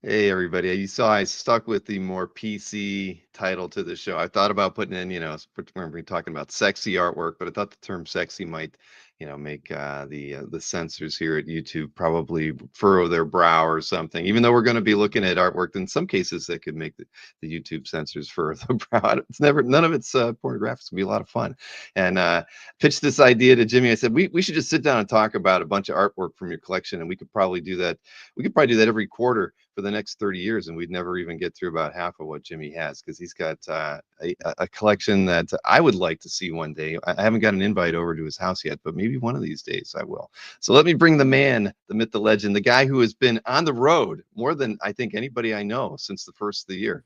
Hey everybody. You saw I stuck with the more PC title to the show. I thought about putting in, when we're talking about sexy artwork, but I thought the term sexy might, make the censors here at YouTube probably furrow their brow or something. Even though we're going to be looking at artwork, in some cases that could make the YouTube censors furrow the brow. It's never none of it's pornographic. It's gonna be a lot of fun. And pitched this idea to Jimmy. I said we should just sit down and talk about a bunch of artwork from your collection, and we could probably do that. We could probably do that every quarter for the next 30 years, and we'd never even get through about half of what Jimmy has, because he's got a collection that I would like to see one day. I haven't got an invite over to his house yet, but maybe one of these days I will. So let me bring the man, the myth, the legend, the guy who has been on the road more than I think anybody I know since the first of the year.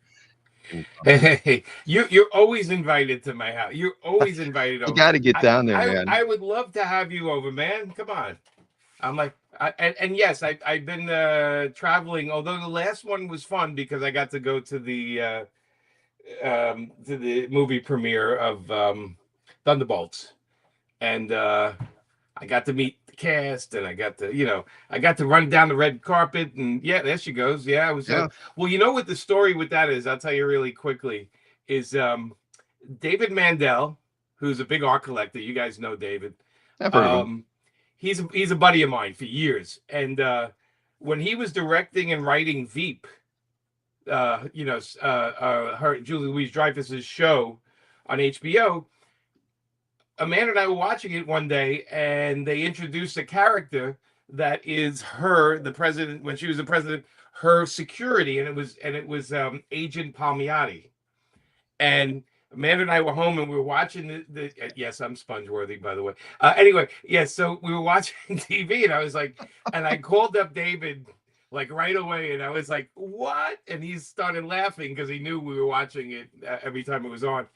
Hey, you're always invited to my house. You're always invited You over. got to get I, down there, I man. I would love to have you over, man. Come on. I'm like, and yes, I've been traveling. Although the last one was fun because I got to go to the movie premiere of Thunderbolts, and I got to meet the cast, and I got to run down the red carpet, and yeah, there she goes. Yeah, I was. Yeah, Well, you know what the story with that is? I'll tell you really quickly. Is David Mandel, who's a big art collector. You guys know David. I've heard of him. Um, he's a buddy of mine for years, and when he was directing and writing Veep, her Julie Louise Dreyfus's show on HBO. Amanda and I were watching it one day, and they introduced a character that is her, the president, when she was the president, her security, and it was Agent Palmiotti. And Amanda and I were home, and we were watching yes, I'm sponge worthy, by the way. Anyway, yes, so we were watching TV, and I was like, and I called up David like right away, and I was like, "What?" And he started laughing because he knew we were watching it every time it was on.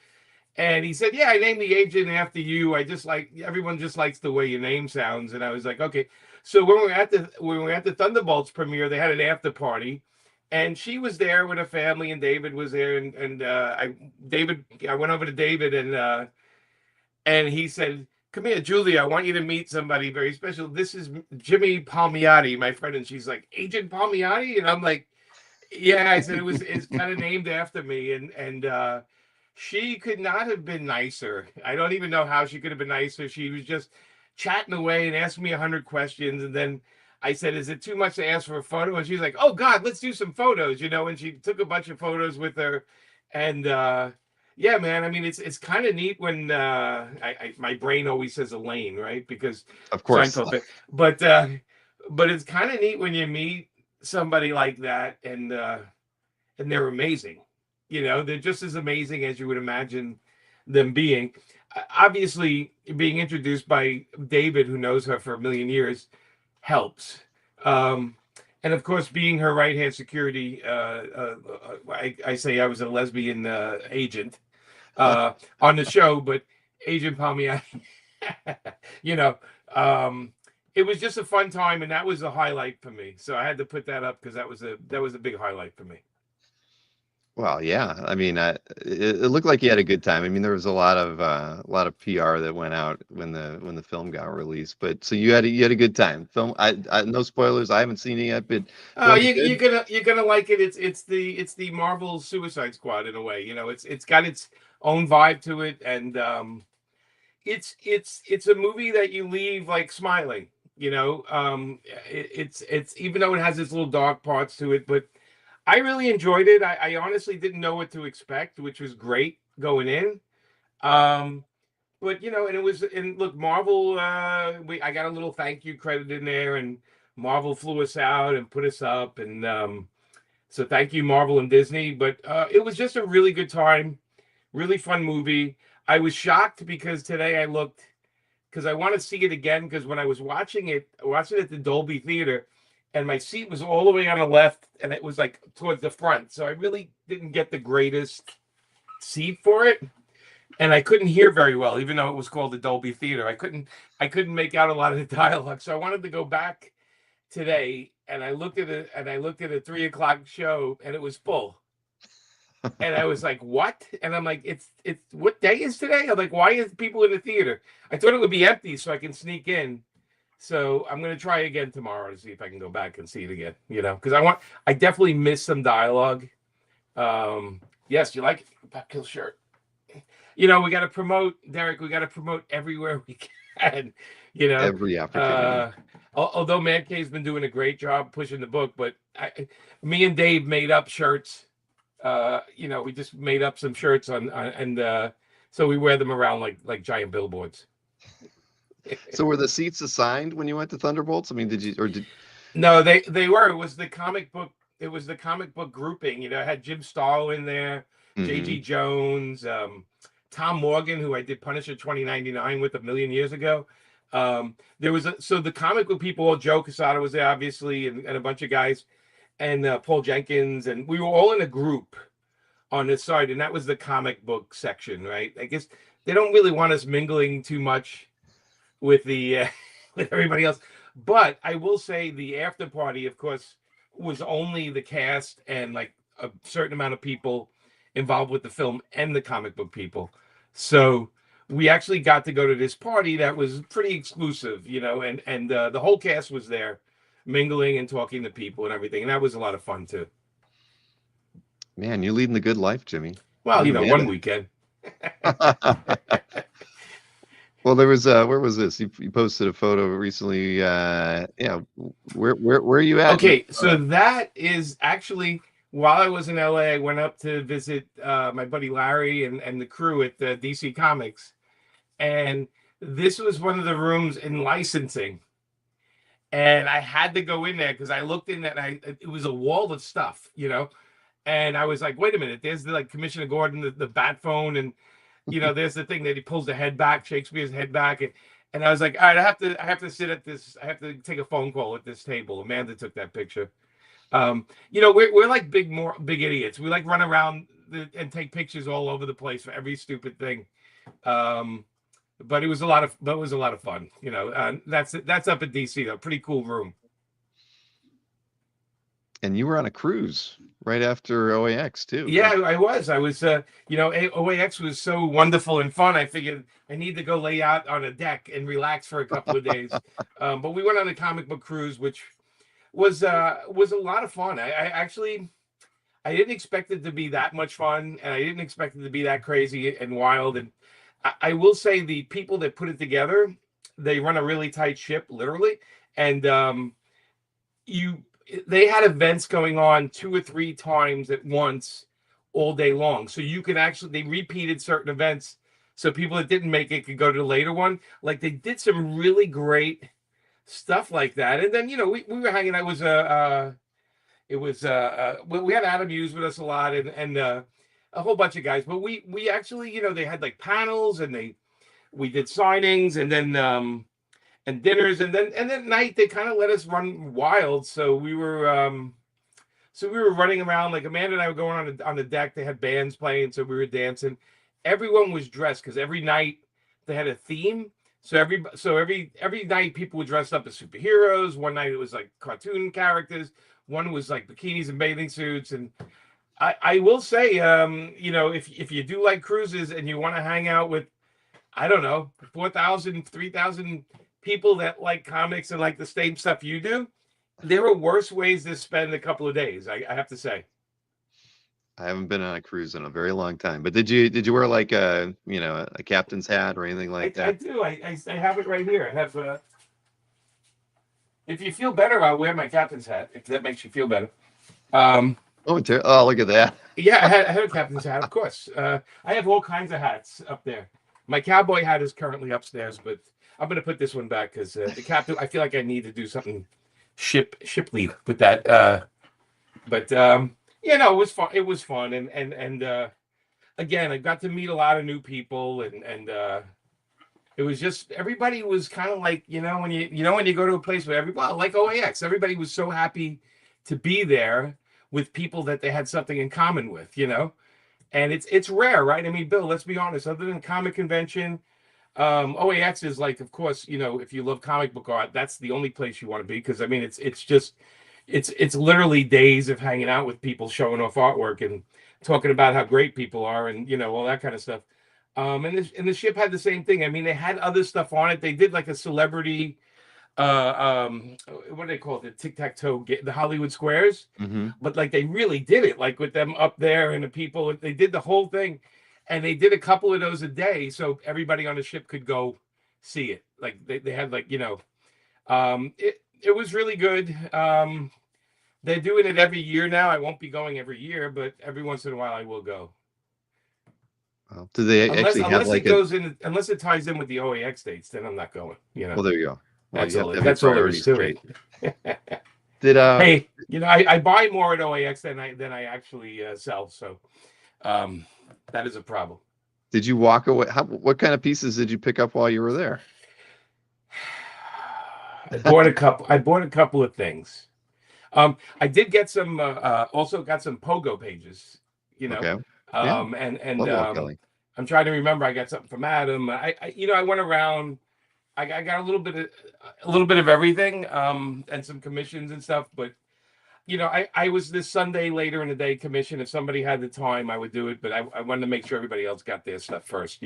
And he said, "Yeah, I named the agent after you. I just like everyone just likes the way your name sounds." And I was like, "Okay." So when we were at the Thunderbolts premiere, they had an after party, and she was there with her family, and David was there, I went over to David, and he said, "Come here, Julie. I want you to meet somebody very special. This is Jimmy Palmiotti, my friend." And she's like, "Agent Palmiotti," and I'm like, "Yeah." I said it's kind of named after me, and she could not have been nicer. I don't even know how she could have been nicer. She was just chatting away and asking me 100 questions. And then I said, "Is it too much to ask for a photo?" And she's like, "Oh God, let's do some photos," And she took a bunch of photos with her. And yeah, man, I mean, it's kind of neat when my brain always says Elaine, right? Because Of course. Seinfeld, but but it's kind of neat when you meet somebody like that, and they're amazing. They're just as amazing as you would imagine them being. Obviously, being introduced by David, who knows her for a million years, helps. Um, and of course, being her right hand security, I say I was a lesbian agent on the show, but Agent Palmieri, you know, um, it was just a fun time, and that was a highlight for me. So I had to put that up because that was a big highlight for me. Well, yeah. I mean, it looked like you had a good time. I mean, there was a lot of PR that went out when the film got released. But so you had a good time. Film. No spoilers. I haven't seen it yet, but Oh, film you, good. you're gonna like it. It's the Marvel Suicide Squad in a way. It's got its own vibe to it, and it's a movie that you leave like smiling. It's even though it has its little dark parts to it, but I really enjoyed it. I honestly didn't know what to expect, which was great going in. Um, but and it was and look, Marvel. I got a little thank you credit in there, and Marvel flew us out and put us up, and so thank you, Marvel and Disney. But it was just a really good time, really fun movie. I was shocked because today I looked because I want to see it again because when I was watching it, I watched it at the Dolby Theater, and my seat was all the way on the left, and it was like towards the front, so I really didn't get the greatest seat for it, and I couldn't hear very well, even though it was called the Dolby Theater. I couldn't make out a lot of the dialogue, so I wanted to go back today, and I looked at a 3 o'clock show, and it was full. And I was like, "What?" And I'm like, "It's what day is today?" I'm like, "Why is people in the theater?" I thought it would be empty so I can sneak in, So I'm gonna try again tomorrow to see if I can go back and see it again. Because I definitely miss some dialogue. Yes, you like it? Back kill shirt. We got to promote, Derek. We got to promote everywhere we can. You know, Every opportunity. uh, although Man Cave's been doing a great job pushing the book, but me and Dave made up shirts. We just made up some shirts and so we wear them around like giant billboards. So were the seats assigned when you went to Thunderbolts? I mean, did No, they were. It was the comic book. It was the comic book grouping. It had Jim Stahl in there, Mhm. J.G. Jones, Tom Morgan, who I did Punisher 2099 with a million years ago. There was so the comic book people, Joe Quesada was there, obviously, and a bunch of guys, and Paul Jenkins, and we were all in a group on this side, and that was the comic book section, right? I guess they don't really want us mingling too much with the with everybody else. But I will say the after party, of course, was only the cast and like a certain amount of people involved with the film and the comic book people. So we actually got to go to this party that was pretty exclusive, and the whole cast was there, mingling and talking to people and everything, and that was a lot of fun too. Man, you're leading the good life, Jimmy. Well, You the one man. weekend. Well, there was where was this? You posted a photo recently. Yeah, where are you at? Okay, so that is actually while I was in LA, I went up to visit my buddy Larry and the crew at the DC Comics, and this was one of the rooms in licensing, and I had to go in there because I looked in that it was a wall of stuff, and I was like, wait a minute, there's the like Commissioner Gordon, the bat phone, and there's the thing that he pulls the head back, Shakespeare's head back, and I was like, all right, I have to sit at this, I have to take a phone call at this table. Amanda took that picture. We're like big idiots. We like run around and take pictures all over the place for every stupid thing. Um, but it was a lot of fun. That's up at DC though. Pretty cool room. And you were on a cruise right after OAX too. Yeah, I was. OAX was so wonderful and fun. I figured I need to go lay out on a deck and relax for a couple of days. But we went on a comic book cruise, which was a lot of fun. I didn't expect it to be that much fun, and I didn't expect it to be that crazy and wild. And I will say the people that put it together, they run a really tight ship, literally, and you they had events going on 2 or 3 times at once all day long. So you could actually they repeated certain events so people that didn't make it could go to the later one. Like they did some really great stuff like that. And then we were hanging out. We had Adam Hughes with us a lot and a whole bunch of guys. But we actually they had like panels and we did signings and dinners and then at night they kind of let us run wild. So we were running around like Amanda and I were going on the deck. They had bands playing, so we were dancing. Everyone was dressed because every night they had a theme. So every night people were dressed up as superheroes. One night it was like cartoon characters. One was like bikinis and bathing suits. And I will say, if you do like cruises and you want to hang out with, I don't know, 4,000, 3,000 people that like comics and like the same stuff you do, there are worse ways to spend a couple of days. I have to say. I haven't been on a cruise in a very long time. But did you wear like a captain's hat or anything like I that? do. I have it right here. I have. If you feel better, I'll wear my captain's hat. If that makes you feel better. Oh, look at that. Yeah, I had a captain's hat, of course. I have all kinds of hats up there. My cowboy hat is currently upstairs, but I'm going to put this one back because the captain. I feel like I need to do something shiply with that. But it was fun. It was fun, and again, I got to meet a lot of new people, and it was just everybody was kind of like when you go to a place where everybody like OAX, everybody was so happy to be there with people that they had something in common with, and it's rare, right? I mean, Bill, let's be honest. Other than comic convention, OAX is like, of course, if you love comic book art, that's the only place you want to be because I mean, it's literally days of hanging out with people, showing off artwork and talking about how great people are, and all that kind of stuff. And the ship had the same thing. I mean, they had other stuff on it. They did like a celebrity what do they call it? The tic-tac-toe, the Hollywood Squares. Mm-hmm. But like they really did it, like with them up there and the people. They did the whole thing, and they did a couple of those a day, so everybody on the ship could go see it. Like they had like it was really good. They're doing it every year now. I won't be going every year, but every once in a while I will go. Well, do they actually have like unless it ties in with the OAX dates, then I'm not going. Well, there you go. Well, that's you all. have to have That's your all there is priorities to straight. it. Did hey, I buy more at OAX than I actually sell, so that is a problem. Did you walk away? What kind of pieces did you pick up while you were there? I bought a couple of things. I did get some. Also got some pogo pages. Okay. And I'm trying to remember. I got something from Adam. I went around. I got a little bit of everything, and some commissions and stuff. But I was this Sunday later in the day commission. If somebody had the time, I would do it. But I wanted to make sure everybody else got their stuff first.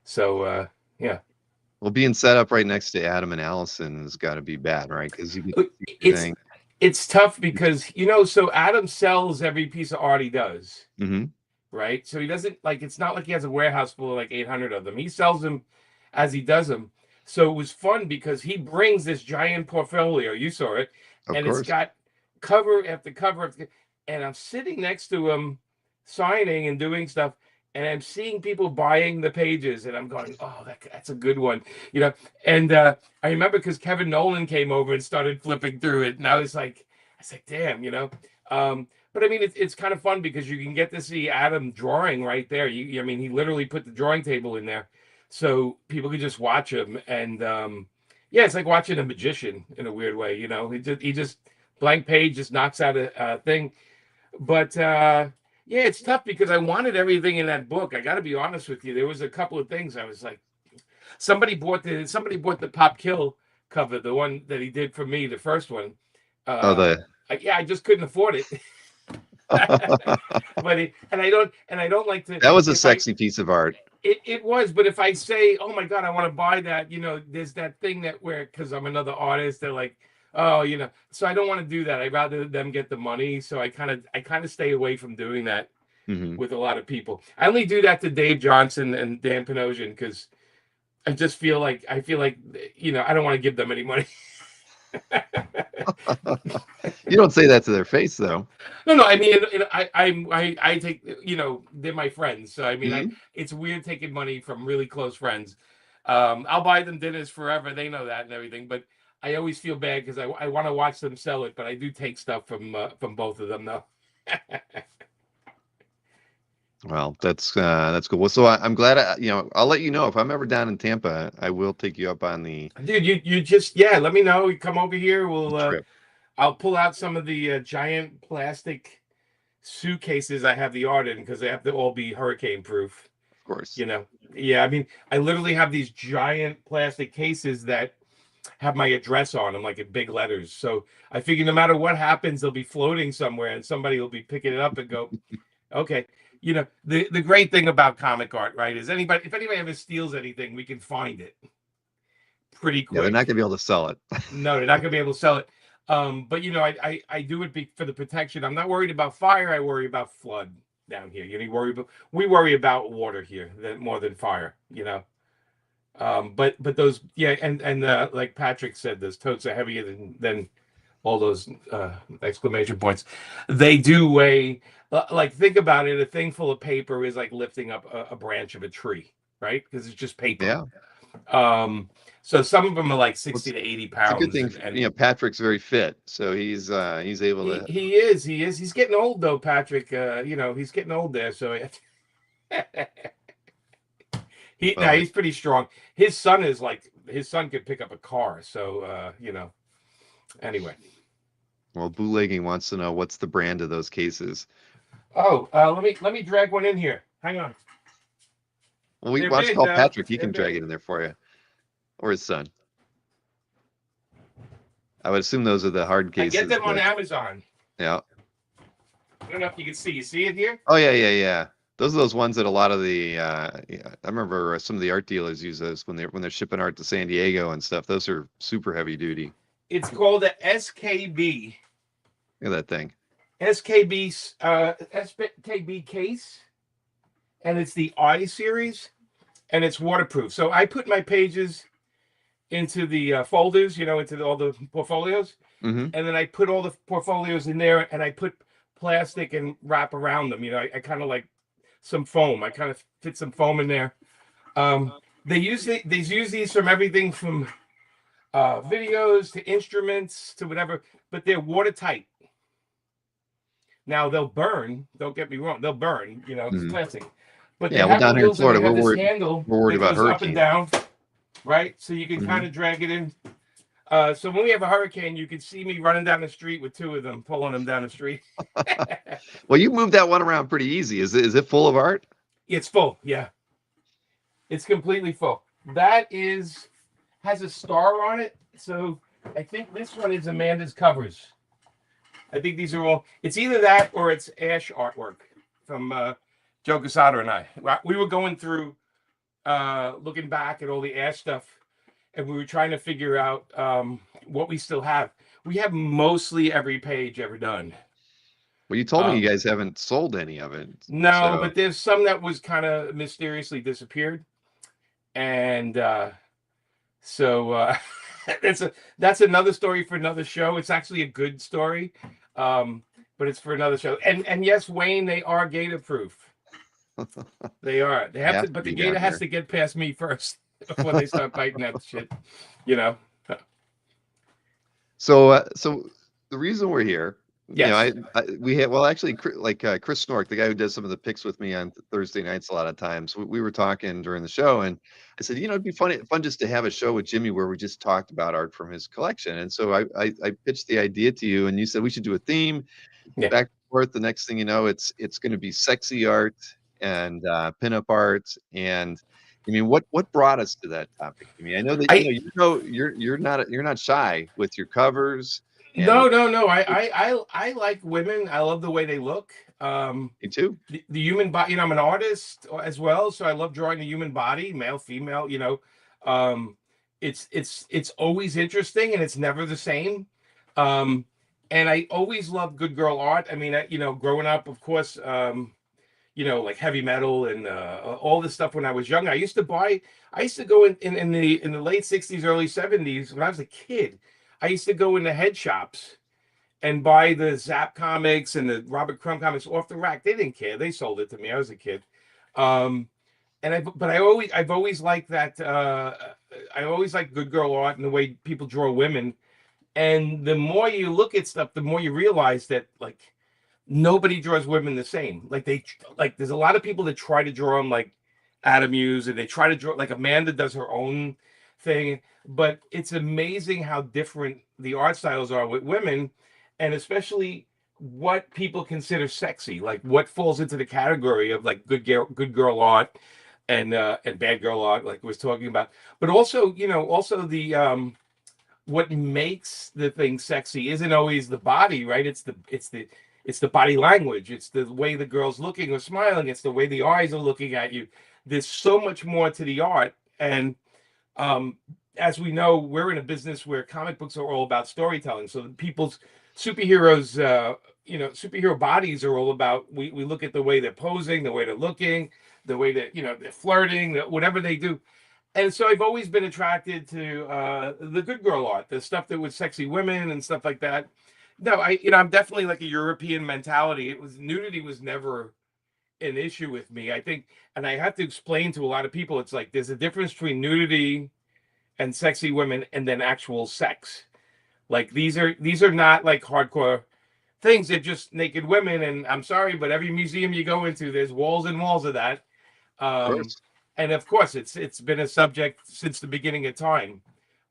So yeah. Well, being set up right next to Adam and Allison has got to be bad, right? Because it's tough because so Adam sells every piece of art he does, right? So he doesn't it's not like he has a warehouse full of like 800 of them. He sells them as he does them. So it was fun because he brings this giant portfolio. You saw it, and it's got cover after cover and I'm sitting next to him, signing and doing stuff. And I'm seeing people buying the pages, and I'm going, "Oh, that's a good one," And I remember because Kevin Nolan came over and started flipping through it, and I was like, "Damn," But I mean, it's kind of fun because you can get to see Adam drawing right there. He literally put the drawing table in there, so people could just watch him. And it's like watching a magician in a weird way. He just blank page just knocks out a thing, but. Yeah, it's tough because I wanted everything in that book. I got to be honest with you. There was a couple of things I was like, somebody bought the Pop Kill cover, the one that he did for me, the first one. I just couldn't afford it. But I don't like to. That was a sexy piece of art. It was, but if I say, oh my God, I want to buy that, there's that thing because I'm another artist, they're like, oh, so I don't want to do that. I'd rather them get the money. So I kind of stay away from doing that with a lot of people. I only do that to Dave Janson and Dan Panosian because I just feel like I don't want to give them any money. You don't say that to their face, though. No. I mean, I take, they're my friends. So I mean, it's weird taking money from really close friends. I'll buy them dinners forever. They know that and everything, but I always feel bad because I want to watch them sell it, but I do take stuff from both of them, though. Well, that's cool. Well, so I'm glad I'll let you know if I'm ever down in Tampa. I will take you up on the. Dude, you just let me know. You come over here. I'll pull out some of the giant plastic suitcases I have the art in because they have to all be hurricane proof. Of course. Yeah. I mean, I literally have these giant plastic cases that have my address on them, like in big letters. So I figure no matter what happens, they'll be floating somewhere and somebody will be picking it up and go, okay. The great thing about comic art, right, is if anybody ever steals anything, we can find it pretty quick. Yeah, they're not going to be able to sell it. No, they're not going to be able to sell it. But I do it for the protection. I'm not worried about fire. I worry about flood down here. We worry about water here more than fire. But those, and like Patrick said, those totes are heavier than all those exclamation points. They do weigh, like, think about it. A thing full of paper is like lifting up a branch of a tree, right? Because it's just paper. Yeah. So some of them are like 60 to 80 pounds. It's a good thing. Patrick's very fit, so he's able to. He is. He's getting old though, Patrick. He's getting old there. So he's pretty strong. His son could pick up a car. So anyway. Well, Bootlegging wants to know what's the brand of those cases. Oh, let me drag one in here. Hang on. Well, we want to call Patrick. He can drag it in there for you, or his son. I would assume those are the hard cases. I get them on Amazon. Yeah. I don't know if you can see. You see it here? Oh yeah. Those are those ones that a lot of the yeah, I remember some of the art dealers use those when they're shipping art to San Diego and stuff. Those are super heavy duty. It's called a SKB. Look at that thing. SKB case, and it's the I series, and it's waterproof. So I put my pages into the folders, into all the portfolios, Mm-hmm. and then I put all the portfolios in there, and I put plastic and wrap around them. I kind of like some foam. I kind of fit some foam in there. They use these from everything from videos to instruments to whatever, but they're watertight. Now they'll burn. Don't get me wrong; they'll burn. It's plastic. But Yeah, well, down here in Florida, we're worried. Handle we're worried about goes up and down, hurricanes. right? So you can kind of drag it in. So when we have a hurricane, you can see me running down the street with two of them, pulling them down the street. Well, you moved that one around pretty easy. Is it full of art? It's full. Yeah, it's completely full. That has a star on it. So I think this one is Amanda's covers. I think these are all. It's either that or it's Ash artwork from Joe Casado and I. We were going through, looking back at all the Ash stuff, and we were trying to figure out what we still have. We have mostly every page ever done. Well, you told me you guys haven't sold any of it. No, but there's some that was kind of mysteriously disappeared, and so that's another story for another show. It's actually a good story, but it's for another show. And yes, Wayne, they are gator proof. They are. They have to, but the gator has to get past me first before they start biting that shit. So the reason we're here, yes, we had, well, actually, like Chris Snork, the guy who does some of the picks with me on Thursday nights a lot of times, we were talking during the show, and I said, it'd be fun just to have a show with Jimmy where we just talked about art from his collection. And so I pitched the idea to you, and you said we should do a theme, back and forth. The next thing you know, it's going to be sexy art and pinup art. And I mean, what brought us to that topic? I mean, I know that you're not shy with your covers. No. I like women. I love the way they look. Me too. The human body. I'm an artist as well, so I love drawing the human body, male, female. It's always interesting, and it's never the same. And I always love good girl art. I mean, growing up, of course, like heavy metal and all this stuff when I was young. I used to go in the late 60s, early 70s when I was a kid. I used to go into head shops and buy the Zap comics and the Robert Crumb comics off the rack. They didn't care. They sold it to me. I was a kid. I've always liked that. I always like good girl art and the way people draw women. And the more you look at stuff, the more you realize that like nobody draws women the same. There's a lot of people that try to draw them like Adam Hughes, and they try to draw like Amanda does her own thing. But it's amazing how different the art styles are with women, and especially what people consider sexy, like what falls into the category of like good girl art and bad girl art, like we was talking about. But also, the what makes the thing sexy isn't always the body, right? It's the body language. It's the way the girl's looking or smiling. It's the way the eyes are looking at you. There's so much more to the art, and as we know, we're in a business where comic books are all about storytelling. So people's superheroes, superhero bodies are all about, we look at the way they're posing, the way they're looking, the way that, they're flirting, whatever they do. And so I've always been attracted to the good girl art, the stuff that was sexy women and stuff like that. No, I'm definitely like a European mentality. Nudity was never an issue with me, I think. And I have to explain to a lot of people, it's like, there's a difference between nudity and sexy women and then actual sex. Like these are not like hardcore things. They're just naked women. And I'm sorry, but every museum you go into, there's walls and walls of that. And of course it's been a subject since the beginning of time,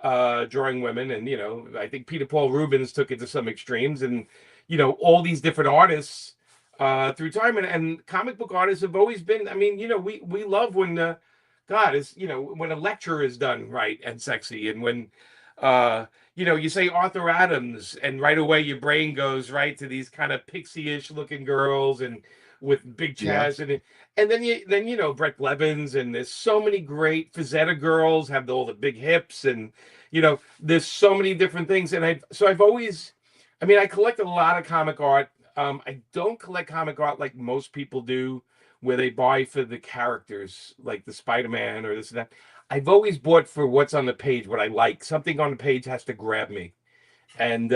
drawing women. And I think Peter Paul Rubens took it to some extremes, and all these different artists through time, and comic book artists have always been, I mean, we love when when a lecture is done right and sexy, and when you say Arthur Adams, and right away your brain goes right to these kind of pixie-ish looking girls, and with Big Yeah. Chaz and then you know Brett Blevins, and there's so many great Frazetta girls have all the big hips, and you know there's so many different things, and I've always, I mean, I collect a lot of comic art. I don't collect comic art like most people do, where they buy for the characters, like the Spider-Man or this and that. I've always bought for what's on the page, what I like. Something on the page has to grab me, and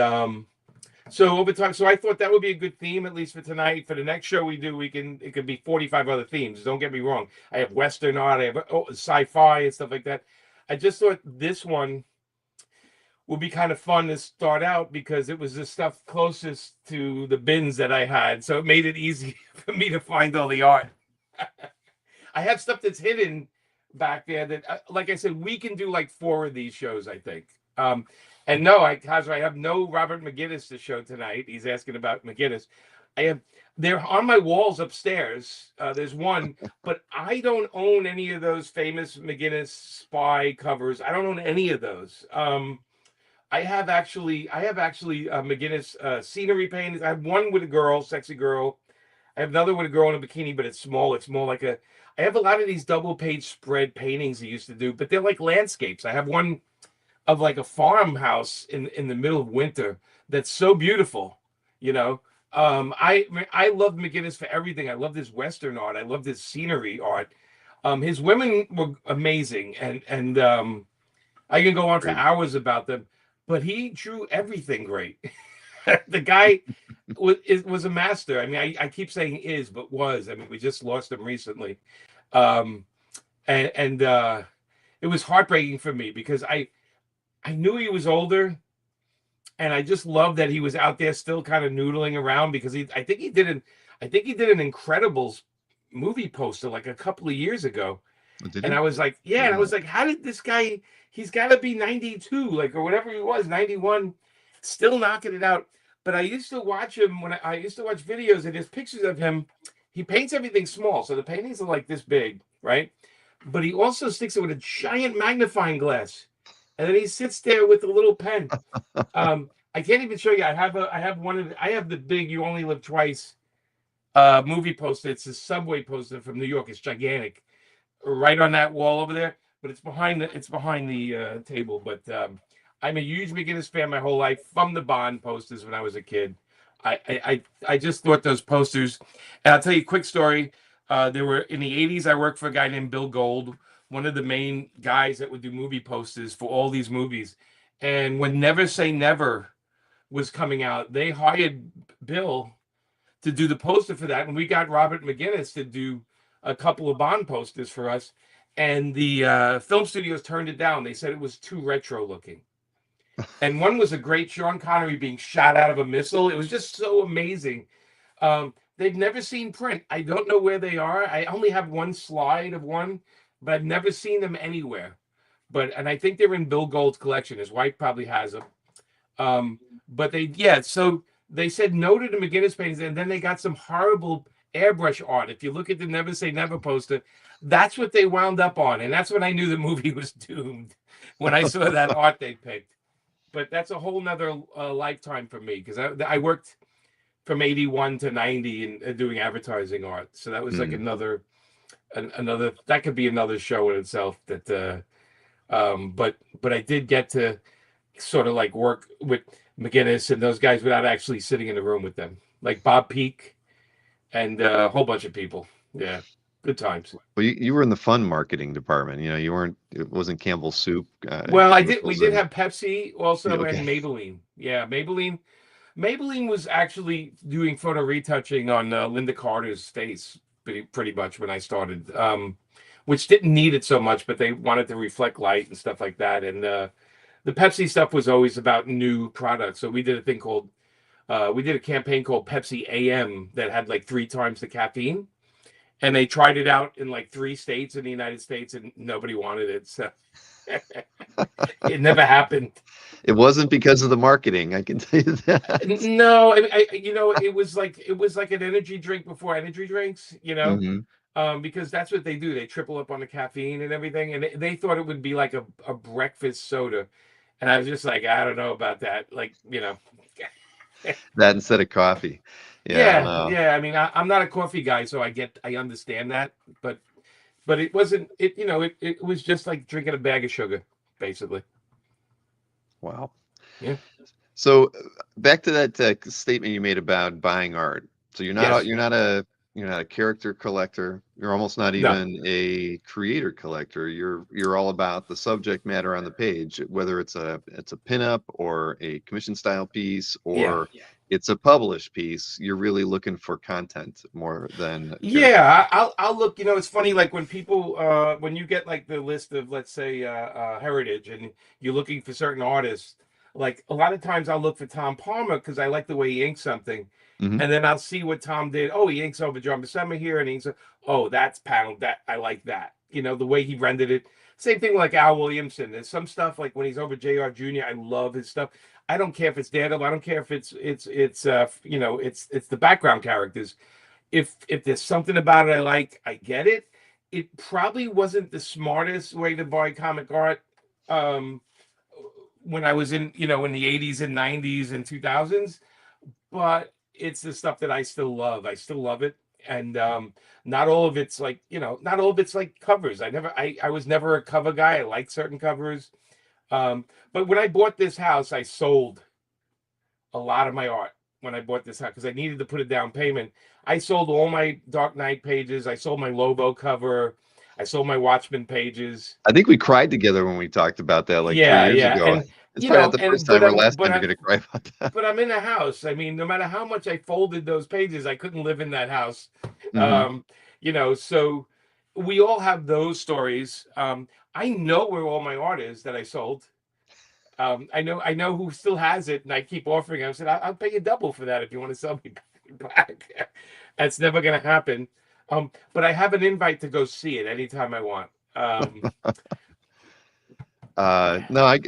so over time, so I thought that would be a good theme, at least for tonight. For the next show we do, it could be 45 other themes. Don't get me wrong. I have Western art, I have sci-fi and stuff like that. I just thought this one would be kind of fun to start out because it was the stuff closest to the bins that I had. So it made it easy for me to find all the art. I have stuff that's hidden back there that, like I said, we can do like 4 of these shows, I think. And no, I have no Robert McGinnis to show tonight. He's asking about McGinnis. They're on my walls upstairs. There's one, but I don't own any of those famous McGinnis spy covers. I don't own any of those. I have actually McGinnis scenery paintings. I have one with a girl, sexy girl. I have another with a girl in a bikini, but it's small. It's more like I have a lot of these double page spread paintings he used to do, but they're like landscapes. I have one of like a farmhouse in the middle of winter that's so beautiful, you know. I love McGinnis for everything. I love his Western art. I love his scenery art. His women were amazing, and I can go on for hours about them. But he drew everything great. The guy was a master. I mean, I keep saying is, but was. I mean, we just lost him recently, and it was heartbreaking for me because I knew he was older, and I just loved that he was out there still kind of noodling around because I think he did an Incredibles movie poster like a couple of years ago. And I was like, yeah, and I was like, how did this guy, he's got to be 92, like, or whatever he was, 91, still knocking it out. But I used to watch him when I used to watch videos, and there's pictures of him. He paints everything small. So the paintings are like this big, right? But he also sticks it with a giant magnifying glass. And then he sits there with a little pen. I can't even show you. I have the big "You Only Live Twice" movie poster. It's a subway poster from New York. It's gigantic, right on that wall over there. But it's behind the table. But I'm a huge McGinnis fan my whole life, from the Bond posters when I was a kid. I just thought those posters. And I'll tell you a quick story. There were in the 80s. I worked for a guy named Bill Gold, one of the main guys that would do movie posters for all these movies. And when Never Say Never was coming out, they hired Bill to do the poster for that. And we got Robert McGinnis to do a couple of Bond posters for us. And the film studios turned it down. They said it was too retro looking. And one was a great Sean Connery being shot out of a missile. It was just so amazing. They've never seen print. I don't know where they are. I only have one slide of one, but I've never seen them anywhere. And I think they're in Bill Gold's collection. His wife probably has them. So they said no to the McGinnis paintings, and then they got some horrible airbrush art. If you look at the Never Say Never poster, that's what they wound up on. And that's when I knew the movie was doomed, when I saw that art they picked. But that's a whole nother lifetime for me, because I worked from 81 to 90 in doing advertising art. So that was like another, that could be another show in itself. That but I did get to sort of like work with McGinnis and those guys without actually sitting in the room with them, like Bob Peak and a whole bunch of people. Yeah, good times. Well, you were in the fun marketing department. You know, you weren't. It wasn't Campbell's Soup. Well, we did have Pepsi also, and Maybelline. Yeah, Maybelline. Maybelline was actually doing photo retouching on Linda Carter's face pretty much when I started, which didn't need it so much, but they wanted to reflect light and stuff like that. And the Pepsi stuff was always about new products. So we did a campaign called Pepsi AM that had like 3 times the caffeine. And they tried it out in like 3 states in the United States, and nobody wanted it. So it never happened. It wasn't because of the marketing, I can tell you that. No, it was like an energy drink before energy drinks, because that's what they do. They triple up on the caffeine and everything, and they thought it would be like a breakfast soda, and I was just like, I don't know about that, like, that instead of coffee. Yeah, Yeah. I mean, I'm not a coffee guy, so I understand that, but it wasn't. It was just like drinking a bag of sugar, basically. wow. Yeah. So back to that statement you made about buying art. So Yes. you're not a character collector. You're almost not No. even a creator collector. You're all about the subject matter on the page, whether it's a pinup or a commission style piece Yeah. or it's a published piece. You're really looking for content more than character. Yeah, I'll look. It's funny. Like when people, when you get like the list of, let's say, Heritage, and you're looking for certain artists. Like a lot of times, I'll look for Tom Palmer because I like the way he inks something, Hmm. and then I'll see what Tom did. Oh, he inks over John Buscema here, and he inks. Oh, that's panel. That I like that. The way he rendered it. Same thing like Al Williamson. There's some stuff like when he's over J.R. Jr. I love his stuff. I don't care if it's Daredevil. I don't care if it's the background characters. If there's something about it I like, I get it. It probably wasn't the smartest way to buy comic art um, when I was in the 80s and 90s and 2000s, but it's the stuff that I still love. I still love it. And not all of it's like, not all of it's like covers. I was never a cover guy. I like certain covers. But when I bought this house, I sold a lot of my art when I bought this house because I needed to put a down payment. I sold all my Dark Knight pages. I sold my Lobo cover. I sold my Watchmen pages. I think we cried together when we talked about that like 3 years Yeah, ago. and It's probably not the first time or last time you're going to cry about that. but I'm in a house. I mean, no matter how much I folded those pages, I couldn't live in that house. Hmm. So we all have those stories. I know where all my art is that I sold. I know who still has it, and I keep offering. I said, I'll pay you double for that if you want to sell me back. That's never going to happen. But I have an invite to go see it anytime I want. No,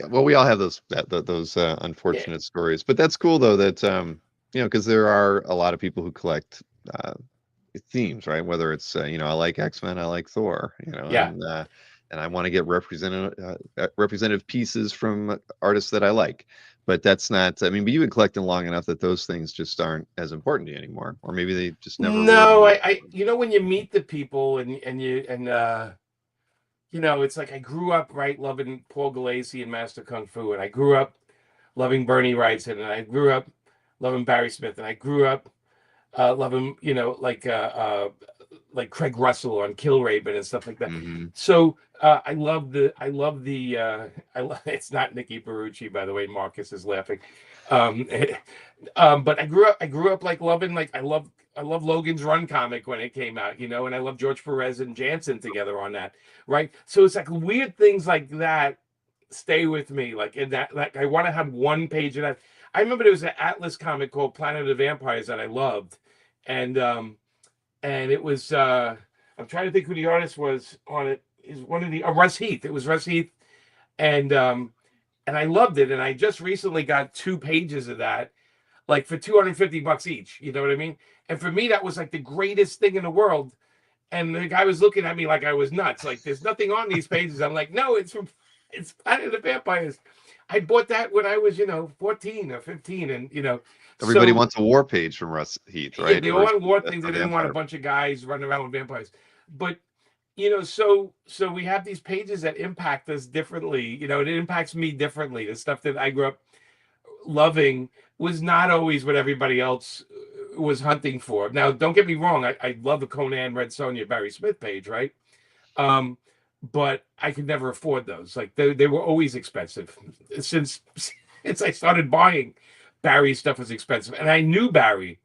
well, we all have those Yeah, unfortunate stories, but that's cool though that because there are a lot of people who collect uh, themes, right? Whether it's I like X-Men, I like Thor, yeah. and I want to get representative pieces from artists that I like. But that's not. I mean, but you've been collecting long enough that those things just aren't as important to you anymore, or maybe they just never were. No, when you meet the people and it's like I grew up right loving Paul Galassi and Master Kung Fu, and I grew up loving Bernie Wrightson, and I grew up loving Barry Smith, and I grew up loving like Craig Russell on Killraven and stuff like that. Hmm. So it's not Nikki Perucci, by the way. Marcus is laughing. Um, but I grew up like loving like I love Logan's Run comic when it came out, and I love George Perez and Janson together on that, right? So it's like weird things like that stay with me, like in that, like I want to have one page of that. I remember there was an Atlas comic called Planet of the Vampires that I loved, and it was I'm trying to think who the artist was on it. Is one of the Russ Heath. It was Russ Heath, and I loved it. And I just recently got 2 pages of that, like for $250 each. You know what I mean? And for me, that was like the greatest thing in the world. And the guy was looking at me like I was nuts. Like, there's nothing on these pages. I'm like, no, it's Planet of the Vampires. I bought that when I was, 14 or 15, and Everybody so wants a war page from Russ Heath, yeah, right? they Or all war that's things. the They didn't want a vampire. bunch of guys running around with vampires. But so we have these pages that impact us differently. It impacts me differently. The stuff that I grew up loving was not always what everybody else was hunting for. Now, don't get me wrong. I love the Conan, Red Sonja, Barry Smith page, right? Um, but I could never afford those. Like they were always expensive since I started buying. Barry's stuff was expensive, and I knew Barry,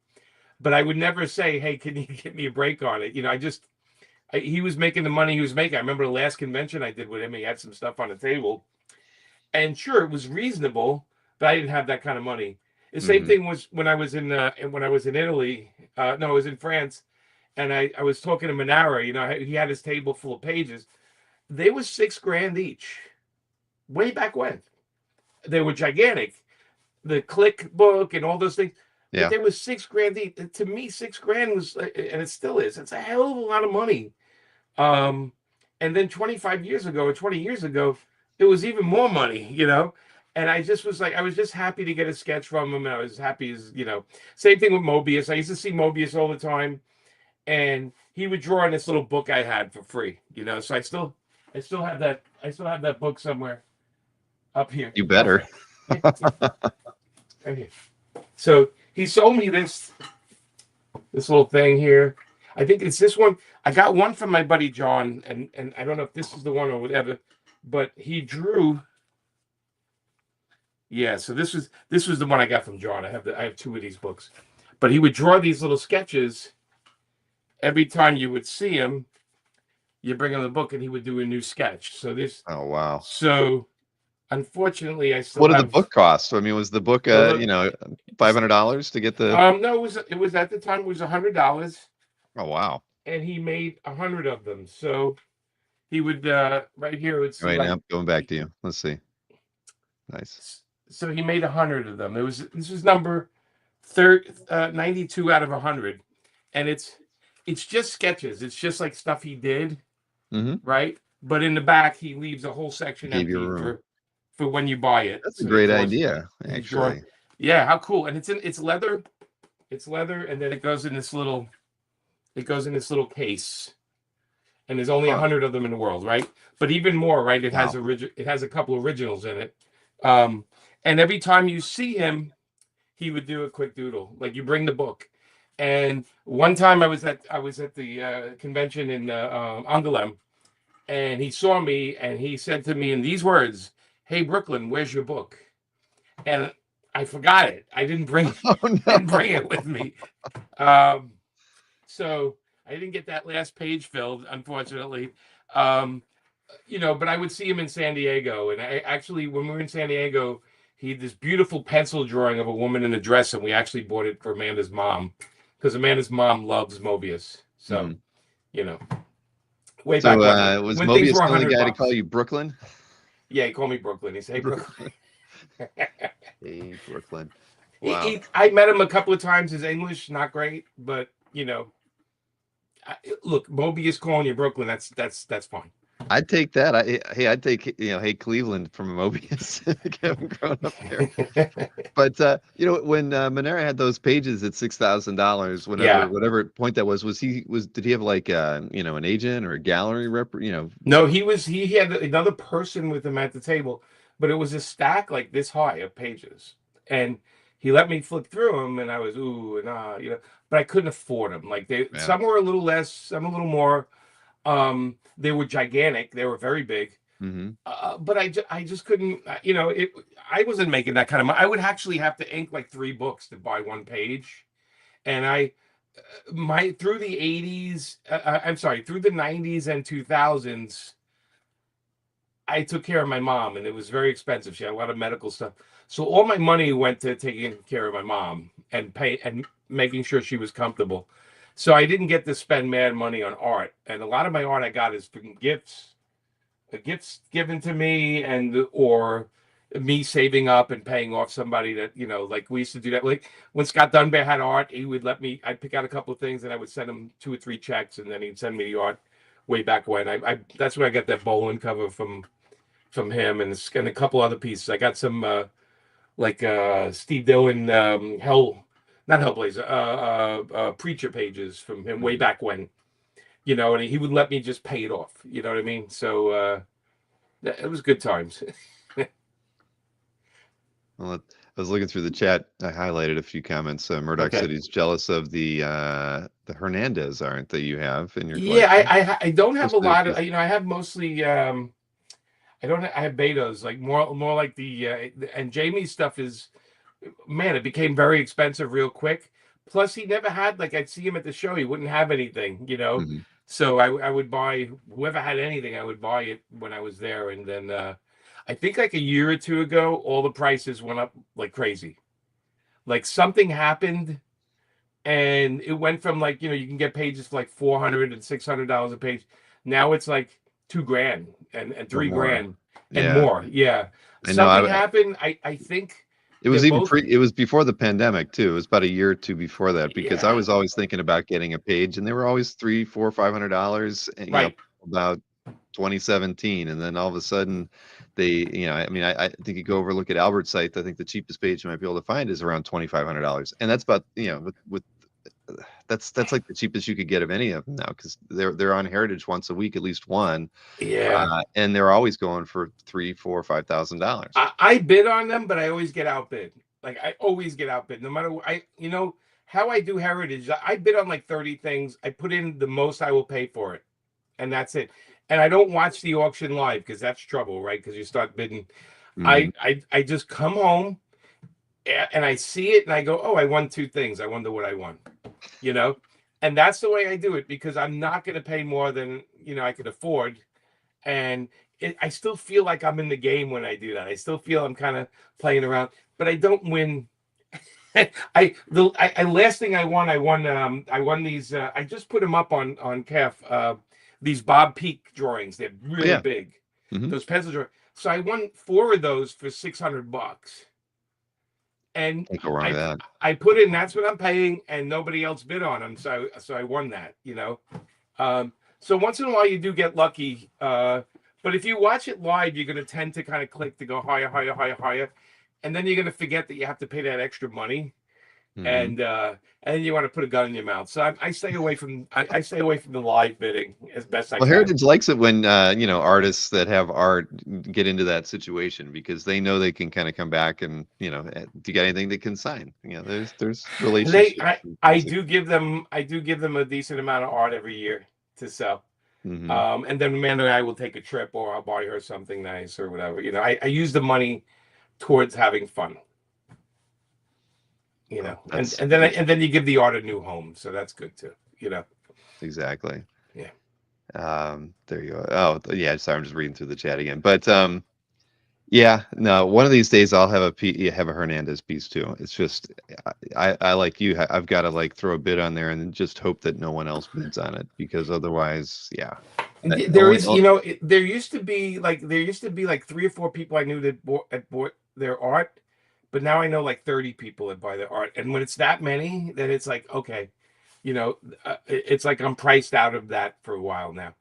but I would never say, "Hey, can you get me a break on it?" He was making the money he was making. I remember the last convention I did with him. He had some stuff on the table, and sure, it was reasonable, but I didn't have that kind of money. The same Hmm. thing was when I was in Italy. No, I was in France, and I was talking to Manara. He had his table full of pages. They were $6,000 each, way back when. They were gigantic. The Click book and all those things, but Yeah. they were $6,000 each. To me, $6,000 was, and it still is. It's a hell of a lot of money. Um, and then 25 years ago or 20 years ago, it was even more money. And I just was like, I was just happy to get a sketch from him. And I was happy as, same thing with Mobius. I used to see Mobius all the time, and he would draw in this little book I had for free, So I still have that book somewhere up here. You better. Right here. So he sold me this little thing here. I think it's this one. I got one from my buddy John, and I don't know if this is the one or whatever, but he drew. Yeah, so this was the one I got from John. I have two of these books, but he would draw these little sketches. Every time you would see him, you bring him the book, and he would do a new sketch. So this. Oh wow. So, unfortunately, I still. What did the book cost? I mean, was the book $500 to get the? No, it was at the time it was $100. Oh wow. And he made 100 of them. So he would right here. It's wait, now going back to you. Let's see. Nice. So he made 100 of them. This was number 92 out of 100, and it's just sketches. It's just like stuff he did, right? But in the back, he leaves a whole section empty for when you buy it. That's a great idea, actually. Yeah, how cool! And it's leather. It's leather, and then it goes in this little case. And there's only 100 of them in the world, right? But even more, right? It has a couple originals in it. And every time you see him, he would do a quick doodle. Like you bring the book. And one time I was at the convention in Angoulême, and he saw me and he said to me in these words, "Hey Brooklyn, where's your book?" And I forgot it. I didn't bring it with me. So I didn't get that last page filled, unfortunately. But I would see him in San Diego. And I actually, when we were in San Diego, he had this beautiful pencil drawing of a woman in a dress, and we actually bought it for Amanda's mom because Amanda's mom loves Mobius. So, way back when. Was Mobius the only guy to call you Brooklyn? Yeah, he called me Brooklyn. He said, "Hey, Brooklyn." Hey, Brooklyn. Wow. I met him a couple of times. His English, not great, but, look, Mobius calling you Brooklyn, that's fine. I'd take that. I'd take hey Cleveland from Mobius. Having grown up there. But when Manara had those pages at $6,000, whatever point that was did he have like an agent or a gallery rep? No, he had another person with him at the table, but it was a stack like this high of pages, and he let me flip through them, and I was ooh and ah, but I couldn't afford them. Like some were a little less, some a little more. They were gigantic. They were very big. But I just couldn't, I wasn't making that kind of money. I would actually have to ink like 3 books to buy one page. And through the 80s, through the 90s and 2000s, I took care of my mom, and it was very expensive. She had a lot of medical stuff. So all my money went to taking care of my mom and making sure she was comfortable. So I didn't get to spend mad money on art, and a lot of my art I got is from gifts given to me, or me saving up and paying off somebody that like we used to do that. Like when Scott Dunbar had art, he would I'd pick out a couple of things, and I would send him 2 or 3 checks, and then he'd send me the art. Way back when that's where I got that Bolland cover from him, and a couple other pieces. I got some Steve Dillon not Hellblazer, Preacher pages from him way back when, and he would let me just pay it off. You know what I mean? So it was good times. Well, I was looking through the chat. I highlighted a few comments. Murdoch said he's jealous of the Hernandez, aren't they? You have in your collection? Yeah, I don't have a lot of. I have mostly. I have Betos, like more like the and Jamie's stuff is. Man, it became very expensive real quick. Plus, he never had, like, I'd see him at the show, he wouldn't have anything, So I would buy, whoever had anything, I would buy it when I was there. And then I think like a year or 2 ago, all the prices went up like crazy. Like something happened, and it went from like, you can get pages for like $400 and $600 a page. Now it's like $2,000 and $3,000 and more. Yeah. Something happened. I think. It was it was before the pandemic too. It was about a year or 2 before that, because I was always thinking about getting a page, and they were always $300, $400, $500, about 2017, and then all of a sudden I mean, I think you go over look at Albert's site. I think the cheapest page you might be able to find is around $2,500, and that's about with that's like the cheapest you could get of any of them now, because they're on Heritage once a week, at least one, Yeah. and they're always going for $3, $4, $5,000. I bid on them, but I always get outbid. Like I always get outbid, no matter how I do Heritage. I bid on like 30 things. I put in the most I will pay for it, and that's it. And I don't watch the auction live because that's trouble, right? Because you start bidding. I just come home and I see it and I go, oh, I won 2 things. I wonder what I won, and that's the way I do it, because I'm not going to pay more than I could afford, and I still feel like I'm in the game when I do that. I still feel I'm kind of playing around, but I don't win. Last thing I won these. I just put them up on CAF. These Bob Peak drawings. They're really big. Those pencil drawings. So I won 4 of those for $600. And Can't go wrong with that. I put in, that's what I'm paying, and nobody else bid on them. So I won that, So once in a while you do get lucky. But if you watch it live, you're going to tend to kind of click to go higher, higher, higher, higher. And then you're going to forget that you have to pay that extra money. And then you want to put a gun in your mouth. So I stay away from the live bidding as best I can. Heritage likes it when artists that have art get into that situation, because they know they can kind of come back and do you got anything they can sign? There's relationships. I do give them a decent amount of art every year to sell. And then Amanda and I will take a trip, or I'll buy her something nice or whatever. I use the money towards having fun. And then you give the art a new home, so that's good too. Exactly. Yeah. There you go. Oh yeah, sorry, I'm just reading through the chat again. But yeah, no, one of these days I'll have a Hernandez piece too. It's just I like you. I've got to like throw a bid on there and then just hope that no one else bids on it, because otherwise, yeah. There used to be like 3 or 4 people I knew that bought their art. But now I know like 30 people that buy their art. And when it's that many, then it's like, okay, it's like I'm priced out of that for a while now,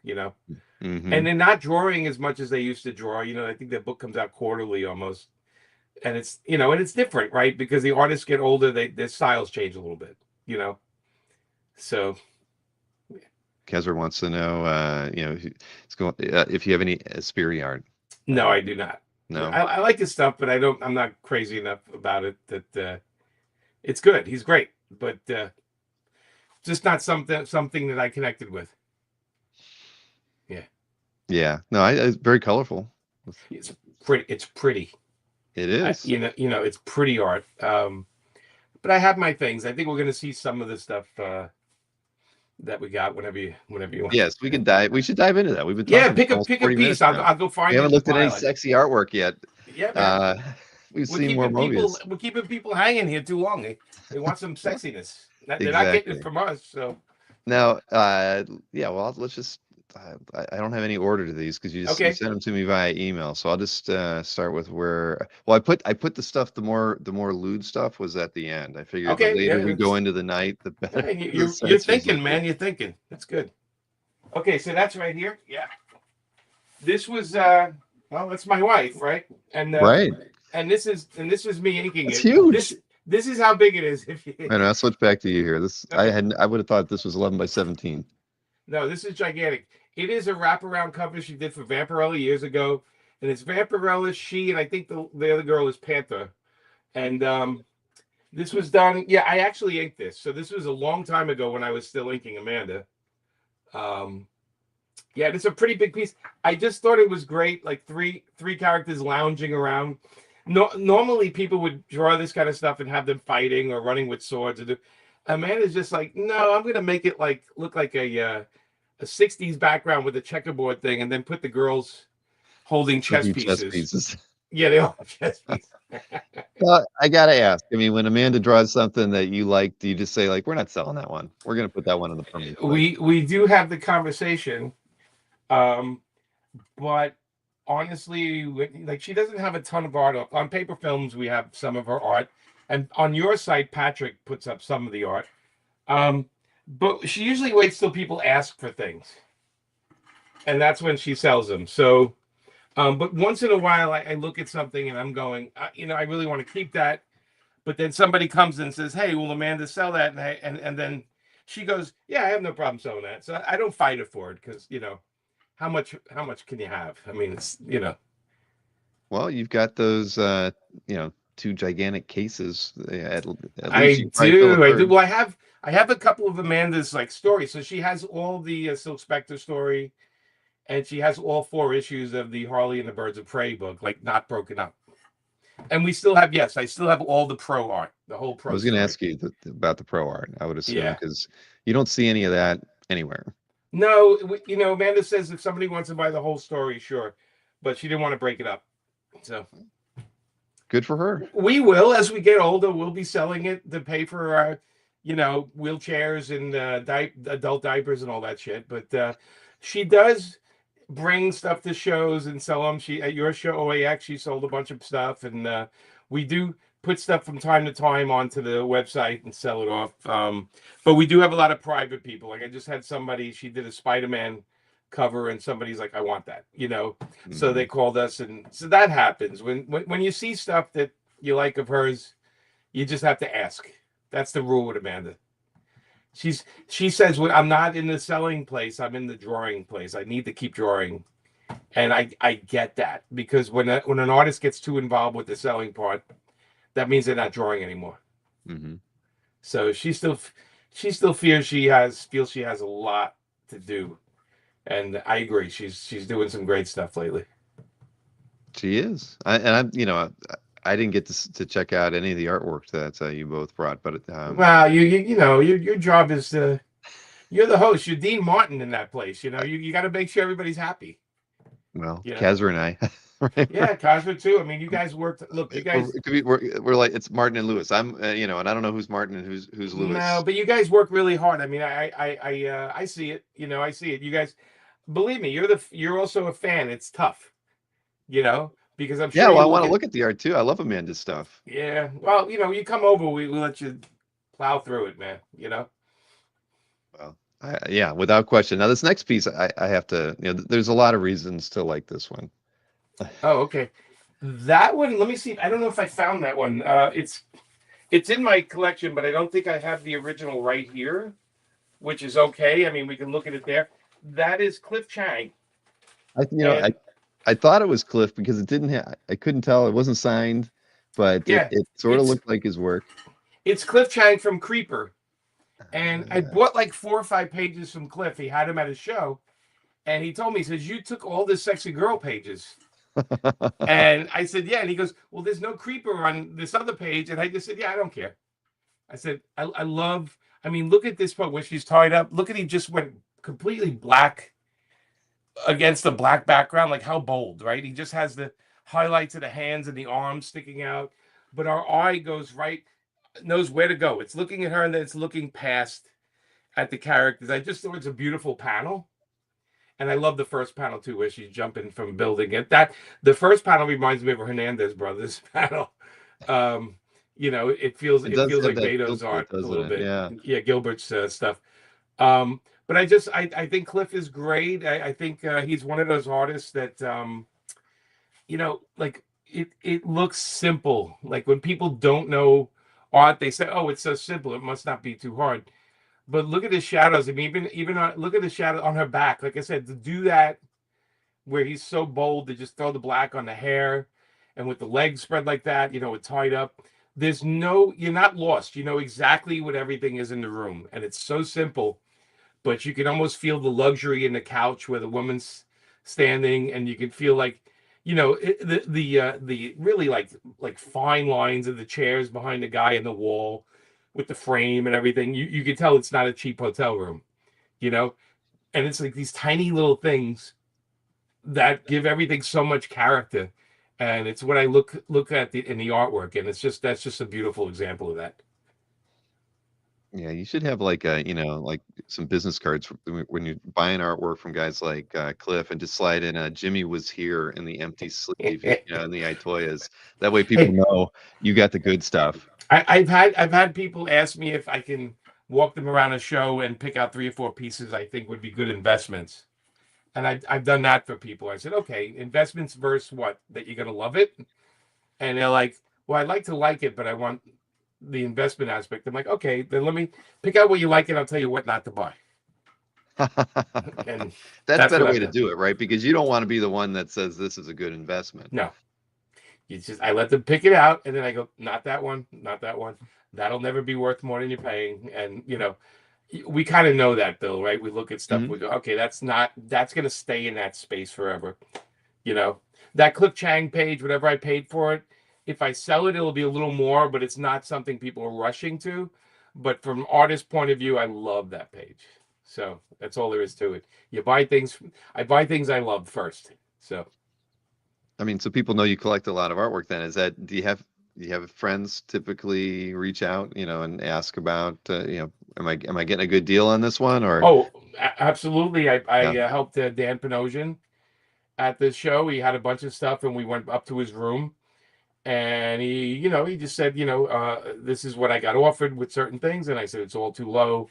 And they're not drawing as much as they used to draw. I think their book comes out quarterly almost. And it's, and it's different, right? Because the artists get older, their styles change a little bit, So. Kezzer wants to know, if you have any Espiri art. No, I do not. No, I like his stuff, but I'm not crazy enough about it that it's good. He's great, but just not something that I connected with. Yeah. Yeah. No, it's very colorful. It's pretty. It's pretty. It is. It's pretty art. But I have my things. I think we're going to see some of the stuff that we got whenever you want. Yes, we can dive. We should dive into that. We've been talking. Yeah, pick a piece. I'll go find. We haven't looked at any sexy artwork yet. Yeah, we've seen more Mobius. We're keeping people hanging here too long. They want some sexiness. They're not getting it from us. So now, well, let's just. I don't have any order to these because you sent them to me via email. So I'll just start with where. Well, I put the stuff. The more lewd stuff was at the end. I figured the later we go into the night, the better. You're thinking, man. You're thinking. That's good. Okay, so that's right here. Yeah. This was that's my wife, right? And right. And this is me inking it. It's huge. This is how big it is. I'll switch back to you here. This I would have thought this was 11 by 17. No, this is gigantic. It is a wraparound cover she did for Vamperella years ago, and it's Vamperella, she, and I think the other girl is Panther. And this was done. Yeah, I actually inked this. So this was a long time ago when I was still inking Amanda. Yeah, it's a pretty big piece. I just thought it was great, like three characters lounging around. No, normally people would draw this kind of stuff and have them fighting or running with swords. Amanda's just like, no, I'm gonna make it look like a 60s background with a checkerboard thing, and then put the girls holding chess pieces. Yeah, they all have chess pieces. Well, I gotta ask. I mean, when Amanda draws something that you like, do you just say like, "We're not selling that one. We're gonna put that one in the permanent"? We do have the conversation, but honestly, like she doesn't have a ton of art up on paper films. We have some of her art, and on your site, Patrick puts up some of the art. But she usually waits till people ask for things, and that's when she sells them. So But once in a while, I look at something and I'm going, I really want to keep that. But then somebody comes and says, "Hey, will Amanda sell that?" And then she goes, "Yeah, I have no problem selling that." So I don't fight her for it because how much can you have? I mean, it's. Well, you've got those, two gigantic cases. At least I you probably fill a do, I do. third. Well, I have a couple of Amanda's like stories. So she has all the Silk Spectre story, and she has all 4 issues of the Harley and the Birds of Prey book, like not broken up. And we still have, yes, I still have all the pro art, the whole I pro was going to story. ask you about the pro art. I would assume Yeah. because you don't see any of that anywhere. No, Amanda says if somebody wants to buy the whole story, sure, but she didn't want to break it up. So Good for her. we will, as we get older, we'll be selling it to pay for our, wheelchairs and adult diapers and all that shit. But she does bring stuff to shows and sell them. She at your show OAX, she sold a bunch of stuff, and we do put stuff from time to time onto the website and sell it off. But we do have a lot of private people. Like I just had somebody, she did a Spider-Man cover, and somebody's like, "I want that," So they Mhm. called us, and so that happens when you see stuff that you like of hers, you just have to ask. That's the rule with Amanda. She says, "Well, I'm not in the selling place. I'm in the drawing place. I need to keep drawing." And I get that because when an artist gets too involved with the selling part, that means they're not drawing anymore. Mhm. So she still feels she has a lot to do, and I agree. She's doing some great stuff lately. She is. I didn't get to check out any of the artwork that you both brought, but Well, your job is you're the host. You're Dean Martin in that place. You got to make sure everybody's happy. well, You know. Kazra and I, right? Yeah, Cosmo too. I mean, you guys worked. Look, you guys. It could be, we're like it's Martin and Lewis. And I don't know who's Martin and who's No, Lewis. but you guys work really hard. I mean, I see it. I see it. You guys, believe me, you're also a fan. It's tough, because I'm Yeah, sure well, I you want look to at. look at the art too. I love Amanda's stuff. Yeah, well, you come over, we let you plow through it, man. Well, yeah, without question. Now, this next piece, I have to, there's a lot of reasons to like this one. Oh, okay. That one. Let me see. I don't know if I found that one. It's in my collection, but I don't think I have the original right here, which is okay. I mean, we can look at it there. That is Cliff Chang, I, you know, I, and I thought it was Cliff because it didn't have, I couldn't tell. It wasn't signed, but it, yeah, it sort of it's looked like his work. it's Cliff Chang from Creeper. And I Uh, bought like 4 or 5 pages from Cliff. He had him at his show, and he told me, he says, "You took all the sexy girl pages." And I said, "Yeah." And he goes, "Well, there's no creeper on this other page." And I just said, "Yeah, I don't care." I said, I love. I mean, look at this part where she's tied up. Look at he just went completely black against the black background. Like how bold, right? He just has the highlights of the hands and the arms sticking out, but our eye goes right, knows where to go. It's looking at her, and then it's looking past at the characters. I just thought it's a beautiful panel. And I love the first panel too, where she's jumping from building it. That the first panel reminds me of a Hernandez brothers panel. It feels it it does feels have like that feel Beto's to it, art a doesn't little it? bit. Yeah. Yeah, Gilbert's stuff. But I think Cliff is great. I think he's one of those artists that like it looks simple. Like when people don't know art, they say, "Oh, it's so simple. It must not be too hard." But look at the shadows. I mean, even look at the shadow on her back. Like I said, to do that where he's so bold to just throw the black on the hair, and with the legs spread like that, it's tied up. You're not lost. You know exactly what everything is in the room, and it's so simple. But you can almost feel the luxury in the couch where the woman's standing, and you can feel like, the really like fine lines of the chairs behind the guy in the wall with the frame and everything. You can tell it's not a cheap hotel room, you know, and it's like these tiny little things that give everything so much character. And it's what I look at in the artwork, and that's just a beautiful example of that. Yeah, you should have like like some business cards when you're buying artwork from guys like Cliff, and just slide in Jimmy was here in the empty sleeve, in the Itoyas. That way people Hey, know you got the good stuff. I've had people ask me if I can walk them around a show and pick out 3 or 4 pieces I think would be good investments. And I've done that for people. I said, okay, investments versus what? That you're gonna love it? And they're like, well, I'd like to like it, but I want the investment aspect. I'm like, okay, then let me pick out what you like, and I'll tell you what not to buy. And That's a better what way I've to done. do it, right? Because you don't want to be the one that says this is a good investment. No, it's just I let them pick it out, and then I go, not that one, not that one. That'll never be worth more than you're paying. And we kind of know that, Bill, right? We look at stuff, we go, okay, that's going to stay in that space forever. That Cliff Chang page, whatever I paid for it, if I sell it, it'll be a little more, but it's not something people are rushing to. But from an artist point of view, I love that page. So that's all there is to it. I buy things I love first. So, I mean, so people know you collect a lot of artwork then. Do you have friends typically reach out, and ask about, am I getting a good deal on this one or? Oh, absolutely. I Yeah. helped Dan Panosian at this show. He had a bunch of stuff, and we went up to his room, and he just said, this is what I got offered with certain things, and I said it's all too low,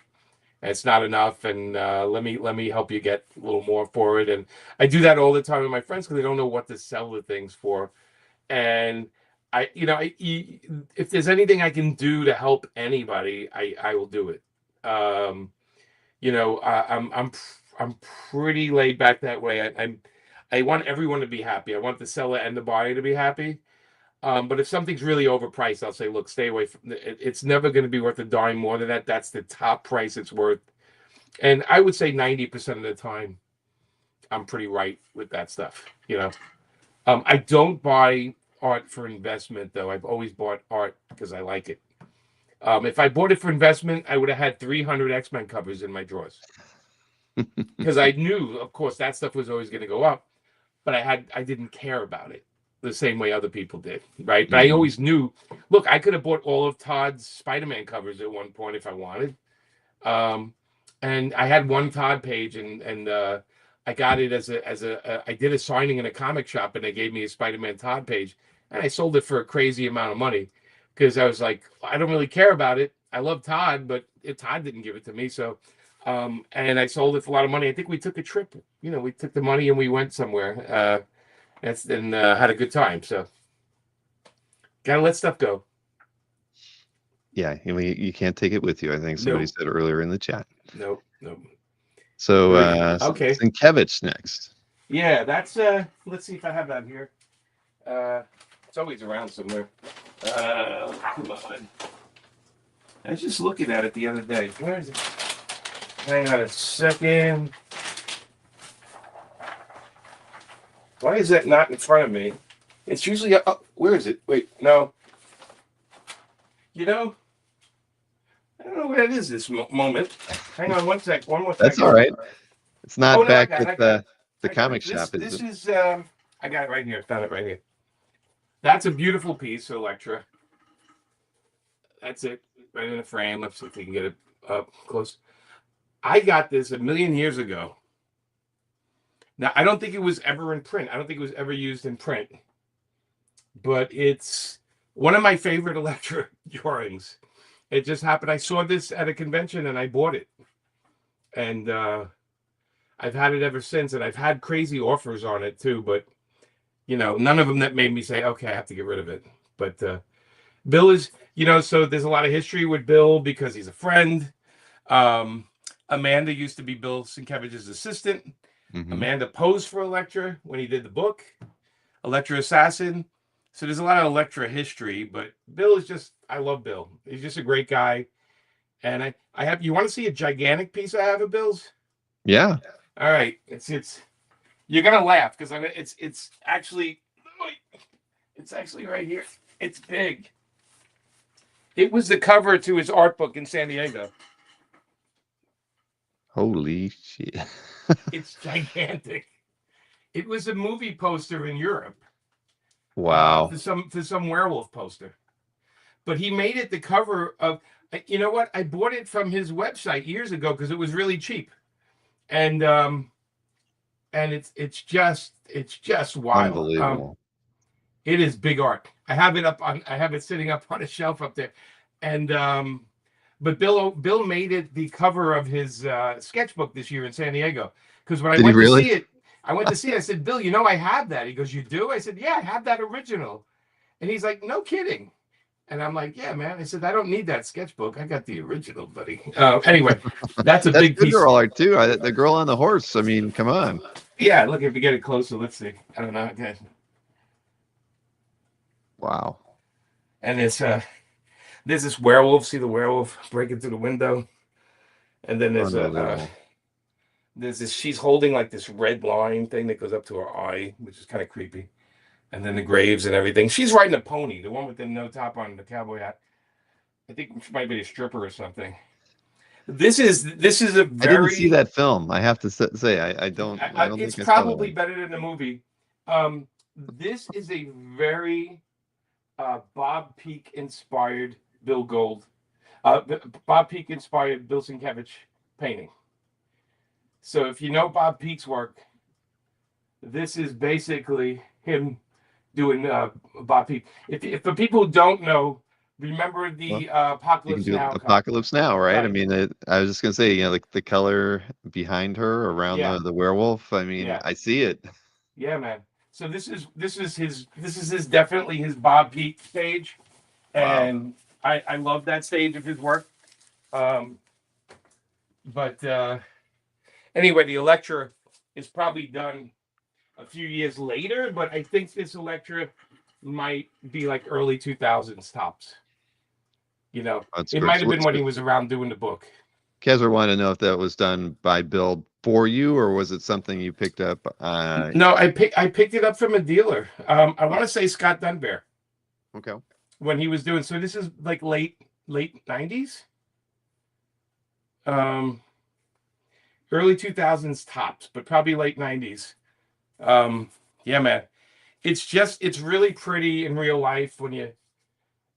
it's not enough, and let me help you get a little more for it. And I do that all the time with my friends because they don't know what to sell the things for, and if there's anything I can do to help anybody, I will do it. I'm pretty laid back that way. I want everyone to be happy. I want the seller and the buyer to be happy. But if something's really overpriced, I'll say, look, stay away from it. It's never going to be worth a dime more than that. That's the top price it's worth. And I would say 90% of the time, I'm pretty right with that stuff. I don't buy art for investment, though. I've always bought art because I like it. If I bought it for investment, I would have had 300 X-Men covers in my drawers. Because I knew, of course, that stuff was always going to go up, but I didn't care about it the same way other people did, right? But I always knew, look, I could have bought all of Todd's Spider-Man covers at one point if I wanted. And I had one Todd page, and I got it I did a signing in a comic shop, and they gave me a Spider-Man Todd page, and I sold it for a crazy amount of money because I was like, I don't really care about it. I love Todd, but Todd didn't give it to me, so. And I sold it for a lot of money. I think we took a trip. We took the money and we went somewhere. And had a good time. So, gotta let stuff go. Yeah, you can't take it with you. I think somebody said earlier in the chat. Nope. So, okay. Sienkiewicz next. Yeah, that's. Let's see if I have that here. It's always around somewhere. Come on. I was just looking at it the other day. Where is it? Hang on a second. Why is that not in front of me? It's usually where is it? Wait, no. I don't know where it is this moment. Hang on one sec. One more second. That's all right. It's not back at the comic shop. This is I got it right here. Found it right here. That's a beautiful piece, Electra. That's it, right in the frame. Let's see if we can get it up close. I got this a million years ago. Now, I don't think it was ever in print. I don't think it was ever used in print. But it's one of my favorite Electra drawings. It just happened. I saw this at a convention and I bought it. And I've had it ever since. And I've had crazy offers on it too. But, none of them that made me say, okay, I have to get rid of it. But Bill is, so there's a lot of history with Bill because he's a friend. Amanda used to be Bill Sienkiewicz's assistant. Amanda posed for Electra when he did the book, Electra Assassin. So there's a lot of Electra history, but Bill is just, I love Bill. He's just a great guy. And I have, you want to see a gigantic piece I have of Bill's? Yeah. All right. It's, you're going to laugh because it's actually right here. It's big. It was the cover to his art book in San Diego. Holy shit. It's gigantic. It was a movie poster in Europe. Wow. For some werewolf poster. But he made it the cover of, you know what? I bought it from his website years ago because it was really cheap. And it's just wild. Unbelievable. It is big art. I have it sitting up on a shelf up there. And but Bill made it the cover of his sketchbook this year in San Diego. Because when I went to see it, I went to see it. I said, Bill, you know I have that. He goes, you do? I said, yeah, I have that original. And he's like, no kidding. And I'm like, yeah, man. I said, I don't need that sketchbook. I got the original, buddy. Anyway, that's a That's big piece. Cinderella too. The girl on the horse. I mean, come on. Yeah, look, if you get it closer, let's see. I don't know. Okay. Wow. And there's this werewolf. See the werewolf breaking through the window. And then there's there's this. She's holding like this red line thing that goes up to her eye, which is kind of creepy. And then the graves and everything. She's riding a pony, the one with the no top on, the cowboy hat. I think she might be a stripper or something. This is a very. I didn't see that film. I have to say, I don't. I don't it's think I saw probably that. better than the movie. This is a very Bob Peak inspired Bill Gold, Bob Peak inspired Bill Sienkiewicz painting. So if you know Bob Peak's work, this is basically him doing Bob Peak. If for people who don't know, remember the Apocalypse Now. Apocalypse Now, right? Right. I mean, I was just gonna say, like the color behind her around the werewolf. I mean, I see it. Yeah, man. So this is his definitely his Bob Peak stage, and I love that stage of his work. But anyway, the Electra is probably done a few years later, but I think this Electra might be like early 2000s tops. You know, it might have been when he was around doing the book. Kessler wanted to know if that was done by Bill for you, or was it something you picked up? No, I picked it up from a dealer. I want to say Scott Dunbar. Okay. When he was doing, so this is like late 90s. Early 2000s tops, but probably late 90s. Yeah, man. It's really pretty in real life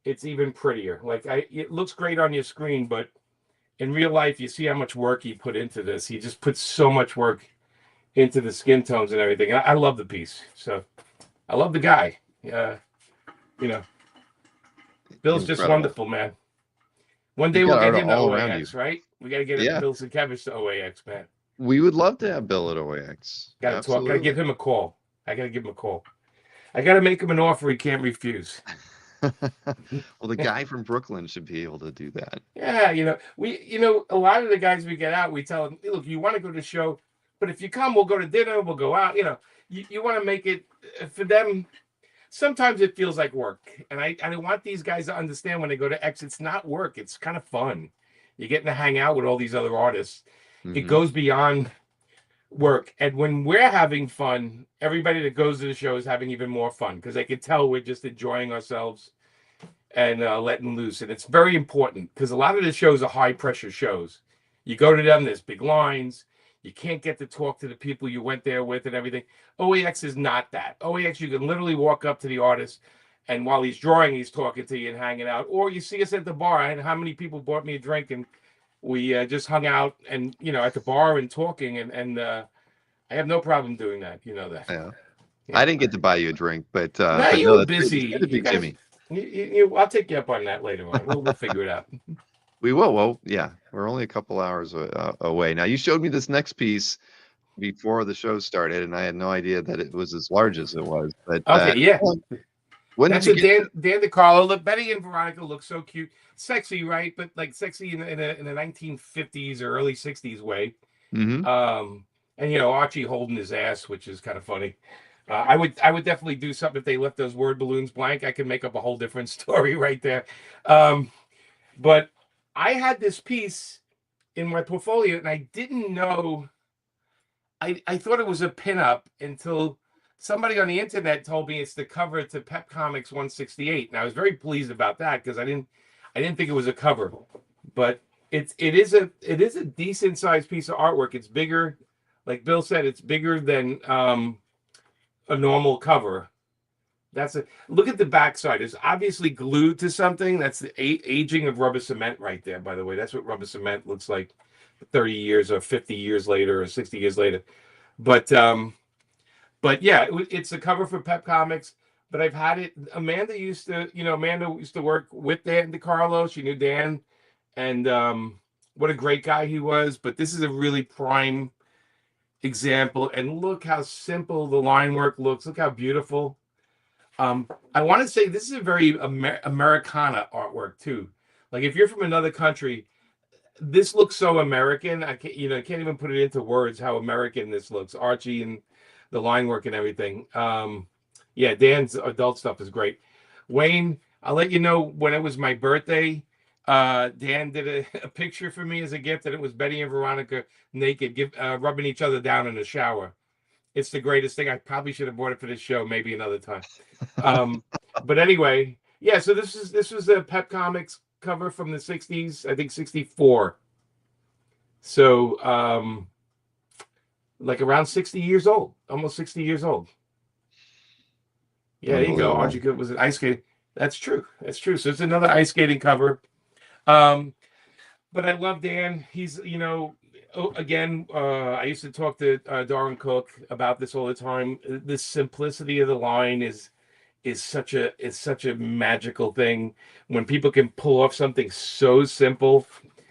it's even prettier. Like it looks great on your screen, but in real life, you see how much work he put into this. He just puts so much work into the skin tones and everything. I love the piece. So I love the guy. You know, Bill's just wonderful, man. One day we'll get him to OAX, right? We got to get Bill Sienkiewicz to OAX, man. We would love to have Bill at OAX. Got to talk. Got to give him a call. I got to give him a call. I got to make him an offer he can't refuse. Well, the guy from Brooklyn should be able to do that. Yeah, a lot of the guys we get out, we tell them, look, you want to go to the show, but if you come, we'll go to dinner, we'll go out. You want to make it for them. Sometimes it feels like work, and I want these guys to understand when they go to X, it's not work. It's kind of fun. You're getting to hang out with all these other artists. Mm-hmm. It goes beyond work, and when we're having fun, everybody that goes to the show is having even more fun because they can tell we're just enjoying ourselves and letting loose. And it's very important because a lot of the shows are high pressure shows. You go to them, there's big lines. You can't get to talk to the people you went there with and everything. OAX is not that. OAX, you can literally walk up to the artist, and while he's drawing, he's talking to you and hanging out. Or you see us at the bar, and how many people bought me a drink, and we just hung out and, at the bar and talking. And I have no problem doing that. You know that. Yeah. I didn't get to buy you a drink, but you were busy. Good to be Jimmy. I'll take you up on that later on. We'll figure it out. We will. Well, yeah, we're only a couple hours away. Now, you showed me this next piece before the show started, and I had no idea that it was as large as it was. But okay, yeah. When that's did you Dan DeCarlo. Look, Betty and Veronica look so cute, sexy, right? But like sexy in a 1950s or early 60s way. Mm-hmm. And Archie holding his ass, which is kind of funny. I would definitely do something if they left those word balloons blank. I could make up a whole different story right there. But I had this piece in my portfolio, and I didn't know. I thought it was a pinup until somebody on the internet told me it's the cover to Pep Comics 168, and I was very pleased about that because I didn't think it was a cover, but it is a decent sized piece of artwork. It's bigger, like Bill said, it's bigger than a normal cover. Look at the backside. It's obviously glued to something. That's the aging of rubber cement right there, by the way. That's what rubber cement looks like 30 years or 50 years later or 60 years later. But yeah, it's a cover for Pep Comics. But I've had it. Amanda used to work with Dan DeCarlo. She knew Dan, and what a great guy he was. But this is a really prime example. And look how simple the line work looks. Look how beautiful. I want to say this is a very Americana artwork too. Like if you're from another country, this looks so American. I can't even put it into words how American this looks. Archie and the line work and everything. Yeah, Dan's adult stuff is great. Wayne, I'll let you know when it was my birthday. Dan did a picture for me as a gift, and it was Betty and Veronica naked, rubbing each other down in the shower. It's the greatest thing. I probably should have bought it for this show, maybe another time. But anyway, yeah. So this was a Pep Comics cover from the '60s, I think '64. So like around 60 years old, almost 60 years old. Yeah, there you go. Archie was an ice skating. That's true. That's true. So it's another ice skating cover. But I love Dan. He's, again, I used to talk to Darwin Cooke about this all the time. The simplicity of the line is such a magical thing when people can pull off something so simple.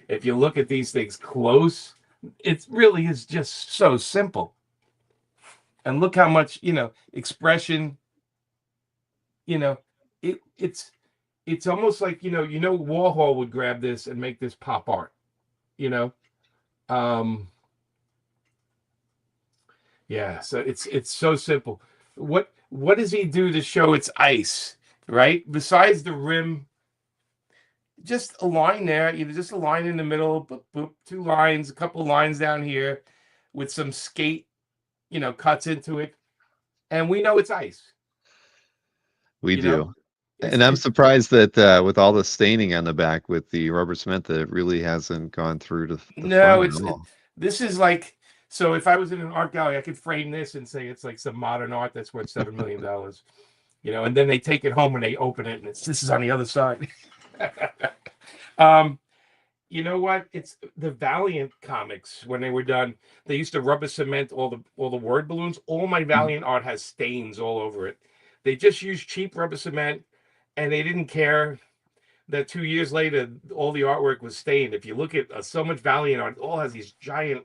If you look at these things close, it really is just so simple. And look how much, expression, it's almost like, Warhol would grab this and make this pop art, yeah, so it's so simple. What does he do to show it's ice, right? Besides the rim, just a line there, just a line in the middle, boop, boop, two lines, a couple lines down here with some skate, cuts into it. And we know it's ice. We do. And I'm surprised that with all the staining on the back with the rubber cement, that it really hasn't gone through to the front. This is like, so if I was in an art gallery, I could frame this and say it's like some modern art that's worth $7 million. And then they take it home and they open it and this is on the other side. You know what? It's the Valiant comics when they were done. They used to rubber cement all the word balloons. All my Valiant art has stains all over it. They just used cheap rubber cement, and they didn't care that 2 years later all the artwork was stained. If you look at so much Valiant art, it all has these giant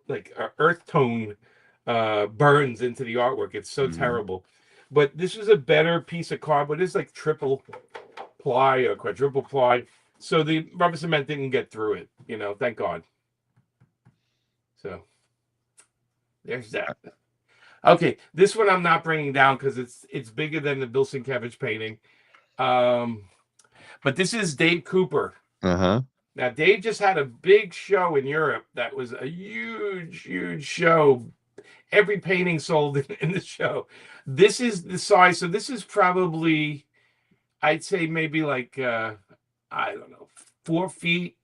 like earth tone burns into the artwork. It's so terrible. But this is a better piece of cardboard. It's like triple ply or quadruple ply. So the rubber cement didn't get through it, thank God. So there's that. Okay, this one I'm not bringing down because it's bigger than the Bill Sienkiewicz painting. But this is Dave Cooper. Uh-huh. Now, Dave just had a big show in Europe that was a huge, huge show. Every painting sold in the show. This is the size. So this is probably, I'd say maybe like, I don't know, 4 feet,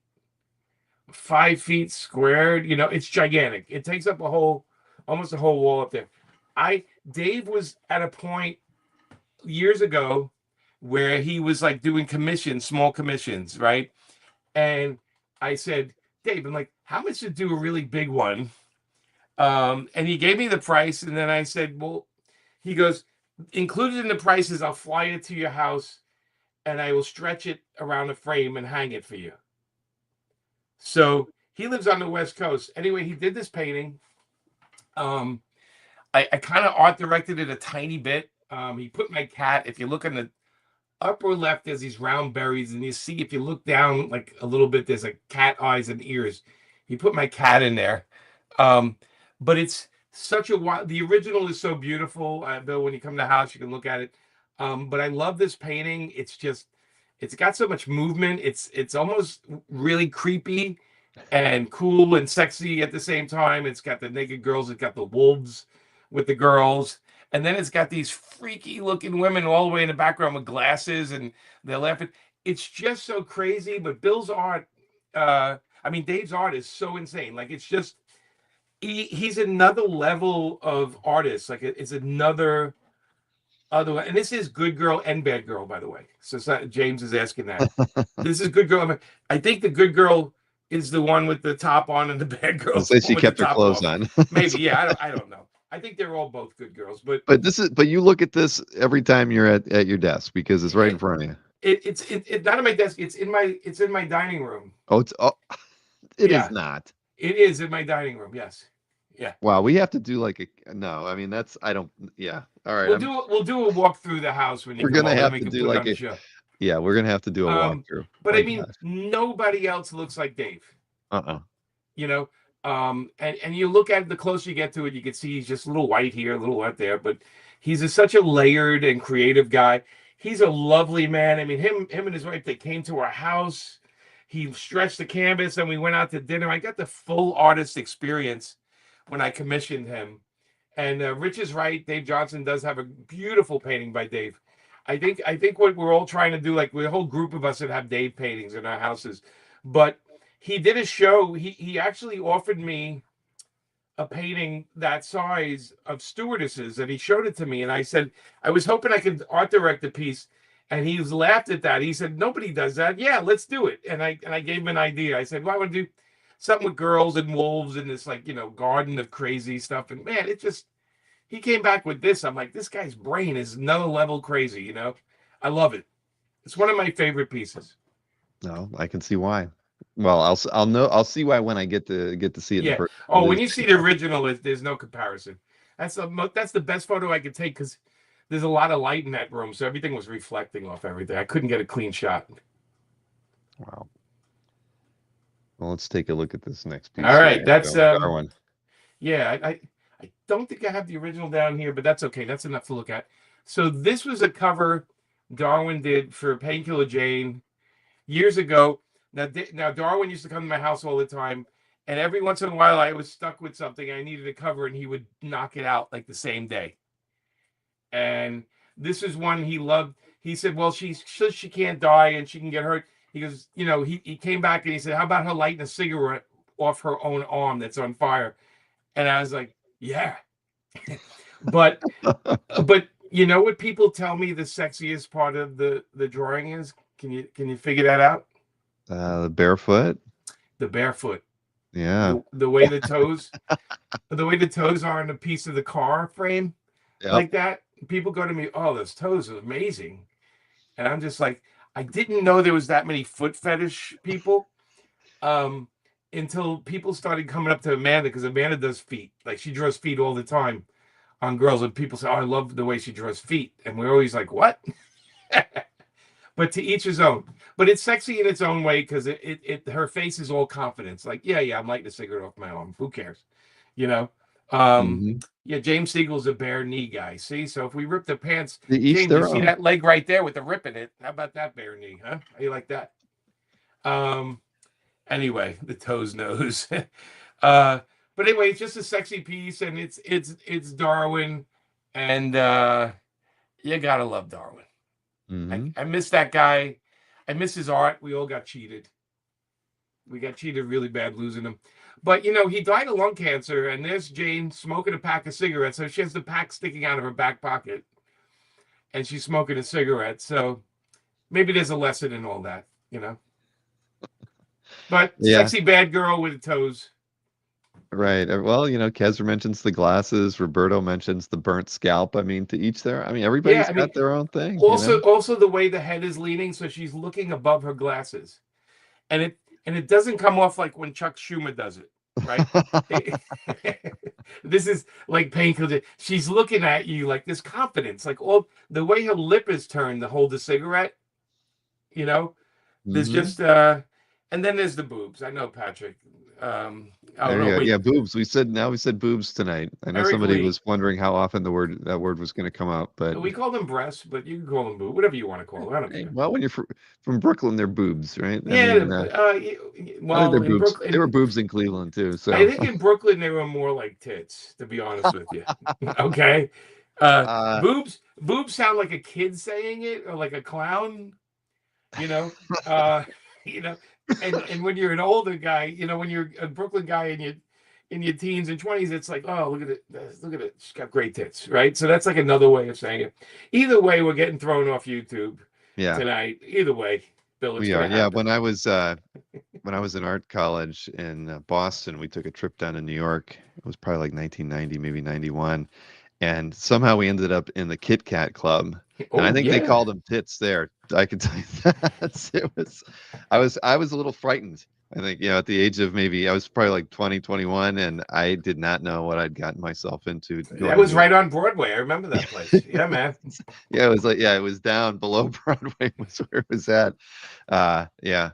5 feet squared. It's gigantic. It takes up almost a whole wall up there. Dave was at a point years ago where he was like doing small commissions, right? And I said, Dave, I'm like, how much to do a really big one? And he gave me the price. And then I said, well, he goes, included in the price is I'll fly it to your house and I will stretch it around a frame and hang it for you. So he lives on the West Coast. Anyway, he did this painting. I kind of art directed it a tiny bit. He put my cat, if you look on the upper left, there's these round berries, and you see if you look down like a little bit, there's like cat eyes and ears. He put my cat in there. But it's such the original is so beautiful. Bill, when you come to the house, you can look at it. But I love this painting. It's got so much movement. It's almost really creepy and cool and sexy at the same time. It's got the naked girls. It's got the wolves with the girls. And then it's got these freaky looking women all the way in the background with glasses and they're laughing. It's just so crazy. But Bill's art, Dave's art is so insane. Like it's just, he's another level of artist. Like it's another other, and this is good girl and bad girl, by the way. So it's not, James is asking that. This is good girl. I think the good girl is the one with the top on and the bad girl. Say she kept her clothes on. Maybe, yeah. I don't know. I think they're all both good girls, but you look at this every time you're at your desk because it's right in front of you. It's not on my desk. It's in my dining room. It is not. It is in my dining room. Yes. Yeah. Wow, we have to do like a no. I mean, that's I don't. Yeah. All right. We'll do a walk through the house when you We're come gonna over, then have we to can do put it like on the a. show. Yeah, we're gonna have to do a walkthrough. But My I mean, gosh. nobody else looks like Dave. Uh-uh. You know, and you look at it, the closer you get to it, you can see he's just a little white here, a little white there, but such a layered and creative guy. He's a lovely man. I mean, him and his wife, they came to our house. He stretched the canvas, and we went out to dinner. I got the full artist experience when I commissioned him. And Rich is right. Dave Janson does have a beautiful painting by Dave. I think what we're all trying to do, like we're a whole group of us that have Dave paintings in our houses, but he did a show. He actually offered me a painting that size of stewardesses, and he showed it to me. And I said I was hoping I could art direct the piece, and he was laughed at that. He said nobody does that. Yeah, let's do it. And I gave him an idea. I said, well, I want to do something with girls and wolves and this like garden of crazy stuff. And man, it just he came back with this. I'm like, this guy's brain is another level crazy. I love it. It's one of my favorite pieces. No, I can see why. Well, I'll see why when I get to see it in Yeah. person. Oh, when you see the original, there's no comparison. That's the best photo I could take because there's a lot of light in that room, so everything was reflecting off everything. I couldn't get a clean shot. Wow. Well, let's take a look at this next piece. All right, that's Darwin. Yeah, I don't think I have the original down here, but that's okay. That's enough to look at. So this was a cover Darwin did for Painkiller Jane years ago. Now Darwin used to come to my house all the time, and every once in a while I was stuck with something I needed to cover, and he would knock it out like the same day. And this is one he loved. He said, "Well, she can't die and she can get hurt." He goes, he came back and he said, "How about her lighting a cigarette off her own arm that's on fire?" And I was like, "Yeah." but you know what people tell me the sexiest part of the drawing is? Can you figure that out? The barefoot. The barefoot. Yeah. The way the toes are in a piece of the car frame, like that. People go to me, "Oh, those toes are amazing," and I'm just like, I didn't know there was that many foot fetish people. Until people started coming up to Amanda, because Amanda does feet. Like she draws feet all the time on girls, and people say, "Oh, I love the way she draws feet," and we're always like, "What?" But to each his own. But it's sexy in its own way because her face is all confidence. Like, yeah, I'm lighting a cigarette off my arm. Who cares? Mhm. Yeah, James Siegel's a bare knee guy. See, so if we rip the pants, Each James, their you see own. that leg right there with the rip in it? How about that bare knee? Huh? How you like that? Anyway, the toes knows. But anyway, it's just a sexy piece, and it's Darwin, and you gotta love Darwin. I miss that guy. I miss his art. We all got cheated. We got cheated really bad losing him. But he died of lung cancer, and there's Jane smoking a pack of cigarettes. So she has the pack sticking out of her back pocket, and she's smoking a cigarette. So maybe there's a lesson in all that. But sexy bad girl with the toes. Right. Well, Kezra mentions the glasses. Roberto mentions the burnt scalp. I mean, to each their. I mean, everybody's got their own thing. Also the way the head is leaning, so she's looking above her glasses, and it doesn't come off like when Chuck Schumer does it, right? This is like Painkiller. She's looking at you like this confidence, like all the way her lip is turned to hold the cigarette. There's just and then there's the boobs. I know, Patrick. Yeah, boobs. We said boobs tonight. I know somebody was wondering how often that word was going to come up, but we call them breasts, but you can call them boobs, whatever you want to call them. I don't care. Well, when you're from Brooklyn, they're boobs, right? Yeah. Well, they're boobs. Brooklyn, they were boobs in Cleveland too. So I think in Brooklyn they were more like tits, to be honest with you. Okay. Boobs sound like a kid saying it or like a clown. And when you're an older guy, when you're a Brooklyn guy and in your teens and 20s, it's like, oh, look at it, she's got great tits, right? So that's like another way of saying it. Either way, we're getting thrown off YouTube tonight. Either way, Bill, we are. Yeah, when I was in art college in Boston, we took a trip down to New York. It was probably like 1990, maybe 91. And somehow we ended up in the Kit Kat Club. And I think they called them tits there. I can tell you that. I was a little frightened I think, at the age of maybe I was probably like 20, 21, and I did not know what I'd gotten myself into That going was to right on Broadway. I remember that place. Yeah, man. yeah, it was like, it was down below Broadway was where it was at. Yeah.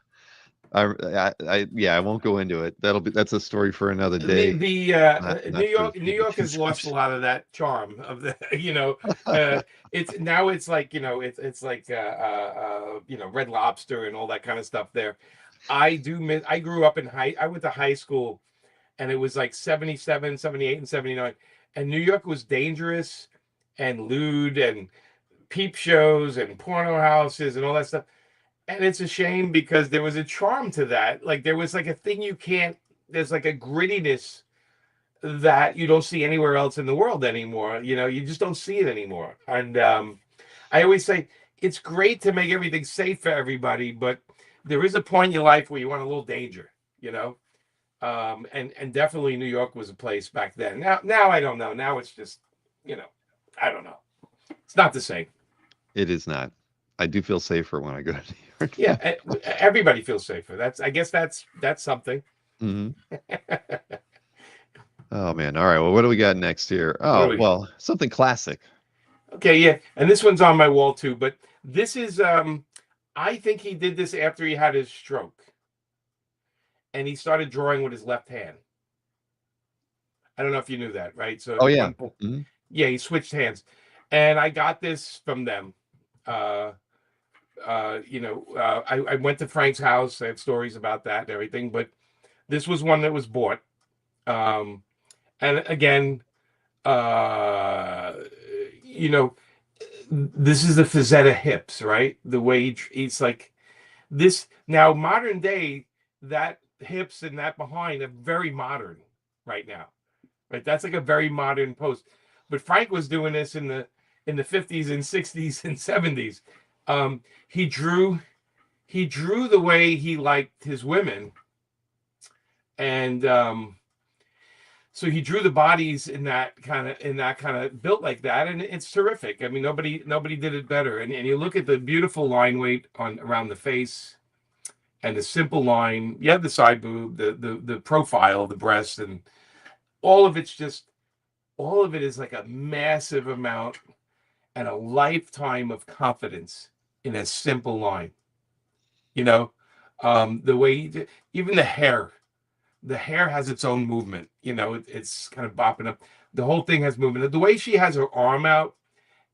I won't go into it. That's a story for another day. The Not for New media York has lost a consumption. lot of that charm of the it's now it's like it's like Red Lobster and all that kind of stuff there. I do miss I grew up in high I went to high school and it was like 77, 78, and 79, and New York was dangerous and lewd and peep shows and porno houses and all that stuff. And it's a shame because there was a charm to that. Like there was like a thing you can't there's like a grittiness that you don't see anywhere else in the world anymore. You just don't see it anymore. And I always say it's great to make everything safe for everybody, but there is a point in your life where you want a little danger, you know. And definitely New York was a place back then. Now I don't know. Now it's just, you know, I don't know. It's not the same. It is not. I do feel safer when I go to New York. Yeah, everybody feels safer. I guess that's something. Hmm. Oh man. All right. Well, what do we got next here? What do Oh, we? well, something classic. Okay, yeah, and this one's on my wall too. But this is, I think he did this after he had his stroke, and he started drawing with his left hand. I don't know if you knew that, right? So Oh at yeah. one point, Hmm. yeah, he switched hands, and I got this from them. Uh, I went to Frank's house. I have stories about that and everything, but this was one that was bought. Um, and again, uh, you know, this is the Frazetta hips, right? The way he's like this now, modern day, that hips and that behind are very modern right now, right? That's like a very modern pose. But Frank was doing this in the 50s and 60s and 70s. Um, he drew he drew the way he liked his women, and so he drew the bodies in that kind of built like that, and it's terrific. I mean, nobody did it better. And you look at the beautiful line weight on around the face and the simple line. You have the side boob, the profile of the breast, and all of it's just all of it is like a massive amount and a lifetime of confidence in a simple line. You know, the way even the hair has its own movement. It's kind of bopping up. The whole thing has movement. The way she has her arm out,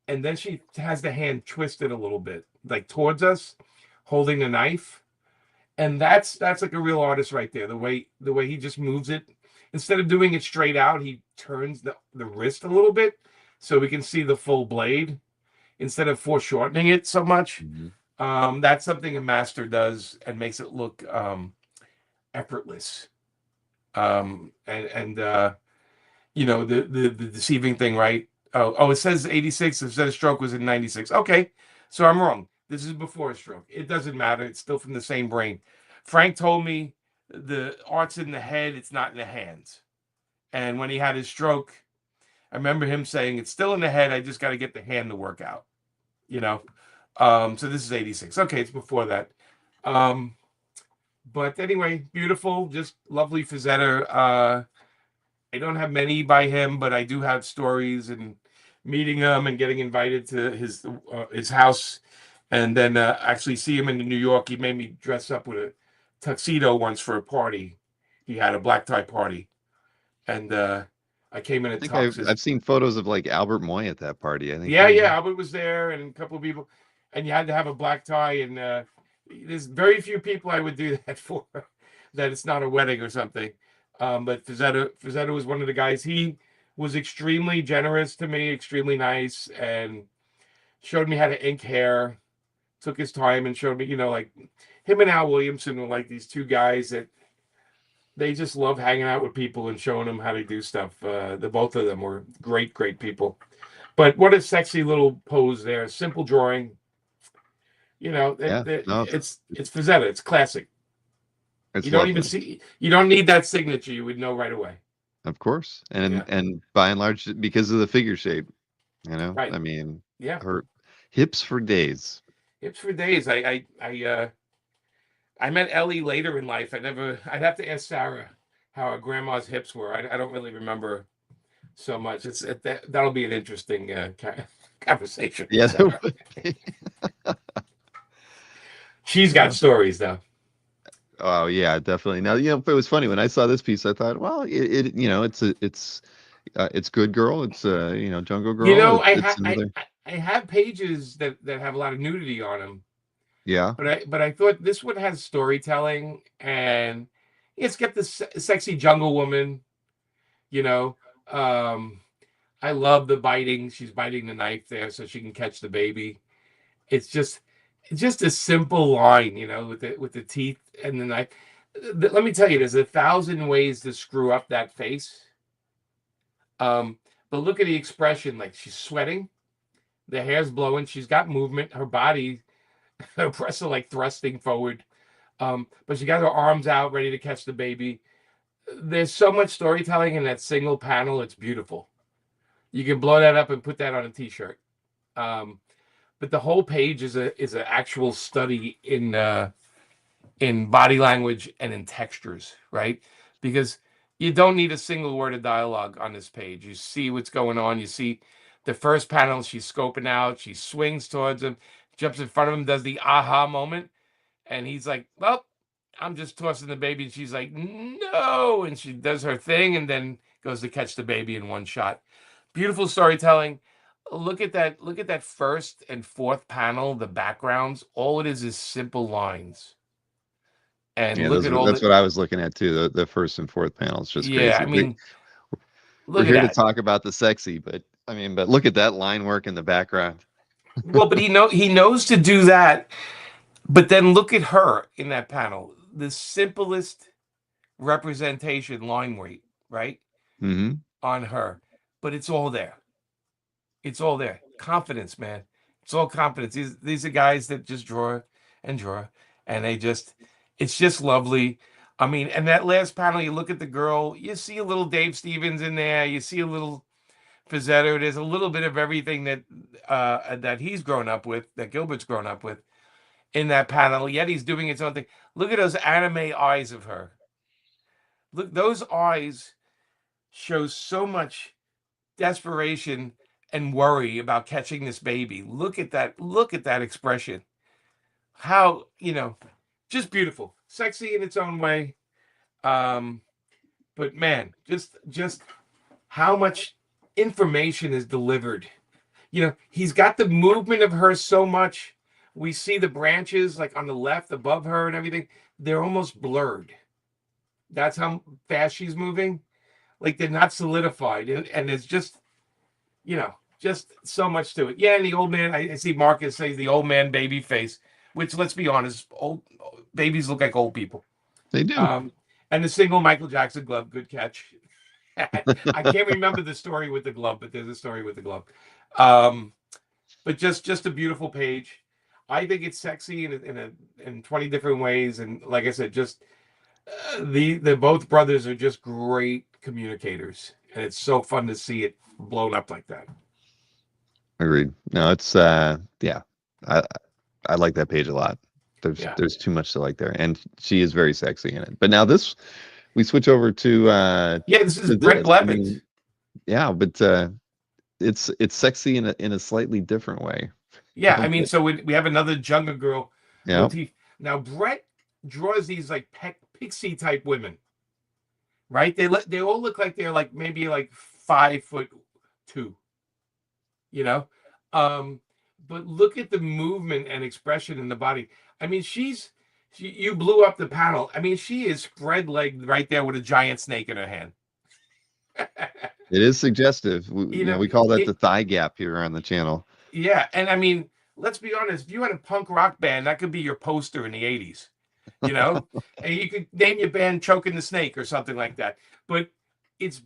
and then she has the hand twisted a little bit, like towards us, holding a knife. And that's like a real artist right there. The way he just moves it. Instead of doing it straight out, he turns the wrist a little bit so we can see the full blade instead of foreshortening it so much. Hmm. That's something a master does and makes it look effortless. And the deceiving thing, right? It says 86. It says stroke was in 96. Okay, so I'm wrong. This is before a stroke. It doesn't matter. It's still from the same brain. Frank told me the art's in the head. It's not in the hands. And when he had his stroke, I remember him saying, "It's still in the head. I just got to get the hand to work out." You know. So this is 86. Okay, it's before that. Um, but anyway, beautiful, just lovely Frazetta. I don't have many by him, but I do have stories and meeting him and getting invited to his house, and then actually see him in New York. He made me dress up with a tuxedo once for a party. He had a black tie party, and I came in I a think tux. I've seen photos of like Albert Moy at that party. I think Yeah, he. yeah, Albert was there, and a couple of people, and you had to have a black tie. And there's very few people I would do that for, that it's not a wedding or something. But Frazetta was one of the guys. He was extremely generous to me, extremely nice, and showed me how to ink hair. Took his time and showed me, like him and Al Williamson were like these two guys that they just love hanging out with people and showing them how to do stuff. The both of them were great, great people. But what a sexy little pose there. Simple drawing. Yeah. No, It's Frazetta. It's classic. it's You don't even lovely. see. You don't need that signature. You would know right away. Of course, Yeah. and by and large, because of the figure shape, Right. I mean, Yeah. her hips for days. Hips for days. I I met Ellie later in life. I'd have to ask Sarah how her grandma's hips were. I don't really remember so much. That'll be an interesting conversation with Yeah. Sarah. She's got stories though. Oh yeah, definitely. Now, it was funny when I saw this piece. I thought, well, it's Good Girl. It's Jungle You Girl. know, It's another. I have pages that have a lot of nudity on them, Yeah. but I thought this one has storytelling, and it's got this sexy jungle woman. You know, um, I love the biting. She's biting the knife there so she can catch the baby. It's just a simple line, with the teeth and the knife. Let me tell you, there's 1,000 ways to screw up that face. But look at the expression, like she's sweating, the hair's blowing, she's got movement, her body, her breasts are like thrusting forward. But she got her arms out, ready to catch the baby. There's so much storytelling in that single panel. It's beautiful. You can blow that up and put that on a t-shirt. But the whole page is an actual study in body language and in textures, right? Because you don't need a single word of dialogue on this page. You see what's going on. You see the first panel, she's scoping out, she swings towards him, jumps in front of him, does the aha moment, and he's like, well, I'm just tossing the baby. And she's like, no. And she does her thing and then goes to catch the baby in one shot. Beautiful storytelling. Look at that first and fourth panel, the backgrounds. All it is simple lines. And Yeah, look at all that's the what I was looking at too. The first and fourth panel is just yeah, crazy. I mean, We're look at here to that. talk about the sexy, but I mean, but look at that line work in the background. Well, but he knows to do that. But then look at her in that panel. The simplest representation line weight, right? Hmm. On her. But it's all there. It's all there. Confidence, man. It's all confidence. These are guys that just draw and draw, and it's just lovely. I mean, and that last panel, you look at the girl, you see a little Dave Stevens in there, you see a little Frazetta. There's a little bit of everything that he's grown up with, that Gilbert's grown up with in that panel. Yet he's doing his own thing. Look at those anime eyes of her. Look, those eyes show so much desperation and worry about catching this baby. Look at that. Look at that expression. How, just beautiful, sexy in its own way. Um, but man, just how much information is delivered. He's got the movement of her so much. We see the branches like on the left above her and everything. They're almost blurred. That's how fast she's moving. Like they're not solidified. And it's just so much to it. Yeah, and the old man, I see Marcus says the old man baby face, which let's be honest, old babies look like old people. They do. And the single Michael Jackson glove, good catch. I can't remember the story with the glove, but there's a story with the glove. But just a beautiful page. I think it's sexy in 20 different ways, and like I said, just the both brothers are just great communicators, and it's so fun to see it blown up like that. Agreed. No, it's yeah. I I like that page a lot. There's too much to like there, and she is very sexy in it. But now we switch over to This is to Brett this. I Blevins. mean, yeah, but it's sexy in a slightly different way. Yeah, I mean, so we have another Jungle Girl Yeah. motif. Now Brett draws these like pixie type women, right? They all look like they're like maybe like 5'2", you know. But look at the movement and expression in the body. I mean, you blew up the panel. I mean, she is spread legged right there with a giant snake in her hand. It is suggestive. We call that the thigh gap here on the channel. Yeah, and I mean, let's be honest. If you had a punk rock band, that could be your poster in the '80s, and you could name your band "Choking the Snake" or something like that. But it's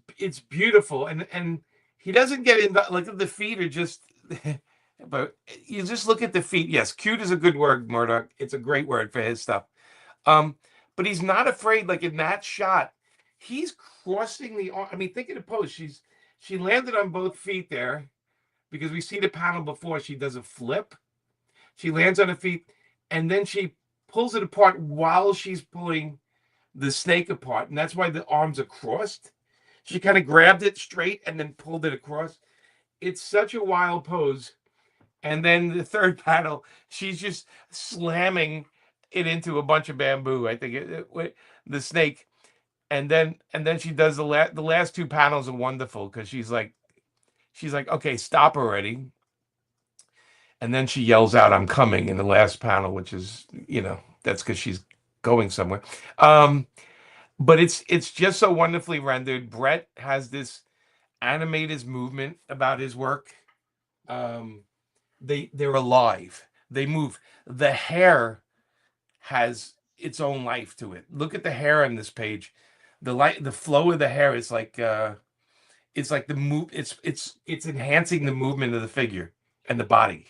beautiful, and he doesn't get in. Like the feet are just, but you just look at the feet. Yes, cute is a good word, Murdoch. It's a great word for his stuff. But he's not afraid. Like in that shot, he's crossing the arm. I mean, think of the pose. She landed on both feet there. Because we see the panel before she does a flip. She lands on her feet, and then she pulls it apart while she's pulling the snake apart, and that's why the arms are crossed. She kind of grabbed it straight and then pulled it across. It's such a wild pose. And then the third panel, she's just slamming it into a bunch of bamboo. I think the snake, and then she does the last two panels are wonderful because she's like, okay, stop already. And then she yells out, "I'm coming" in the last panel, which is, that's because she's going somewhere. But it's just so wonderfully rendered. Brett has this animated movement about his work. They're alive. They move. The hair has its own life to it. Look at the hair on this page. The flow of the hair is like it's like the move. It's enhancing the movement of the figure and the body.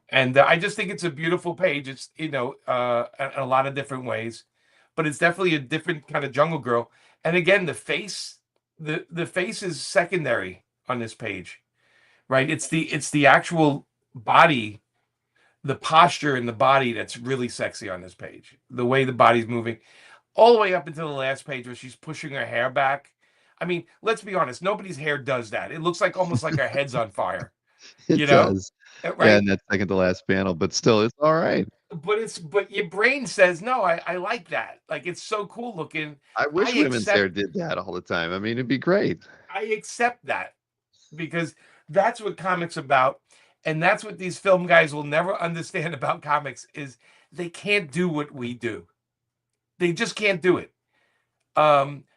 And I just think it's a beautiful page. It's in a lot of different ways, but it's definitely a different kind of Jungle Girl. And again, the face is secondary on this page, right? It's the actual body, the posture in the body that's really sexy on this page. The way the body's moving, all the way up until the last page where she's pushing her hair back. I mean, let's be honest, nobody's hair does that. It looks like almost like her head's on fire. It does. Right? Yeah, and that second to last panel, but still, it's all right. But your brain says no. I like that. Like, it's so cool looking. I wish women's hair did that all the time. I mean, it'd be great. I accept that because that's what comics about, and that's what these film guys will never understand about comics is they can't do what we do. They just can't do it.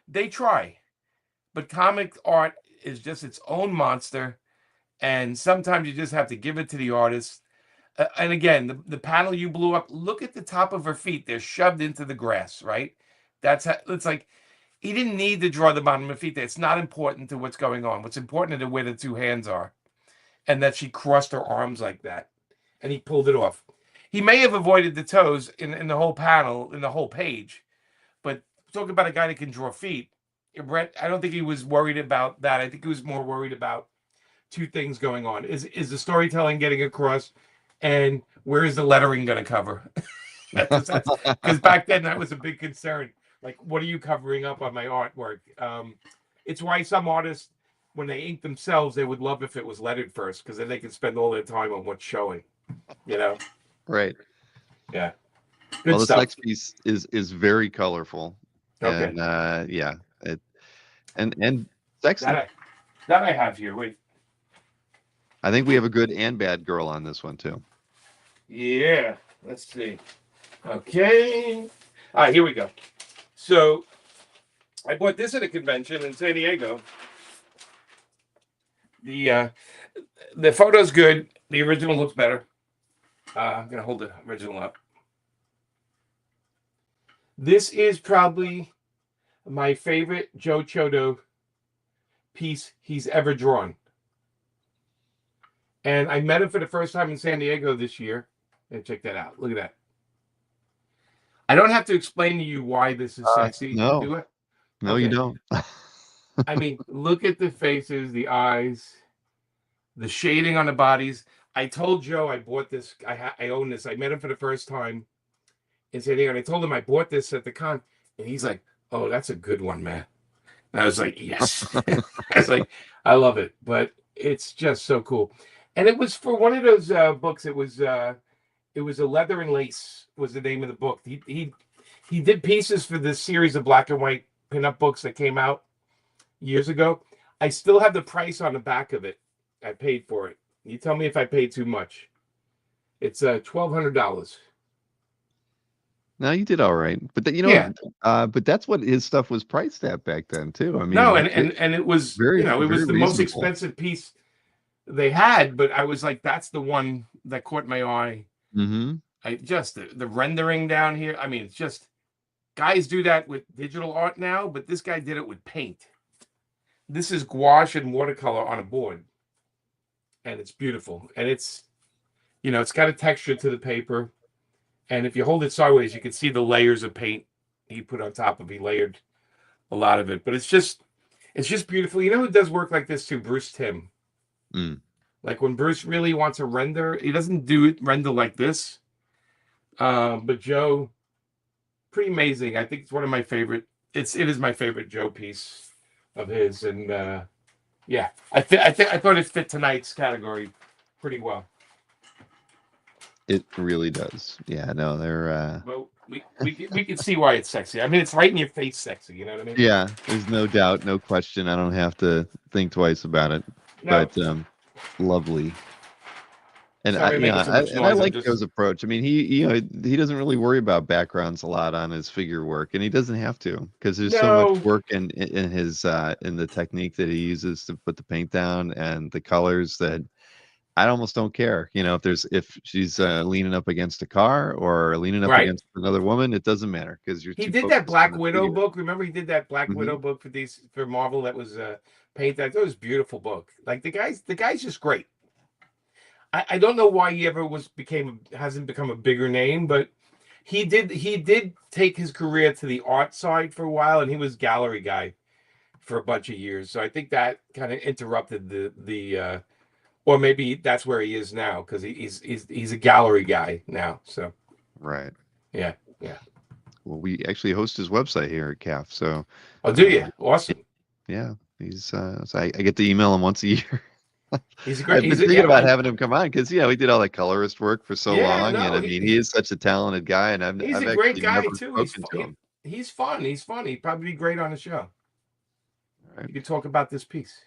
They try, but comic art is just its own monster. And sometimes you just have to give it to the artist. And again, the panel you blew up, look at the top of her feet. They're shoved into the grass, right? It's like he didn't need to draw the bottom of her feet there. It's not important to what's going on. What's important is where the two hands are. And that she crossed her arms like that. And he pulled it off. He may have avoided the toes in the whole panel, in the whole page. But talk about a guy that can draw feet. Brett, I don't think he was worried about that. I think he was more worried about two things going on. Is the storytelling getting across, and where is the lettering going to cover? Because back then that was a big concern. Like, what are you covering up on my artwork? It's why some artists, when they ink themselves, they would love if it was lettered first, because then they can spend all their time on what's showing. Right. Yeah. Good well, stuff. The sex piece is very colorful. Okay. And yeah, and sexy. That I have here. Wait. I think we have a good and bad girl on this one too. Yeah, let's see. Okay. All right, here we go. So I bought this at a convention in San Diego. The photo's good. The original looks better. I'm gonna hold the original up. This is probably my favorite Joe Chodo piece he's ever drawn. And I met him for the first time in San Diego this year. And check that out. Look at that. I don't have to explain to you why this is sexy. No. Do it? No, okay. You don't. I mean, look at the faces, the eyes, the shading on the bodies. I told Joe I bought this. I own this. I met him for the first time in San Diego. And I told him I bought this at the con. And he's like, "Oh, that's a good one, man." And I was like, "Yes." I was like, "I love it." But it's just so cool. And it was for one of those books. It was a Leather and Lace was the name of the book. He did pieces for this series of black and white pinup books that came out years ago. I still have the price on the back of it. I paid for it. You tell me if I paid too much. It's $1,200. No, you did all right, but but that's what his stuff was priced at back then too. I mean, no, and it was very, it was the most reasonable. expensive piece they had, but I was like, that's the one that caught my eye. Mm-hmm. I just the rendering down here. I mean, it's just guys do that with digital art now, but this guy did it with paint. This is gouache and watercolor on a board, and it's beautiful. And it's it's got a texture to the paper, and if you hold it sideways, you can see the layers of paint he put on top of. He layered a lot of it, but it's just beautiful. You know who does work like this too? Bruce Timm. Like when Bruce really wants to render, he doesn't do it render like this. But Joe, pretty amazing. I think it's one of my favorite. It is my favorite Joe piece of his, and yeah, I thought it fit tonight's category pretty well. It really does. Yeah, no, they're Well, we can see why it's sexy. I mean, it's right in your face, sexy. You know what I mean? yeah, there's no doubt, no question. I don't have to think twice about it. No. But lovely. And Sorry, I'm making so much I noise. I'm like just Joe's approach. I mean, he doesn't really worry about backgrounds a lot on his figure work, and he doesn't have to because there's so much no. work in his in the technique that he uses to put the paint down and the colors that I almost don't care. If she's leaning up against a car or leaning up Right. against another woman, it doesn't matter because you're He too did focused that Black on the Widow figure. book. Remember, he did that Black Mhm. Widow book for Marvel that was painted. I thought it was a beautiful book. Like the guy's just great. I don't know why he ever hasn't become a bigger name, but he did take his career to the art side for a while, and he was gallery guy for a bunch of years. So I think that kind of interrupted the or maybe that's where he is now because he's a gallery guy now. So Right. yeah. Well, we actually host his website here at CAF, so Oh, do you? Awesome. yeah, he's so I get to email him once a year. He's a great. I've been thinking about having him come on because we did all that colorist work for so long, and I mean he is such a talented guy, and he's I've a great actually guy never too. spoken to him. He's fun. He's funny. He'd probably be great on the show. Right. You can talk about this piece.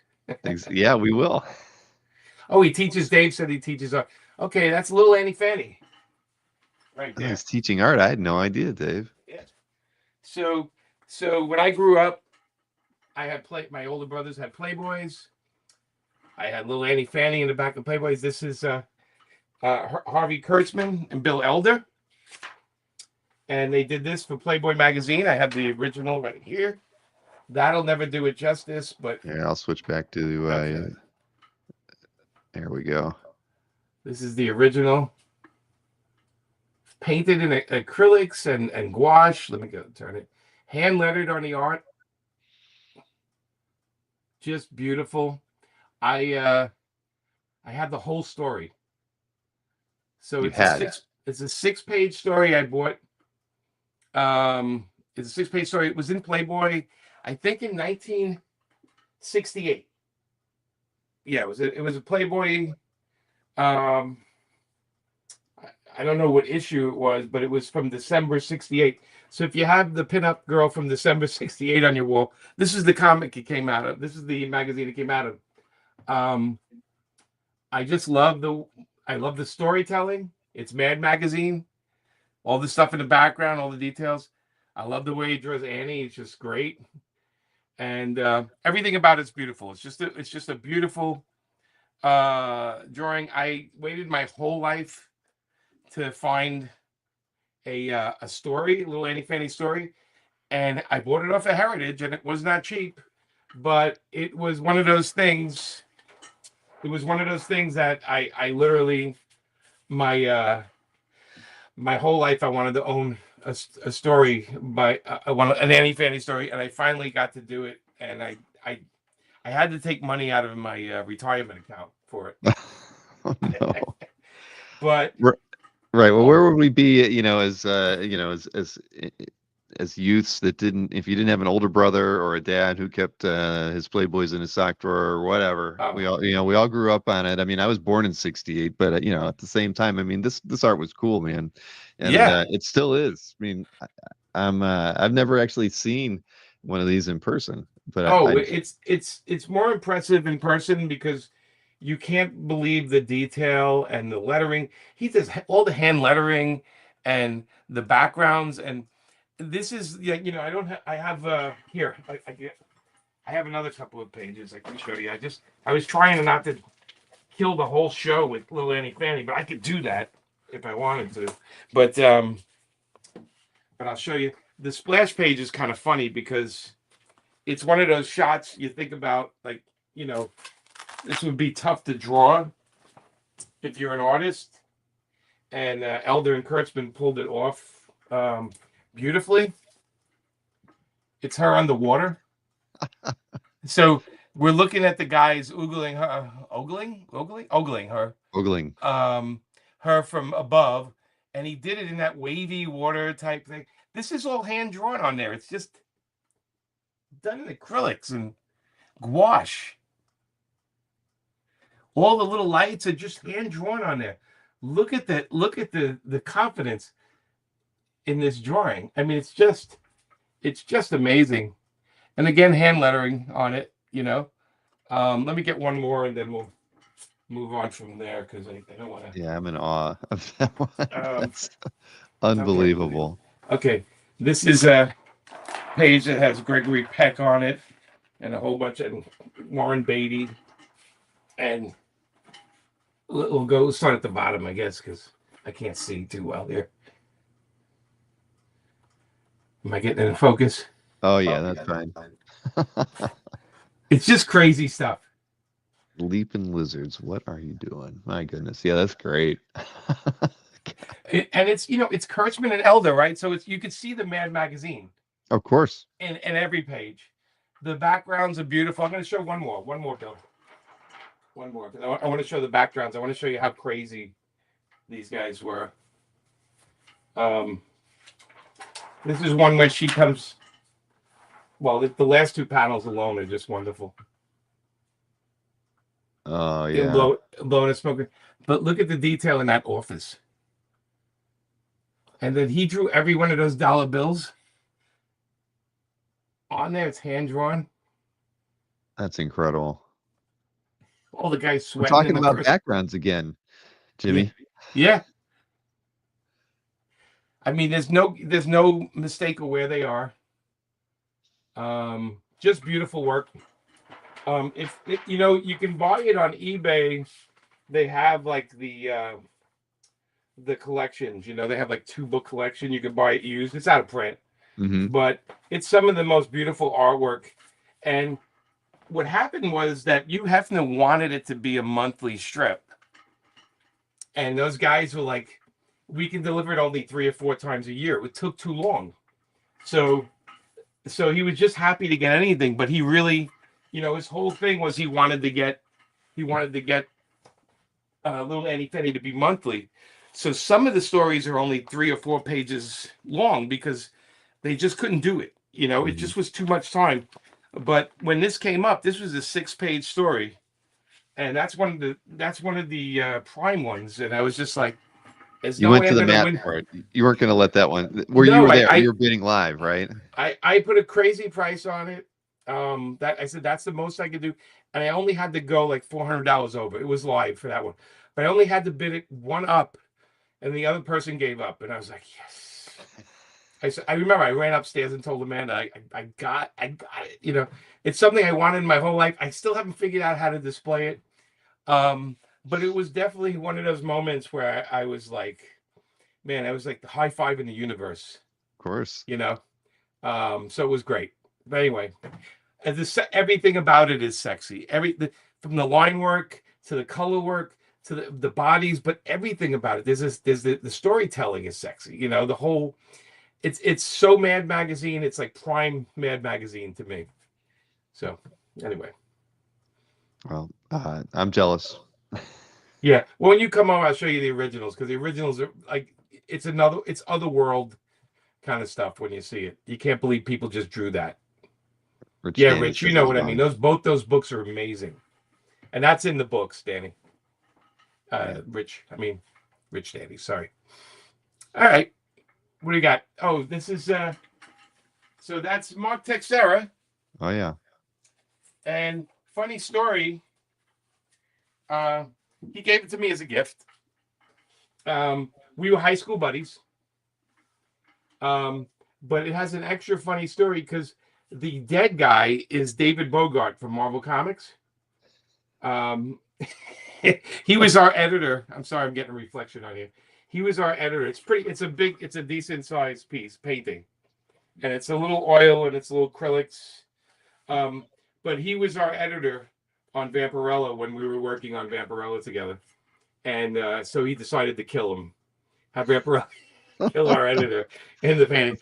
Yeah, we will. Oh, he teaches. Dave said he teaches art. Okay, that's little Annie Fanny. Right there. He's teaching art. I had no idea, Dave. Yeah. So when I grew up, I had my older brothers had Playboys. I had little Annie Fanny in the back of Playboys. This is Harvey Kurtzman and Bill Elder. And they did this for Playboy magazine. I have the original right here. That'll never do it justice, but yeah, I'll switch back to okay. There we go. This is the original. Painted in acrylics and gouache. Let me go turn it. Hand lettered on the art. Just beautiful. I had the whole story. So it's a 6-page story I bought. It's a 6-page story. It was in Playboy, I think in 1968. Yeah, it was a Playboy. I don't know what issue it was, but it was from December 68. So if you have the pinup girl from December 68 on your wall, this is the comic it came out of. This is the magazine it came out of. I just love the storytelling. It's Mad Magazine. All the stuff in the background, all the details. I love the way he draws Annie. It's just great. And everything about it's beautiful. It's just a beautiful drawing. I waited my whole life to find a story, a little Annie Fanny story, and I bought it off of Heritage, and it was not cheap, but it was one of those things. It was one of those things that I literally my whole life I wanted to own a story by I wanted an Annie Fanny story, and I finally got to do it, and I had to take money out of my retirement account for it. Oh, no. But right. Well, where would we be? As youths that if you didn't have an older brother or a dad who kept his Playboys in his sock drawer or whatever, we all grew up on it. I mean, I was born in '68, but at the same time, I mean, this art was cool, man, and it still is. I mean, I've never actually seen one of these in person, but it's more impressive in person because you can't believe the detail and the lettering. He does all the hand lettering and the backgrounds, and this is I have here I have another couple of pages I can show you. I was trying not to kill the whole show with little Annie Fanny, but I could do that if I wanted to. But I'll show you. The splash page is kind of funny because it's one of those shots you think about, like, this would be tough to draw if you're an artist. And Elder and Kurtzman pulled it off beautifully. It's her underwater. So we're looking at the guys ogling her from above, and he did it in that wavy water type thing. This is all hand drawn on there. It's just done in acrylics and gouache. All the little lights are just hand drawn on there. Look at that. Look at the confidence in this drawing. I mean, it's just amazing. And again, hand lettering on it, you know. Let me get one more and then we'll move on from there because I don't want to. Yeah, I'm in awe of that one. Um, That's unbelievable. Okay. This is a page that has Gregory Peck on it and a whole bunch of Warren Beatty. And we'll start at the bottom, I guess, because I can't see too well here. Am I getting in focus? Oh yeah, that's fine. It's just crazy stuff. Leaping lizards, what are you doing? My goodness. Yeah, that's great. And it's, you know, it's Kurtzman and Elder, right? So it's, you can see the Mad magazine Of course. in every page. The backgrounds are beautiful. I'm going to show one more, Bill. One more. I want to show the backgrounds. I want to show you how crazy these guys were. This is one where she comes. Well, the last two panels alone are just wonderful. Oh yeah. Blowing and smoking. But look at the detail in that office. And then he drew every one of those dollar bills on there. It's hand drawn. That's incredible. All the guys We're sweating. talking about backgrounds again, Jimmy. Yeah. I mean, there's no mistake of where they are. Just beautiful work. If you know, you can buy it on eBay. They have like the collections. You know, they have like 2-book collection. You can buy it used. It's out of print, but it's some of the most beautiful artwork. And what happened was that Hugh Hefner wanted it to be a monthly strip, and those guys were like, we can deliver it only 3 or 4 times a year. It took too long. So he was just happy to get anything, but he really, you know, his whole thing was he wanted to get Little Annie Fanny to be monthly. So some of the stories are only 3 or 4 pages long because they just couldn't do it. You know, it just was too much time. But when this came up, this was a 6-page story, and that's one of the prime ones. And I was just like, you went to the mat part. You weren't going to let that one. You were there. You were bidding live, right? I put a crazy price on it. That I said that's the most I could do, and I only had to go like $400 over. It was live for that one, but I only had to bid it one up, and the other person gave up, and I was like, yes. I remember I ran upstairs and told Amanda, I got it. You know, it's something I wanted in my whole life. I still haven't figured out how to display it. But it was definitely one of those moments where I was like, man, I was like the high five in the universe. Of course. You know? So it was great. But anyway, everything about it is sexy. From the line work to the color work to the bodies, but everything about it. There's the storytelling is sexy. You know, the whole, it's so Mad Magazine. It's like prime Mad Magazine to me. So anyway. Well, I'm jealous. Yeah. Well, when you come over, I'll show you the originals, because the originals are like, it's otherworld kind of stuff when you see it. You can't believe people just drew that. Rich, you know what I mean. Both those books are amazing. And that's in the books, Danny. Rich Danny, sorry. All right. What do you got? Oh, this is so that's Mark Texeira. Oh yeah. And funny story, he gave it to me as a gift. We were high school buddies. But it has an extra funny story because the dead guy is David Bogart from Marvel Comics. He was our editor. I'm sorry, I'm getting a reflection on you. He was our editor. It's a decent sized piece, painting. And it's a little oil and it's a little acrylics. But he was our editor on Vamperella when we were working on Vamperella together. And so he decided to kill him. Have Vamperella kill our editor in the painting.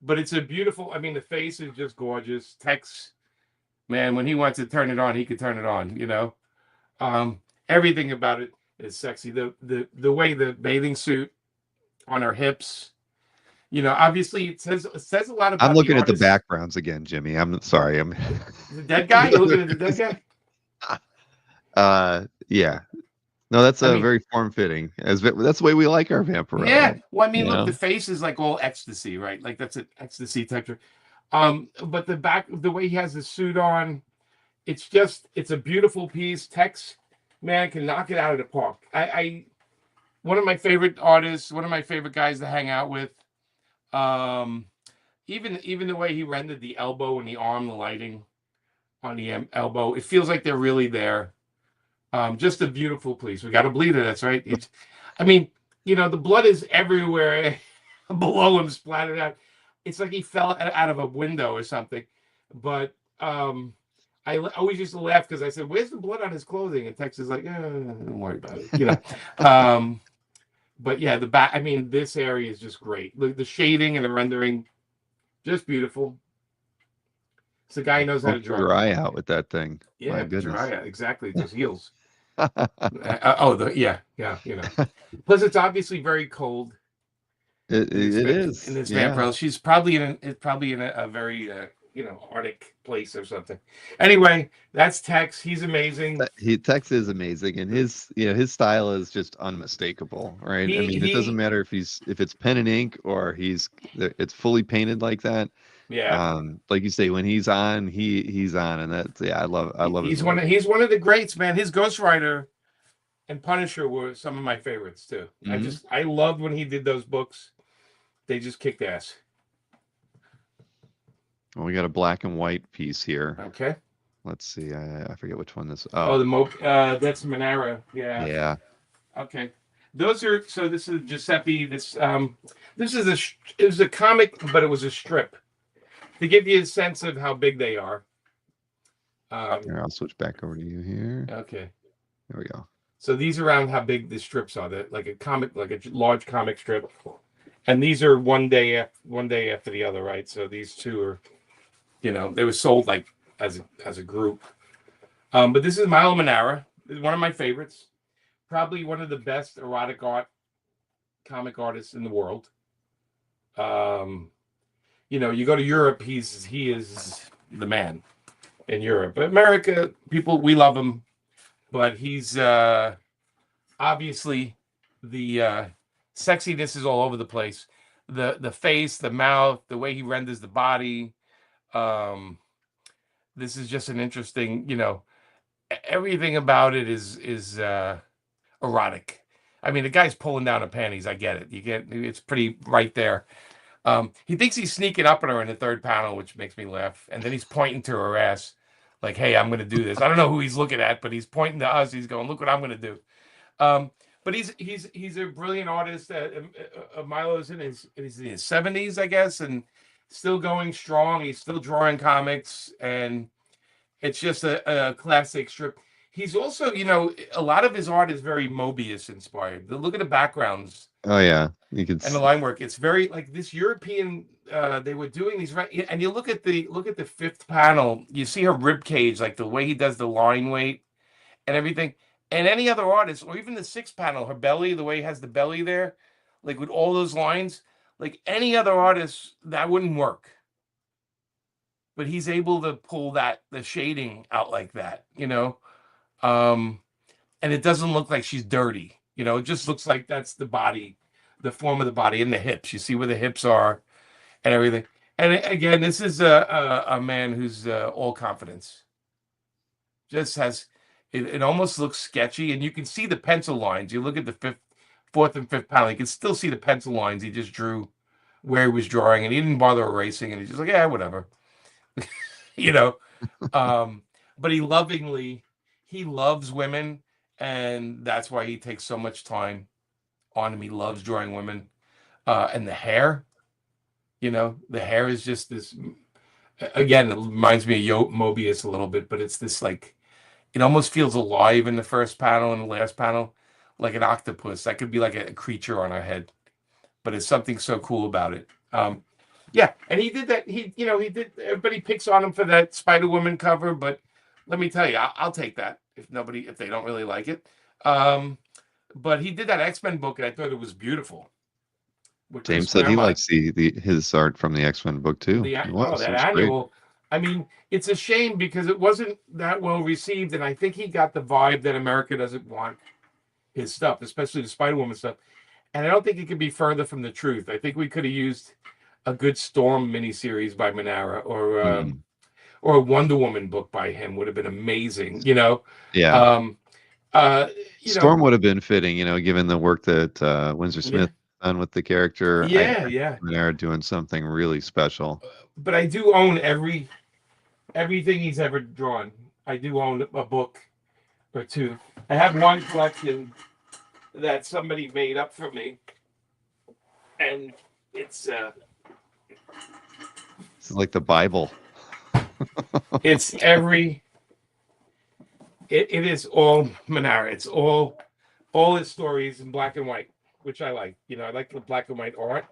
But it's a beautiful, I mean, the face is just gorgeous. Tex, man, when he wants to turn it on, he could turn it on, you know. Everything about it is sexy. The way the bathing suit on her hips. You know, obviously it says a lot I'm about the looking at the artist. backgrounds again, Jimmy. I'm sorry. I'm The dead guy? You're looking at the dead guy? yeah. No, that's I a mean, very form fitting. That's the way we like our yeah. Vamperella. Well, I mean, You look, the know? face is like all ecstasy, right? Like that's an ecstasy texture. But the back, the way he has the suit on, it's a beautiful piece. Tex, man, can knock it out of the park. One of my favorite artists, one of my favorite guys to hang out with. Um, even the way he rendered the elbow and the arm, the lighting on the elbow, it feels like they're really there. Just a beautiful piece. We got to bleed it. That's right. I mean, you know, the blood is everywhere below him, splattered out. It's like he fell out of a window or something. But always used to laugh because I said, "Where's the blood on his clothing?" And Tex is like, "Don't worry about it," you know. But yeah, the back. I mean, this area is just great. Look, the shading and the rendering, just beautiful. It's the guy who knows how to Poke draw. your eye out with that thing. Yeah, My goodness. Jiraiya, exactly. Those heels. Yeah, you know. Plus, it's obviously very cold It in is. this Yeah. Vampirella. She's probably in a very Arctic place or something. Anyway, that's Tex. He's amazing. Tex is amazing, and his style is just unmistakable, right? I mean, it doesn't He matter if it's pen and ink or it's fully painted like that. yeah. Like you say, when he's on, he's on, and that's I love his work. He's one of the greats, man. His Ghost Rider and Punisher were some of my favorites too. Mhm. I loved when he did those books. They just kicked ass. Well, we got a black and white piece here. Okay. Let's see. I forget which one this. Oh, Oh, that's Manara. Yeah. yeah. Okay. So this is Giuseppe. This is it was a comic, but it was a strip to give you a sense of how big they are. Here, I'll switch back over to you here. Okay. There we go. So these are around how big the strips are. That like a comic, like a large comic strip, and these are one day after the other, right? So these two are, they were sold like as a group. But this is Milo Manara, one of my favorites, probably one of the best erotic comic artists in the world. You go to Europe, he is the man in Europe. But America, people, we love him, but he's obviously the sexiness is all over the place. The face, the mouth, the way he renders the body. This is just an interesting, everything about it is erotic. I mean, the guy's pulling down her panties. I get it. It's pretty right there. He thinks he's sneaking up on her in the third panel, which makes me laugh. And then he's pointing to her ass, like, "Hey, I'm going to do this." I don't know who he's looking at, but he's pointing to us. He's going, "Look what I'm going to do." But he's a brilliant artist. Milo's in his 70s, I guess, and still going strong. He's still drawing comics, and it's just a classic strip. He's also, a lot of his art is very Mobius inspired. Look at the backgrounds. Oh yeah, you can. And the line work. It's very like this European. They were doing these right, and you look at the fifth panel. You see her rib cage, like the way he does the line weight and everything. And any other artist, or even the sixth panel, her belly, the way he has the belly there, like with all those lines, like any other artist, that wouldn't work. But he's able to pull the shading out like that, and it doesn't look like she's dirty. It just looks like that's the body, the form of the body, and the hips. You see where the hips are and everything. And again, this is a man who's all confidence. Just has it almost looks sketchy, and you can see the pencil lines. You look at the fourth and fifth panel, you can still see the pencil lines he just drew where he was drawing, and he didn't bother erasing, and he's just like, yeah, whatever. But he loves women, and that's why he takes so much time on him. He loves drawing women, and the hair, the hair is just this. Again, it reminds me of Mobius a little bit, but it's this like, it almost feels alive in the first panel and the last panel, like an octopus. That could be like a creature on our head, but it's something so cool about it. Yeah, and he did that. He did. Everybody picks on him for that Spider-Woman cover, but let me tell you, I'll take that if they don't really like it. But he did that X-Men book, and I thought it was beautiful. with Chris James said he Claremont. likes his art from the X-Men book too. It was That great. annual. I mean, it's a shame because it wasn't that well received, and I think he got the vibe that America doesn't want his stuff, especially the Spider-Woman stuff. And I don't think it could be further from the truth. I think we could have used a good Storm miniseries by Manara, or a Wonder Woman book by him would have been amazing. Yeah. Um, Storm would have been fitting, given the work that Windsor Smith done with the character. Yeah. They're doing something really special. But I do own everything he's ever drawn. I do own a book or two. I have one collection that somebody made up for me, and it's This is like the Bible. it's it is all Manara. It's all his stories in black and white, which I like. I like the black and white art,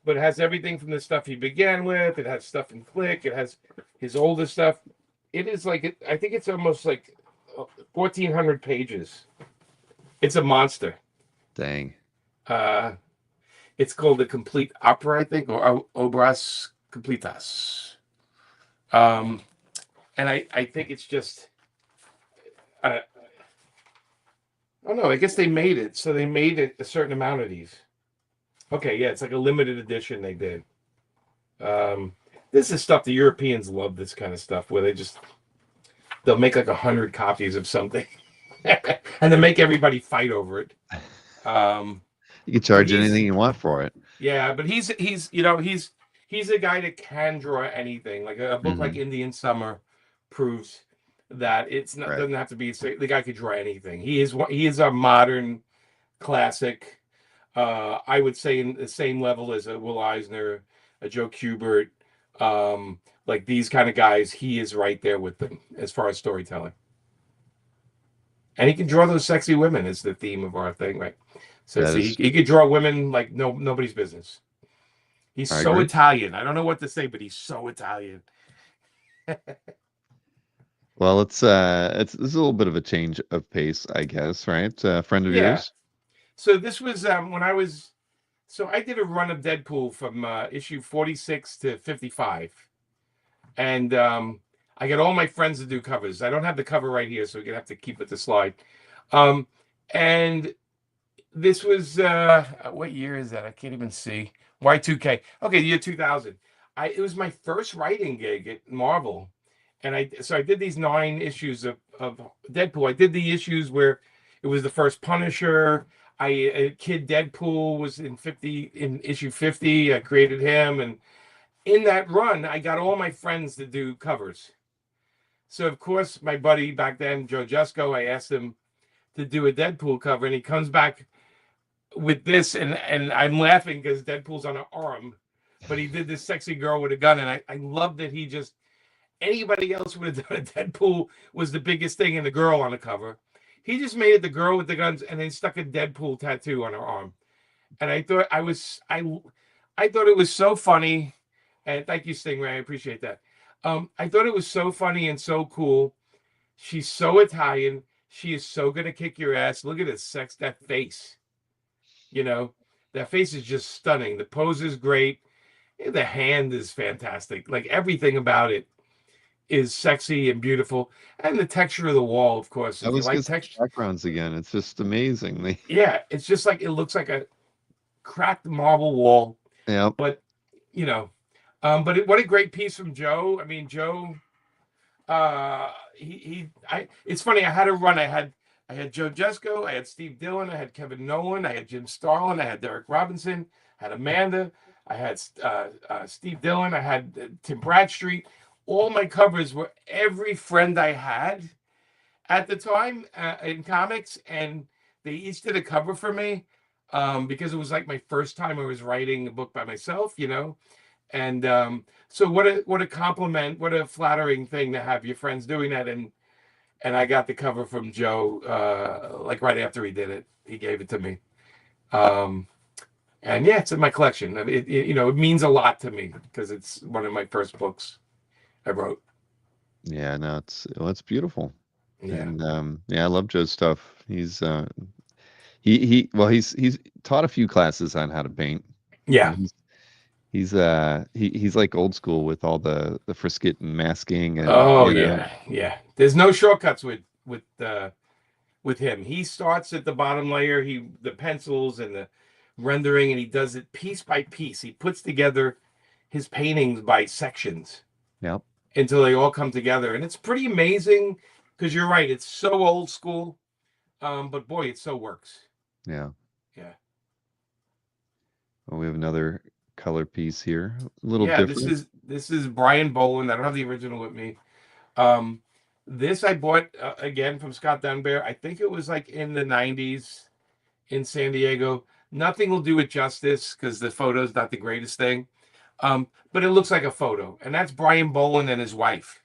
but it has everything from the stuff he began with. It has stuff in Click. It has his older stuff. It is like I think it's almost like 1,400 pages. It's a monster. Dang. It's called The Complete Opera, I think, or Obras Completas. And I think it's just, I don't know. I guess they made it. So they made it a certain amount of these. Okay, yeah, it's like a limited edition they did. This is stuff the Europeans love, this kind of stuff, where they'll make like 100 copies of something and then make everybody fight over it. You can charge anything you want for it. Yeah, but he's a guy that can draw anything. Like a book like Indian Summer proves that it's not doesn't have to be. The guy could draw anything. He is a modern classic. I would say in the same level as a Will Eisner, a Joe Kubert, like these kind of guys. He is right there with them as far as storytelling. And he can draw those sexy women is the theme of our thing, right? So he could draw women like nobody's business. He's so Italian. I don't know what to say, but he's so Italian. Well, it's a little bit of a change of pace, I guess, right? Friend of yours. So this was when I was. So I did a run of Deadpool from issue 46 to 55, and I got all my friends to do covers. I don't have the cover right here, so we're gonna have to keep it the slide. And this was what year is that? I can't even see. Y2K. Okay, the year 2000. It was my first writing gig at Marvel, and I did these 9 issues of Deadpool. I did the issues where it was the first Punisher. Kid Deadpool was in issue 50. I created him, and in that run, I got all my friends to do covers. So of course, my buddy back then, Joe Jusko, I asked him to do a Deadpool cover, and he comes back with this, and I'm laughing because Deadpool's on an arm, but he did this sexy girl with a gun, and I love that he just, anybody else would have done a Deadpool was the biggest thing and the girl on the cover. He just made it the girl with the guns and then stuck a Deadpool tattoo on her arm. And I thought I thought it was so funny. And thank you, Stingray. I appreciate that. I thought it was so funny and so cool. She's so Italian. She is so gonna kick your ass. Look at that face. That face is just stunning. The pose is great. The hand is fantastic. Like everything about it is sexy and beautiful. And the texture of the wall, of course. I was like texture backgrounds again. It's just amazing. Yeah, it's just like it looks like a cracked marble wall. Yeah. But what a great piece from Joe. I mean, Joe, it's funny. I had a run. I had Joe Jusko, I had Steve Dillon, I had Kevin Nolan, I had Jim Starlin, I had Derek Robinson, I had Amanda, I had Steve Dillon, I had Tim Bradstreet. All my covers were every friend I had at the time in comics, and they each did a cover for me because it was like my first time I was writing a book by myself, And so what a compliment, what a flattering thing to have your friends doing that. And I got the cover from Joe, like right after he did it. He gave it to me. And yeah, it's in my collection. It means a lot to me because it's one of my first books I wrote. Yeah, no, it's beautiful. Yeah. And I love Joe's stuff. He's he's taught a few classes on how to paint. Yeah. He's like old school with all the frisket and masking and Oh yeah, yeah. There's no shortcuts with him. He starts at the bottom layer. The pencils and the rendering, and he does it piece by piece. He puts together his paintings by sections Yep. until they all come together, and it's pretty amazing. Because you're right, it's so old school, but boy, it so works. Yeah. Yeah, Well, we have another color piece here, a little yeah. This different. is this is Brian Bolland. I don't have the original with me. Um, this I bought again from Scott Dunbar. I think it was like in the '90s in San Diego. Nothing will do it justice because the photo's not the greatest thing. But it looks like a photo, and that's Brian Bolland and his wife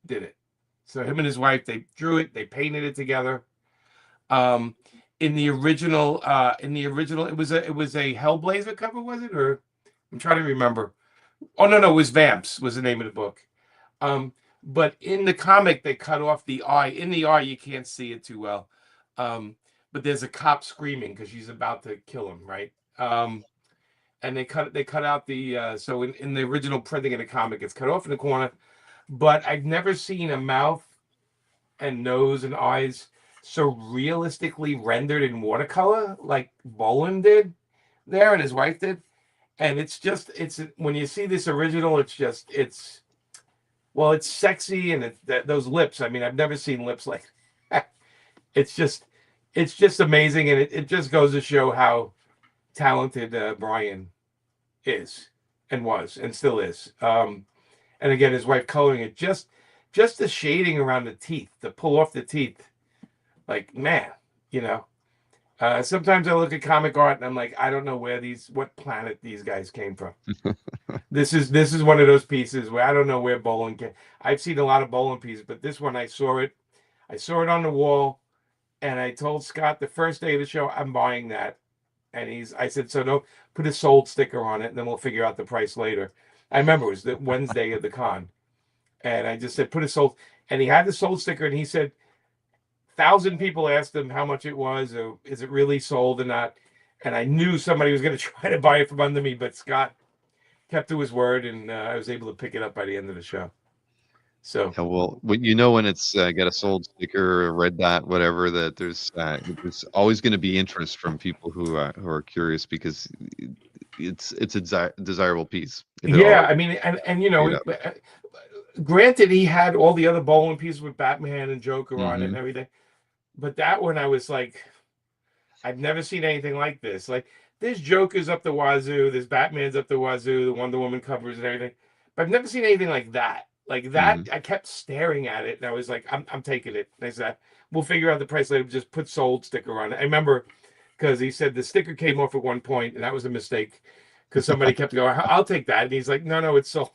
did it. So him and his wife, they drew it, they painted it together. Um, in the original, it was a Hellblazer cover, was it? Or I'm trying to remember. Oh no, it was Vamps was the name of the book. Um, but in the comic, they cut off the eye. In the eye, you can't see it too well. Um, but there's a cop screaming because she's about to kill him, right? And they cut out the so in the original printing of the comic, it's cut off in the corner. But I've never seen a mouth and nose and eyes so realistically rendered in watercolor like Bolin did there and his wife did. And it's when you see this original, it's sexy and those lips. I mean, I've never seen lips like that. It's just it's just amazing, and it just goes to show how talented Brian is and was and still is. And again, his wife coloring it, just the shading around the teeth, to pull off the teeth. Like, man, you know. Sometimes I look at comic art and I'm like, I don't know what planet these guys came from. This is one of those pieces where I don't know where Bolin came. I've seen a lot of Bolin pieces, but this one I saw it on the wall, and I told Scott the first day of the show, I'm buying that. And I said, so no, put a sold sticker on it, and then we'll figure out the price later. I remember it was the Wednesday of the con, and I just said, put a sold, and he had the sold sticker, and he said, 1,000 people asked him how much it was, or is it really sold or not? And I knew somebody was going to try to buy it from under me, but Scott kept to his word, and I was able to pick it up by the end of the show. So Yeah, well, when it's got a sold sticker or a red dot, whatever, that there's always going to be interest from people who are curious because it's a desirable piece. If it all yeah, I mean, and made up. granted, he had all the other bowling pieces with Batman and Joker on it and Hmm. everything, but that one I was like, I've never seen anything like this. Like, there's Jokers up the wazoo, there's Batman's up the wazoo, the Wonder Woman covers and everything, but I've never seen anything like that. Like that, Hmm. I kept staring at it, and I was like, I'm taking it. And I said, we'll figure out the price later. Just put sold sticker on it. I remember because he said the sticker came off at one point, and that was a mistake because somebody kept going, I'll take that, and he's like, no, it's sold.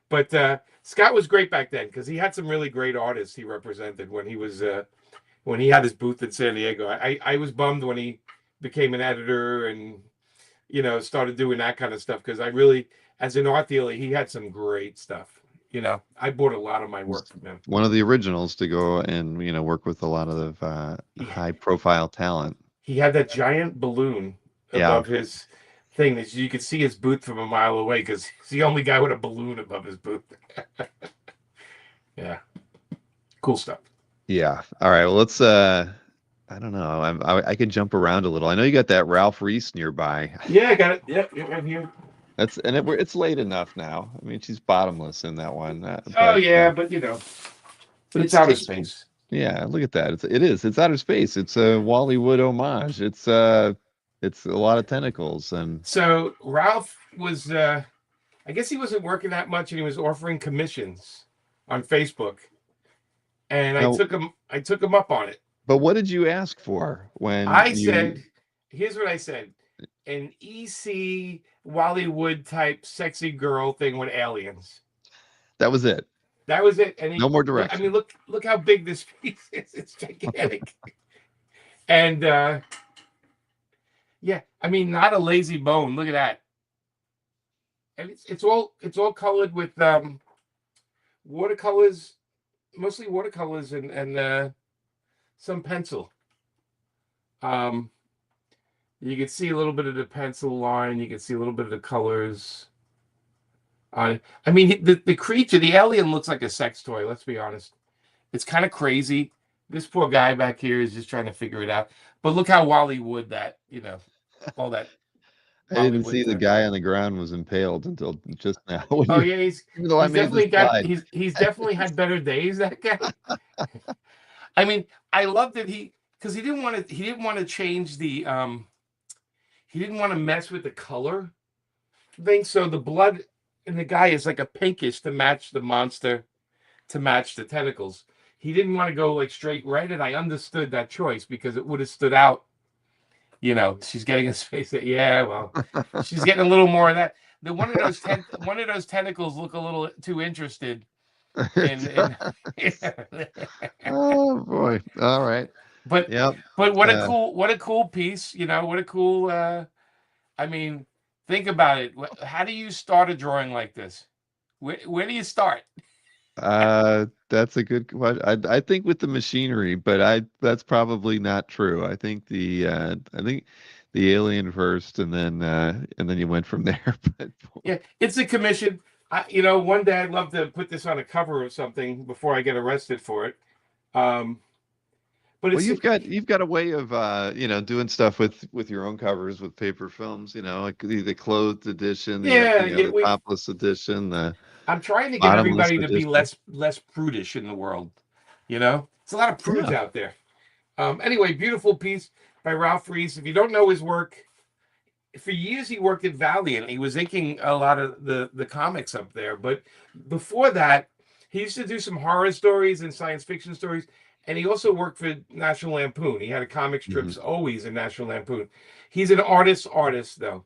But Scott was great back then because he had some really great artists he represented when he had his booth in San Diego. I was bummed when he became an editor and started doing that kind of stuff because I really, as an art dealer, he had some great stuff. I bought a lot of my work Was from him. one of the originals to go and work with a lot of He high profile talent. he had that giant balloon Yeah. above his thing that you could see his booth from a mile away because he's the only guy with a balloon above his booth. Yeah, cool stuff. Yeah. All right. Well, let's. I don't know. I could jump around a little. I know you got that Ralph Reese nearby. Yeah, I got it. Yep, right here. It's late enough now. I mean, she's bottomless in that one, Oh yeah, but but it's it's outer tasteful. space. Yeah. Look at that. It's outer space. It's a Wallywood homage. It's a lot of tentacles and So Ralph was, I guess he wasn't working that much, and he was offering commissions on Facebook, and I no. took him, I took him up on it. But what did you ask for when I you? said, here's what I said: an EC Wallywood type sexy girl thing with aliens. That was it. That was it. And No more I mean, direction. look how big this piece is. It's gigantic. And yeah, I mean, not a lazy bone. Look at that. And it's all colored with watercolors, mostly watercolors and some pencil. Um, You can see a little bit of the pencil line. You can see a little bit of the colors on it. I mean, the creature, the alien looks like a sex toy. Let's be honest. It's kind of crazy. This poor guy back here is just trying to figure it out. But look how Wally Wood that, all that I Wally didn't Wood see the done. guy on the ground was impaled until just now. When Oh you, yeah, even though I he's made the definitely got slide. he's definitely had better days. That guy. I mean, I love that because he didn't want to change the he didn't want to mess with the color thing. So the blood in the guy is like a pinkish to match the monster, to match the tentacles. He didn't want to go like straight red, and I understood that choice because it would have stood out. She's getting a space that, yeah, well, she's getting a little more of that. The one of those tentacles look a little too interested in Oh boy. All right. but Yep. what a cool piece, what a cool I mean, think about it. How do you start a drawing like this? Where do you start? That's a good question. I think with the machinery, but that's probably not true. I think the alien first, and then you went from there. But Yeah, it's a commission. One day I'd love to put this on a cover of something before I get arrested for it. Um, but well, it's you've got a way of doing stuff with your own covers with paper films. Like the clothed edition, yeah, the topless edition, the I'm trying to get bottomless everybody to be edition. less prudish in the world. It's a lot of prudes Yeah. out there. Anyway, beautiful piece by Ralph Reese. If you don't know his work, for years he worked at Valiant. He was inking a lot of the comics up there. But before that, he used to do some horror stories and science fiction stories. And he also worked for National Lampoon. He had a comic Hmm. strips always in National Lampoon. He's an artist though.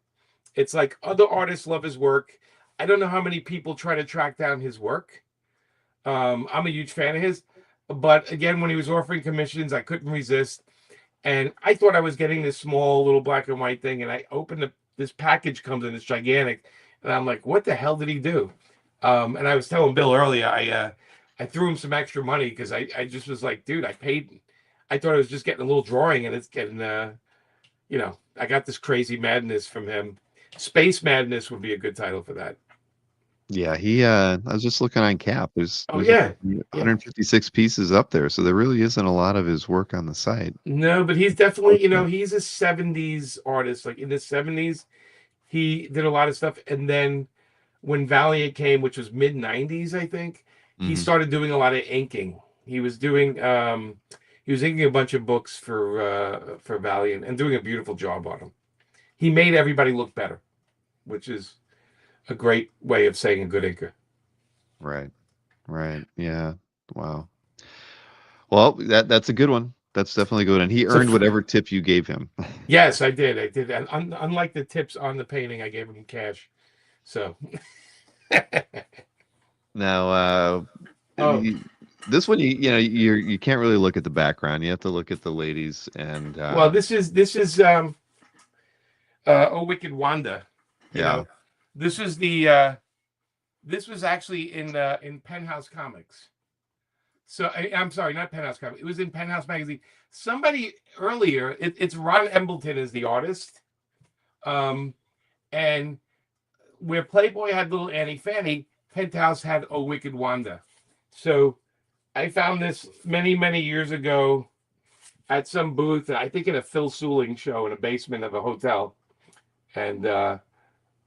It's like other artists love his work. I don't know how many people try to track down his work. I'm a huge fan of his. But again, when he was offering commissions, I couldn't resist. And I thought I was getting this small little black and white thing. And I opened this package comes in, it's gigantic. And I'm like, what the hell did he do? And I was telling Bill earlier, I threw him some extra money because I just was like, dude, I thought I was just getting a little drawing and it's getting, I got this crazy madness from him. Space Madness would be a good title for that. Yeah, I was just looking on Cap. Oh, There's yeah. only Yeah. 156 pieces up there, so there really isn't a lot of his work on the site. No, but he's definitely, Unfortunate. he's a 70s artist. Like in the 70s, he did a lot of stuff. And then when Valiant came, which was mid 90s, I think, he Hmm. started doing a lot of inking. He was inking a bunch of books for Valiant and doing a beautiful job on them. He made everybody look better, which is a great way of saying a good inker. Right. Right. Yeah. Wow. Well, that's a good one. That's definitely a good one. He So earned whatever tip you gave him. yes, I did. I did. And unlike the tips on the painting, I gave him cash. So Now, oh this one you can't really look at the background. You have to look at the ladies and well, this is Oh Wicked Wanda. You yeah. know, this is this was actually in Penthouse Comics. So I'm sorry, not Penthouse Comics. It was in Penthouse Magazine. Somebody earlier, it's Ron Embleton is the artist. Um, and where Playboy had little Annie Fanny, Penthouse had Oh Wicked Wanda. So I found this many years ago at some booth, I think in a Phil Suling show in a basement of a hotel. And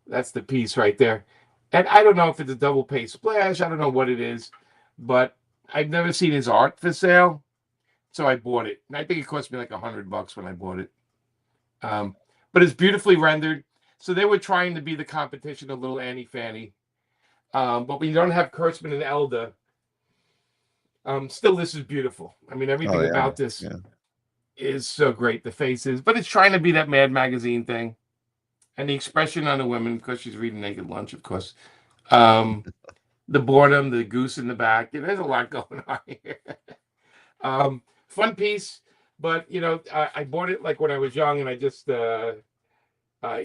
that's the piece right there. And I don't know if it's a double page splash. I don't know what it is, but I've never seen his art for sale, so I bought it. And I think it cost me like $100 when I bought it. But it's beautifully rendered. So they were trying to be the competition of Little Annie Fanny. But when you don't have Kurtzman and Elda, still this is beautiful. I mean, Oh everything yeah. about this Yeah. is so great. The faces, but it's trying to be that Mad Magazine thing. And the expression on the women, because she's reading Naked Lunch, of course. The boredom, the goose in the back. There's a lot going on here. Fun piece, but I bought it like when I was young, and I just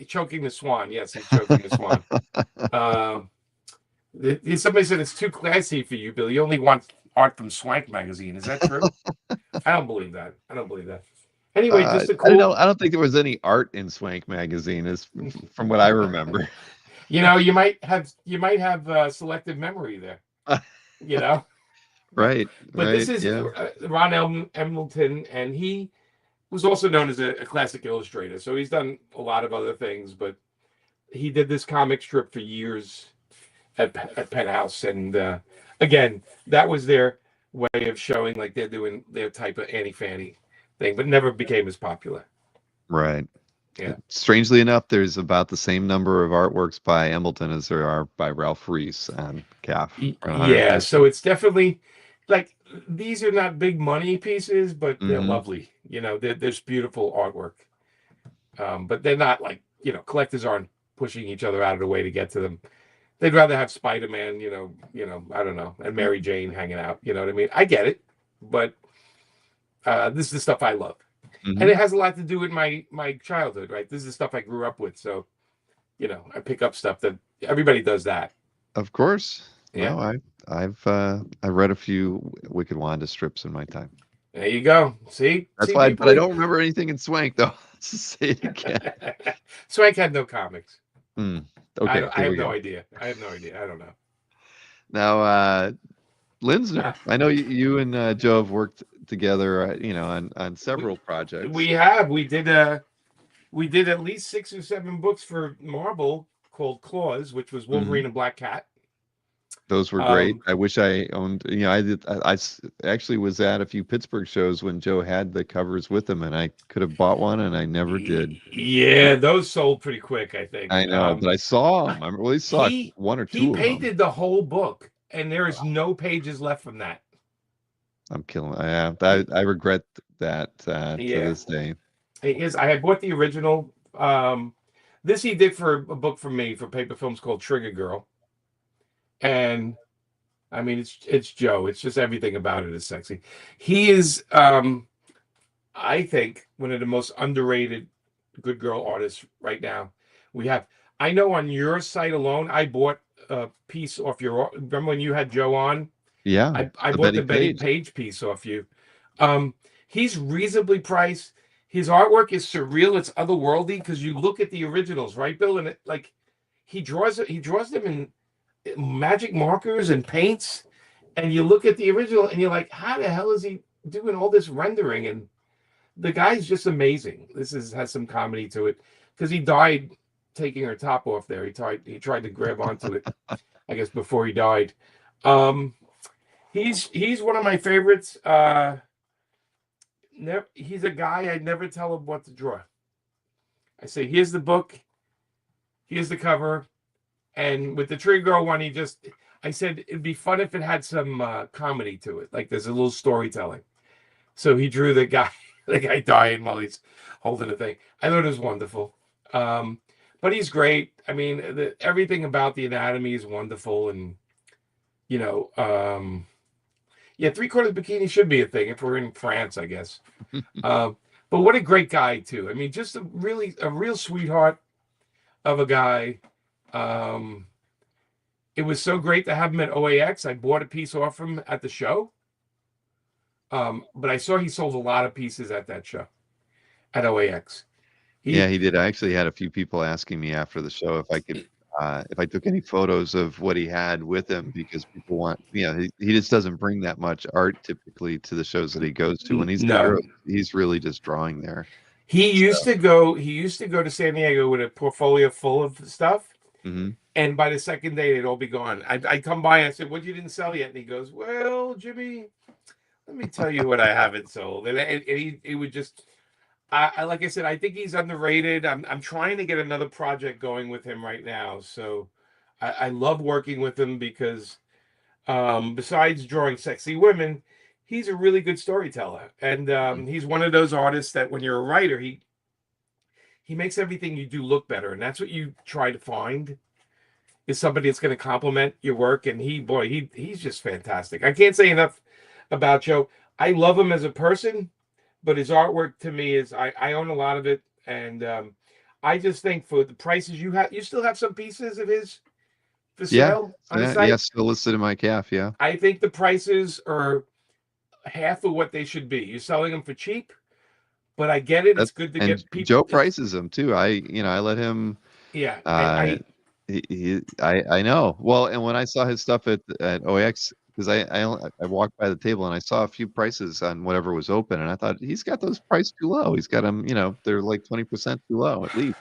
choking the swan. Yes, he's choking the swan. Somebody said it's too classy for you, Bill. You only want art from Swank magazine. Is that true? I don't believe that. I don't believe that. Anyway, just a I don't cool. know. I don't think there was any art in Swank magazine, as from what I remember. You know, you might have selective memory there. You know, Right, but this right, is yeah. Ron Emilton, and he was also known as a classic illustrator. So he's done a lot of other things, but he did this comic strip for years at Penthouse, and again, that was their way of showing like they're doing their type of Annie Fanny thing, but never became as popular. Right. Yeah. Strangely enough, there's about the same number of artworks by Embleton as there are by Ralph Reese on CAF. Around Yeah, 150. so it's definitely like these are not big money pieces, but they're Hmm. lovely. You know, there's beautiful artwork, but they're not like collectors aren't pushing each other out of the way to get to them. They'd rather have Spider-Man, I don't know, and Mary Jane hanging out. You know what I mean? I get it, but this is the stuff I love, and Hmm. it has a lot to do with my childhood, right? This is the stuff I grew up with, so I pick up stuff that everybody does that. Of course. Yeah. No, I read a few Wicked Wanda strips in my time. There you go. See, That's see, why, but I people. don't remember anything in Swank though. Let's just say it again. Swank had no comics. Hmm. I Okay, don't, I there have we no go. idea. I have no idea. I don't know. Now, Linsner, I know you and Joe have worked together, on We several projects. we did at least 6 or 7 books for Marvel called Claws, which was Hmm. Wolverine and Black Cat. Those were great. Um, I wish I owned, I did. Actually was at a few Pittsburgh shows when Joe had the covers with him, and I could have bought one, and I never did. yeah, those sold pretty quick, I think. I know, but I saw them. I really saw He one or he two of them. painted the whole book, and there is no pages left from that. I'm killing. I regret that to Yeah, this day. it is. I had bought the original. This he did for a book for me for Paper Films called Trigger Girl, and I mean it's Joe. It's just everything about it is sexy. He is, I think, one of the most underrated good girl artists right now. We have. I know on your site alone, I bought a piece off your. Remember when you had Joe on? Yeah, I the bought Betty the Betty Page. Page piece off you. Um, he's reasonably priced. His artwork is surreal. It's otherworldly because you look at the originals, right, Bill? And he draws them in magic markers and paints, and you look at the original and you're like, how the hell is he doing all this rendering? And the guy's just amazing. Has some comedy to it because he died taking her top off there. He tried to grab onto it, I guess, before he died. Um, he's one of my favorites. He's a guy I'd never tell him what to draw. I say, here's the book, here's the cover, and with the Trigger Girl one, I said it'd be fun if it had some comedy to it, like there's a little storytelling. So he drew the guy, the guy dying while he's holding the thing. I thought it was wonderful. But he's great. I mean, everything about the anatomy is wonderful, and you know, yeah, 3/4 bikini should be a thing if we're in France, I guess. But what a great guy too. I mean, just a real sweetheart of a guy. Um, it was so great to have him at OAX. I bought a piece off him at the show. But I saw he sold a lot of pieces at that show at OAX. Yeah, He he did. I actually had a few people asking me after the show if I took any photos of what he had with him because people want, he just doesn't bring that much art typically to the shows that he goes to. When he's no. there, he's really just drawing there. He So, used to go. He used to go to San Diego with a portfolio full of stuff, mhm. and by the second day, they'd all be gone. I come by and I said, "What you didn't sell yet?" And he goes, "Well, Jimmy, let me tell you what I haven't sold." And he would just. Like I said, I think he's underrated. I'm trying to get another project going with him right now. So I love working with him because besides drawing sexy women, he's a really good storyteller. And he's one of those artists that when you're a writer, he makes everything you do look better. And that's what you try to find is somebody that's going to complement your work. And he's just fantastic. I can't say enough about Joe. I love him as a person, but his artwork to me is I own a lot of it, and I just think for the prices you still have some pieces of his for Yeah, sale on the yeah, site. still listed in my calf. Yeah. I think the prices are half of what they should be. You're selling them for cheap, but I get it. It's That's good to and get people. Joe prices him too. I let him. Yeah, Uh, I know. Well, and when I saw his stuff at OX, because I walked by the table and I saw a few prices on whatever was open, and I thought he's got those priced too low. He's got them, they're like 20% too low at least.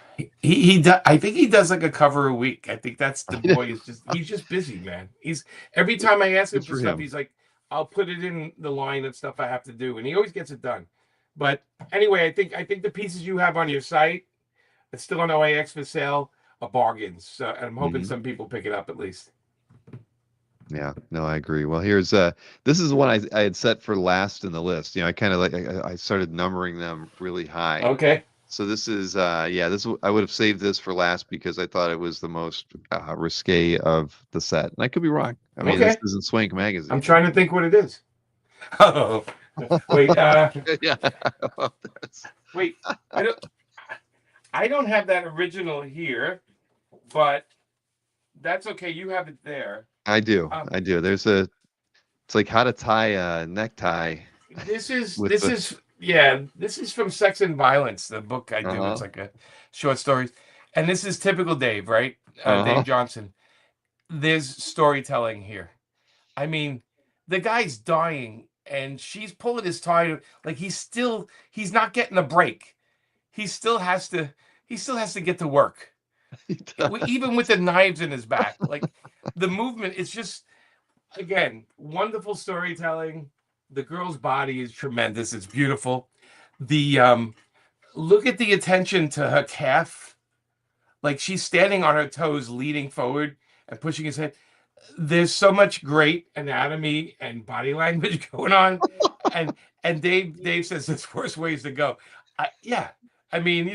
I think he does like a cover a week. I think that's the boy is just he's just busy, man. He's every time I ask him Good for for stuff, him. he's like, I'll put it in the line of stuff I have to do, and he always gets it done. But anyway, I think the pieces you have on your site, it's still on OAX for sale, are bargains. So, and I'm hoping Mhm. some people pick it up at least. Yeah, no, I agree. Well, here's this is the one I had set for last in the list. I kind of like I started numbering them really high. Okay. So this is I would have saved this for last because I thought it was the most risque of the set. And I could be wrong. I mean, this Okay. isn't Swank I'm magazine. trying to think what it is. Oh, wait. Yeah. Wait. I don't. I don't have that original here, but that's okay. You have it there. I do. Um, I do. It's like how to tie a necktie this is with this the is yeah. This is from Sex and Violence, the book I do. It's uh-huh. like a short stories, and this is typical Dave, right? Uh-huh. Dave Janson. There's storytelling here. I mean, the guy's dying, and she's pulling his tie. Like he's not getting a break. He still has to. He still has to get to work. Even with the knives in his back, like the movement, it's just again wonderful storytelling. The girl's body is tremendous. It's beautiful. The look at the attention to her calf. Like she's standing on her toes, leaning forward and pushing his head. There's so much great anatomy and body language going on, and Dave says there's worse ways to go. Yeah, I mean,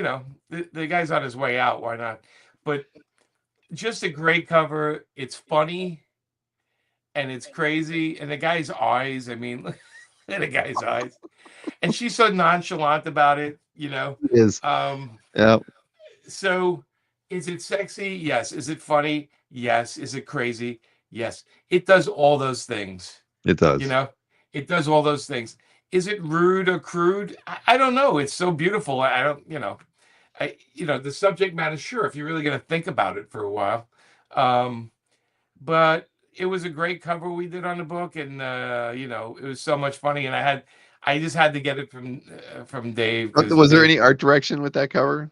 the guy's on his way out. Why not? But just a great cover. It's funny and it's crazy. And the guy's eyes. I mean, look at the guy's eyes. And she's so nonchalant about it. It is. Yeah, So, is it sexy? Yes. Is it funny? Yes. Is it crazy? Yes. It does all those things. it You does. know, it does all those things. Is it rude or crude? I don't know. It's so beautiful. I don't. The subject matter. Sure, if you're really going to think about it for a while, but it was a great cover we did on the book, and it was so much funny. And I just had to get it from Dave because Was there any art direction with that cover?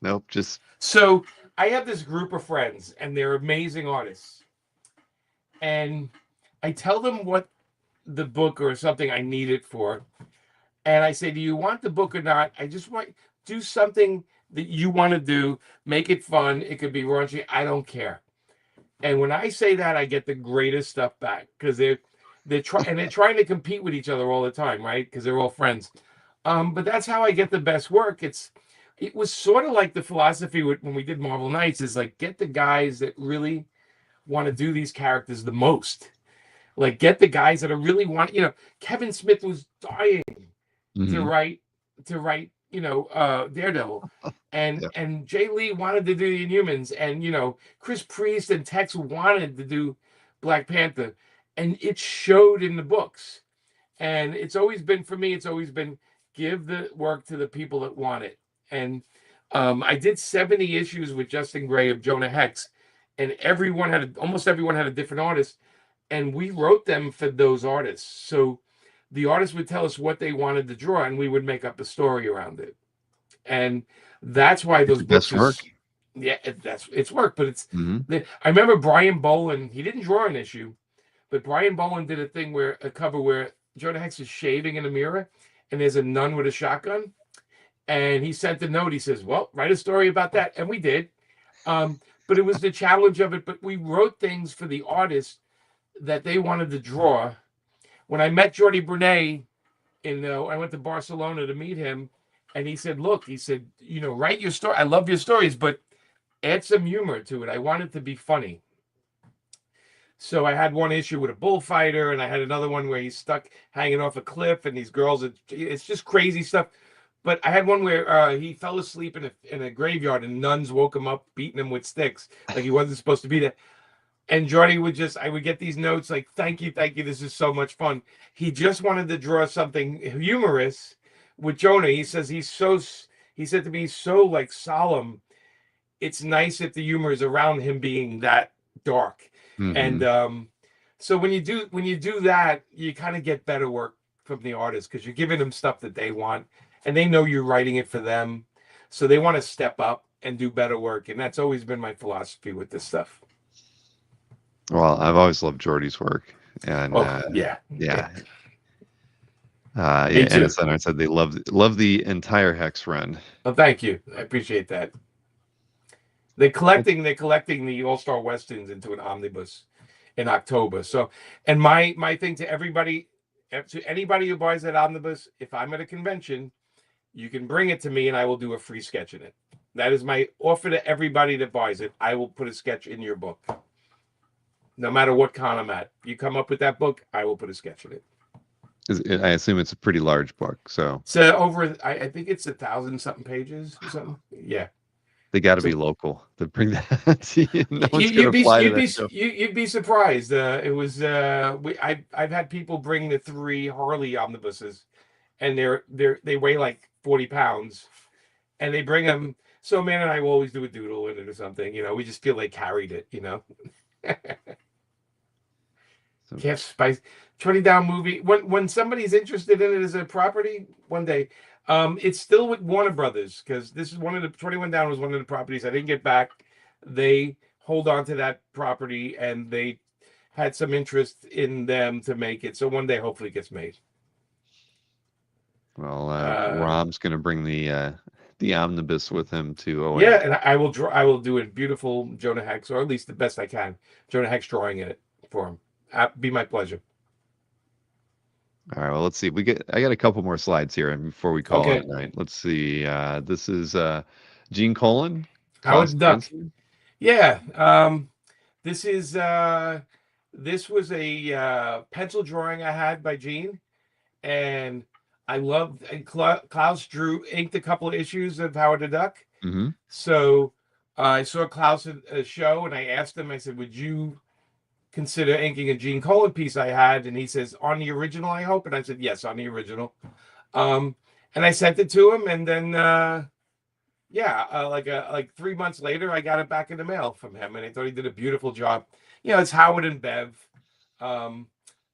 Nope, just so I have this group of friends, and they're amazing artists, and I tell them what the book or something I need it for, and I say, "Do you want the book or not? I just want do something that you want to do, make it fun. It could be raunchy. I don't care." And when I say that, I get the greatest stuff back because they're trying to compete with each other all the time, right? Because they're all friends. But that's how I get the best work. It was sort of like the philosophy when we did Marvel Knights is like get the guys that really want to do these characters the most. Like get the guys that are really want. Kevin Smith was dying to mhm. write Daredevil, and Yeah. and Jay Lee wanted to do the Inhumans, and Chris Priest and Tex wanted to do Black Panther, and it showed in the books. And it's always been for me. It's always been give the work to the people that want it. And I did 70 issues with Justin Gray of Jonah Hex, and almost everyone had a different artist, and we wrote them for those artists. So the artist would tell us what they wanted to draw, and we would make up a story around it. And that's why It's those the books best are, work. yeah, it's work. But Hmm. I remember Brian Bolland. He didn't draw an issue, but Brian Bolland did a cover where Jonah Hex is shaving in a mirror, and there's a nun with a shotgun. And he sent a note. He says, "Well, write a story about that," and we did. But it was the challenge of it. But we wrote things for the artist that they wanted to draw. When I met Jordi Brunet, I went to Barcelona to meet him, and he said, "Look," he said, "write your story. I love your stories, but add some humor to it. I want it to be funny." So I had one issue with a bullfighter, and I had another one where he's stuck hanging off a cliff, and these girls, it's just crazy stuff. But I had one where he fell asleep in a graveyard, and nuns woke him up, beating him with sticks, like he wasn't supposed to be there. And Jordy I would get these notes like, thank you, this is so much fun. He just wanted to draw something humorous with Jonah, he says he said to me, so like solemn. It's nice if the humor is around him being that dark. And Hmm. so when you do that, you kind of get better work from the artist because you're giving them stuff that they want, and they know you're writing it for them, so they want to step up and do better work. And that's always been my philosophy with this stuff. Well, I've always loved Jordy's work, and Oh yeah, yeah. yeah, Me yeah. And too. as I said, they love the entire Hex run. Well, thank you. I appreciate that. They're collecting the All Star Westerns into an omnibus in October. So, and my thing to everybody, to anybody who buys that omnibus, if I'm at a convention, you can bring it to me and I will do a free sketch in it. That is my offer to everybody that buys it. I will put a sketch in your book, no matter what con I'm at. You come up with that book, I will put a sketch in it. I assume it's a pretty large book, so So over, I think it's 1,000 something pages or something. Yeah. they got to be So local to bring that. See, no one's you'd gonna be fly to that show. you'd be surprised. It was I've had people bring the 3 Harley omnibuses, and they weigh like 40 pounds, and they bring them. So man and I will always do a doodle in it or something. We just feel they carried it. So, Calf Spice, 20 Down movie. When somebody's interested in it as a property, one day, it's still with Warner Brothers because this is one of the 21 Down was one of the properties I didn't get back. They hold on to that property and they had some interest in them to make it. So one day, hopefully, it gets made. well, Rom's gonna bring the omnibus with him to OA. Yeah, and I will draw. I will do a beautiful Jonah Hex, or at least the best I can. Jonah Hex drawing in it for him. Be my pleasure. All right, well, let's see. I got a couple more slides here, and before we call it Okay, a night, let's see. This is Gene Colan, Klaus Howard Duck. Janson. Yeah. This is this was a pencil drawing I had by Gene, and I loved. And Klaus inked a couple of issues of Howard the Duck. Mm-hmm. So I saw Klaus at a show, and I asked him. I said, "Would you consider inking a Gene Colan piece I had?" And he says, "On the original, I hope." And I said, "Yes, on the original." Um, and I sent it to him, and then yeah, like 3 months later, I got it back in the mail from him, and I thought he did a beautiful job. It's Howard and Bev. Um,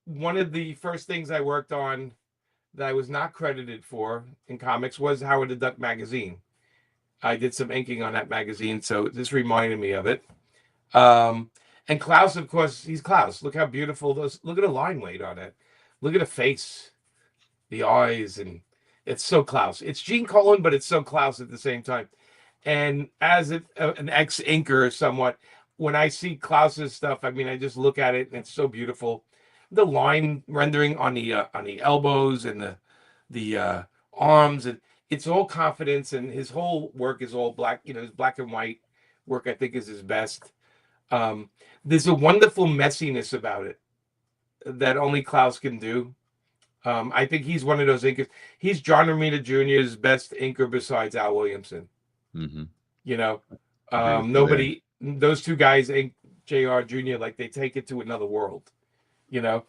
One of the first things I worked on that I was not credited for in comics was Howard the Duck magazine. I did some inking on that magazine, so this reminded me of it. And Klaus, of course, he's Klaus. Look how beautiful those. Look at the line weight on it. Look at the face, the eyes, and it's so Klaus. It's Gene Colan, but it's so Klaus at the same time. And as an ex-inker somewhat, when I see Klaus's stuff, I mean, I just look at it and it's so beautiful. The line rendering on the elbows and the arms, and it's all confidence. And his whole work is all black. His black and white work I think is his best. There's a wonderful messiness about it that only Klaus can do. I think he's one of those inkers. He's John Romita Jr.'s best inker besides Al Williamson. Mm-hmm. You know, Agree with you there. nobody, those two guys ink JR Jr. like they take it to another world. You know,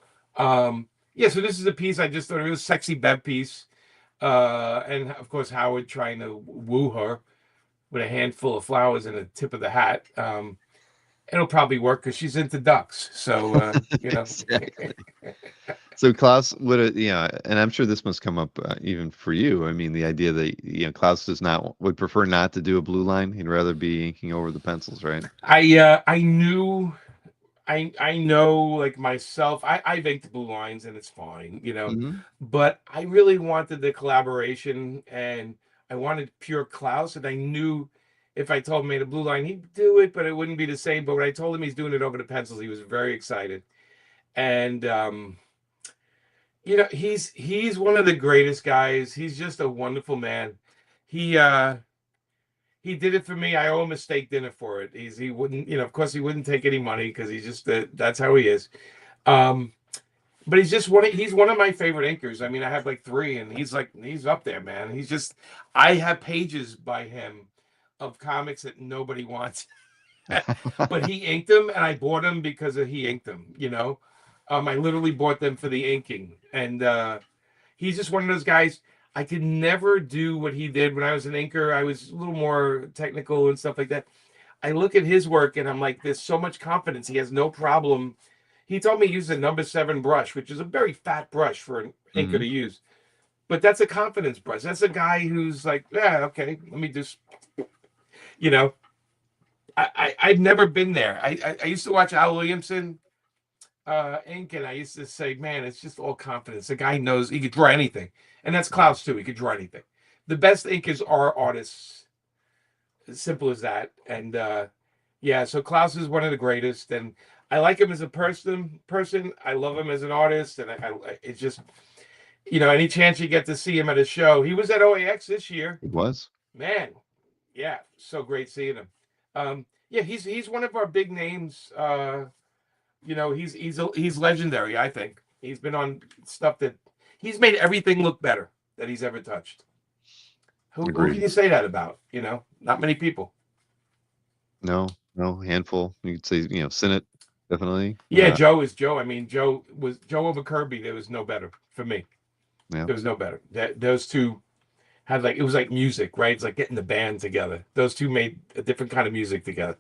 yeah. So this is a piece I just thought it was a sexy Bev piece, and of course Howard trying to woo her with a handful of flowers and a tip of the hat. It'll probably work because she's into ducks. So Exactly. So Klaus would, yeah, and I'm sure this must come up even for you. I mean, the idea that Klaus would prefer not to do a blue line. He'd rather be inking over the pencils, right? I knew. I know, like myself, I've inked blue lines and it's fine, Mm-hmm. but I really wanted the collaboration and I wanted pure Klaus. And I knew if I told him made a blue line, he'd do it, but it wouldn't be the same. But when I told him he's doing it over the pencils, he was very excited. And, he's one of the greatest guys. He's just a wonderful man. He did it for me. I owe him a steak dinner for it. He wouldn't, of course he wouldn't take any money because he's just that's how he is. Um, but he's one of my favorite inkers. I mean, I have like 3 and he's up there, man. I have pages by him of comics that nobody wants. But he inked them and I bought them because he inked them. I literally bought them for the inking. And he's just one of those guys. I could never do what he did when I was an inker. I was a little more technical and stuff like that. I look at his work and I'm like, there's so much confidence. He has no problem. He told me to use the number 7 brush, which is a very fat brush for an inker Mhm. to use. But that's a confidence brush. That's a guy who's like, yeah, okay, let me just, you know, I've never been there. I used to watch Al Williamson ink, and I used to say, man, it's just all confidence. The guy knows he could draw anything, and that's Klaus too. He could draw anything. The best inkers are artists. As simple as that. And yeah, so Klaus is one of the greatest, and I like him as a person. I love him as an artist, and it's just, any chance you get to see him at a show. He was at OAX this year. It was. Man, yeah, so great seeing him. Yeah, he's one of our big names. He's legendary. I think he's been on stuff that he's made everything look better that he's ever touched. Who can you say that about? Not many people. No, handful. You could say, Senate, definitely. Yeah, Joe is Joe. I mean, Joe over Kirby. There was no better for me. Yeah. There was no better. Those two had it was like music, right? It's like getting the band together. Those two made a different kind of music together.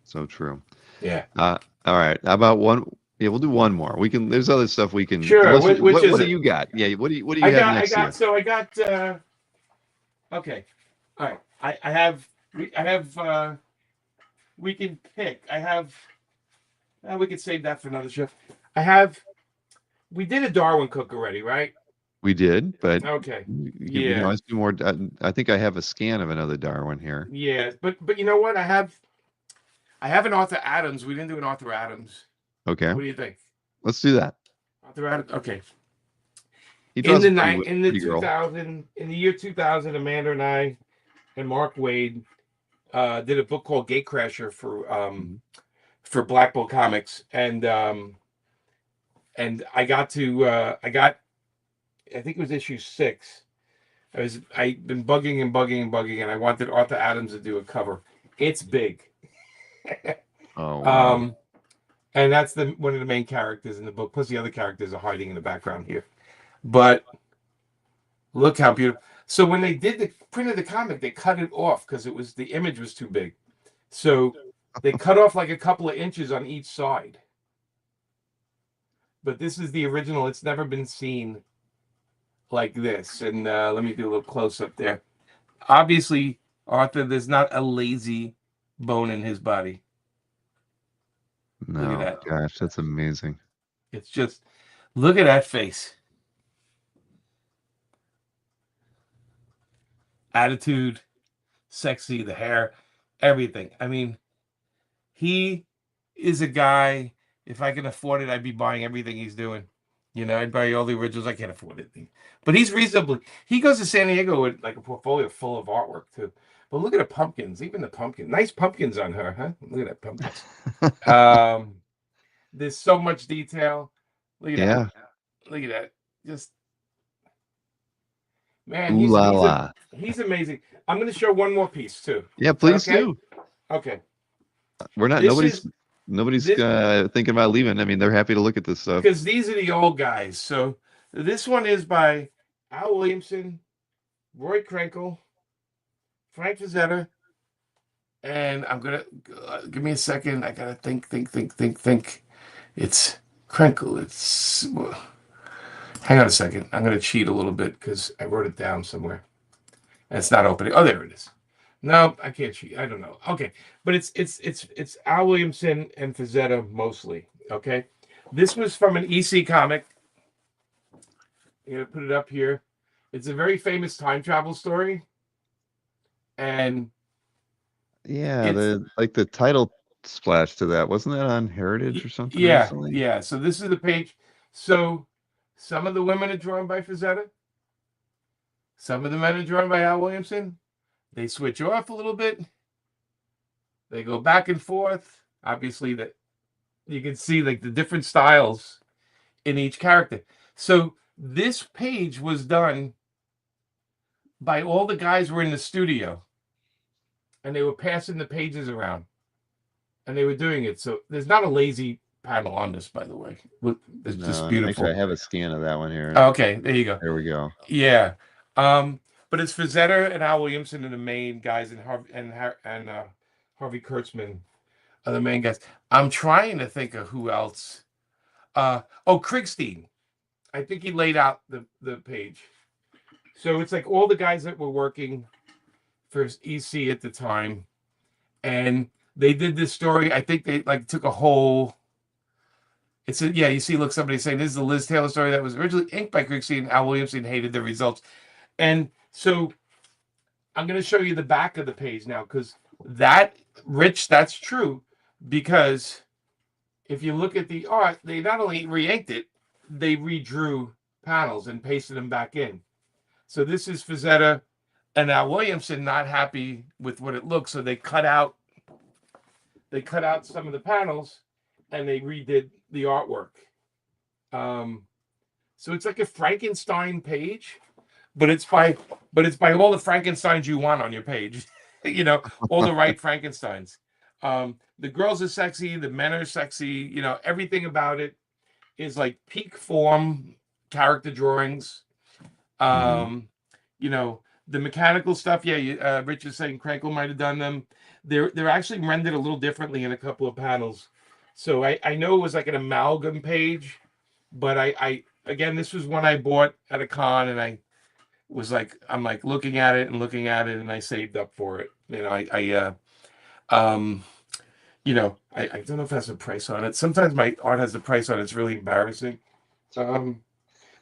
So true. Yeah. All right. How about one? Yeah, we'll do one more. There's other stuff we can. Sure. What do you got? Yeah. What do you have next year? So I got. Okay. All right. I have. We can pick. I have. We could save that for another show. We did a Darwin Cooke already, right? We did, but okay. Yeah. Let's do more. I think I have a scan of another Darwin here. Yeah, but you know what? I have an Arthur Adams. We didn't do an Arthur Adams. Okay. What do you think? Let's do that. Arthur Adams. Okay. He draws in the year 2000, Amanda and I and Mark Wade did a book called Gatecrasher for Black Bull Comics, and I got I think it was issue 6. I've been bugging, and I wanted Arthur Adams to do a cover. It's big. Oh, wow. And that's one of the main characters in the book. Plus, the other characters are hiding in the background here. But look how beautiful. So when they printed the comic, they cut it off because the image was too big. So they cut off like a couple of inches on each side. But this is the original. It's never been seen like this. And let me do a little close up there. Obviously, Arthur, there's not a lazy bone in his body. No, look at that. Gosh, that's amazing. It's just, look at that face. Attitude, sexy, the hair, everything. I mean, he is a guy, if I can afford it, I'd be buying everything he's doing. I'd buy all the originals. I can't afford it. But he's reasonably, he goes to San Diego with like a portfolio full of artwork too. But look at the pumpkins, even the pumpkin. Nice pumpkins on her, huh? Look at that pumpkins. There's so much detail. Look at that. Look at that. Just, man, he's amazing. I'm going to show one more piece too. Yeah, please do. Okay. We're not. Nobody's thinking about leaving. I mean, they're happy to look at this stuff. Because these are the old guys. So this one is by Al Williamson, Roy Krenkel, Frank Frazetta, and I'm gonna give me a second. I gotta think. It's Krenkel. It's hang on a second. I'm gonna cheat a little bit because I wrote it down somewhere, and it's not opening. Oh, there it is. No, I can't cheat. I don't know. Okay, but it's Al Williamson and Frazetta mostly. Okay, this was from an EC comic. I'm gonna put it up here. It's a very famous time travel story, and yeah, the title splash to that, wasn't that on Heritage or something? Yeah, recently? Yeah. So this is the page. So some of the women are drawn by Frazetta. Some of the men are drawn by Al Williamson. They switch off a little bit. They go back and forth. Obviously, that you can see like the different styles in each character. So this page was done by all the guys who were in the studio, and they were passing the pages around, and they were doing it. So there's not a lazy panel on this, by the way. Look, it's just No, actually, beautiful. I have a scan of that one here. Okay, there you go. There we go. Yeah. But it's Frazetta and Al Williamson are the main guys, and Harvey Kurtzman are the main guys. I'm trying to think of who else. Kriegstein. I think he laid out the page. So it's like all the guys that were working for EC at the time, and they did this story. I think they like took a whole. It's a, yeah, you see, look, somebody saying this is the Liz Taylor story that was originally inked by Kriegstein. Al Williamson hated the results, and so I'm going to show you the back of the page now because that's true, because if you look at the art, they not only re-inked it, they redrew panels and pasted them back in. So this is Frazetta and Al Williamson not happy with what it looks, so they cut out some of the panels and they redid the artwork. So it's like a Frankenstein page, but it's by all the Frankensteins you want on your page. You know, all the right Frankensteins. The girls are sexy, the men are sexy, you know, everything about it is like peak form character drawings. You know, the mechanical stuff, yeah, Rich is saying Krenkel might have done them. They're actually rendered a little differently in a couple of panels. So I know it was like an amalgam page, but I again, this was one I bought at a con, and I was like, I'm like looking at it, and I saved up for it. You know, you know, I don't know if it has a price on it. Sometimes my art has a price on it. It's really embarrassing.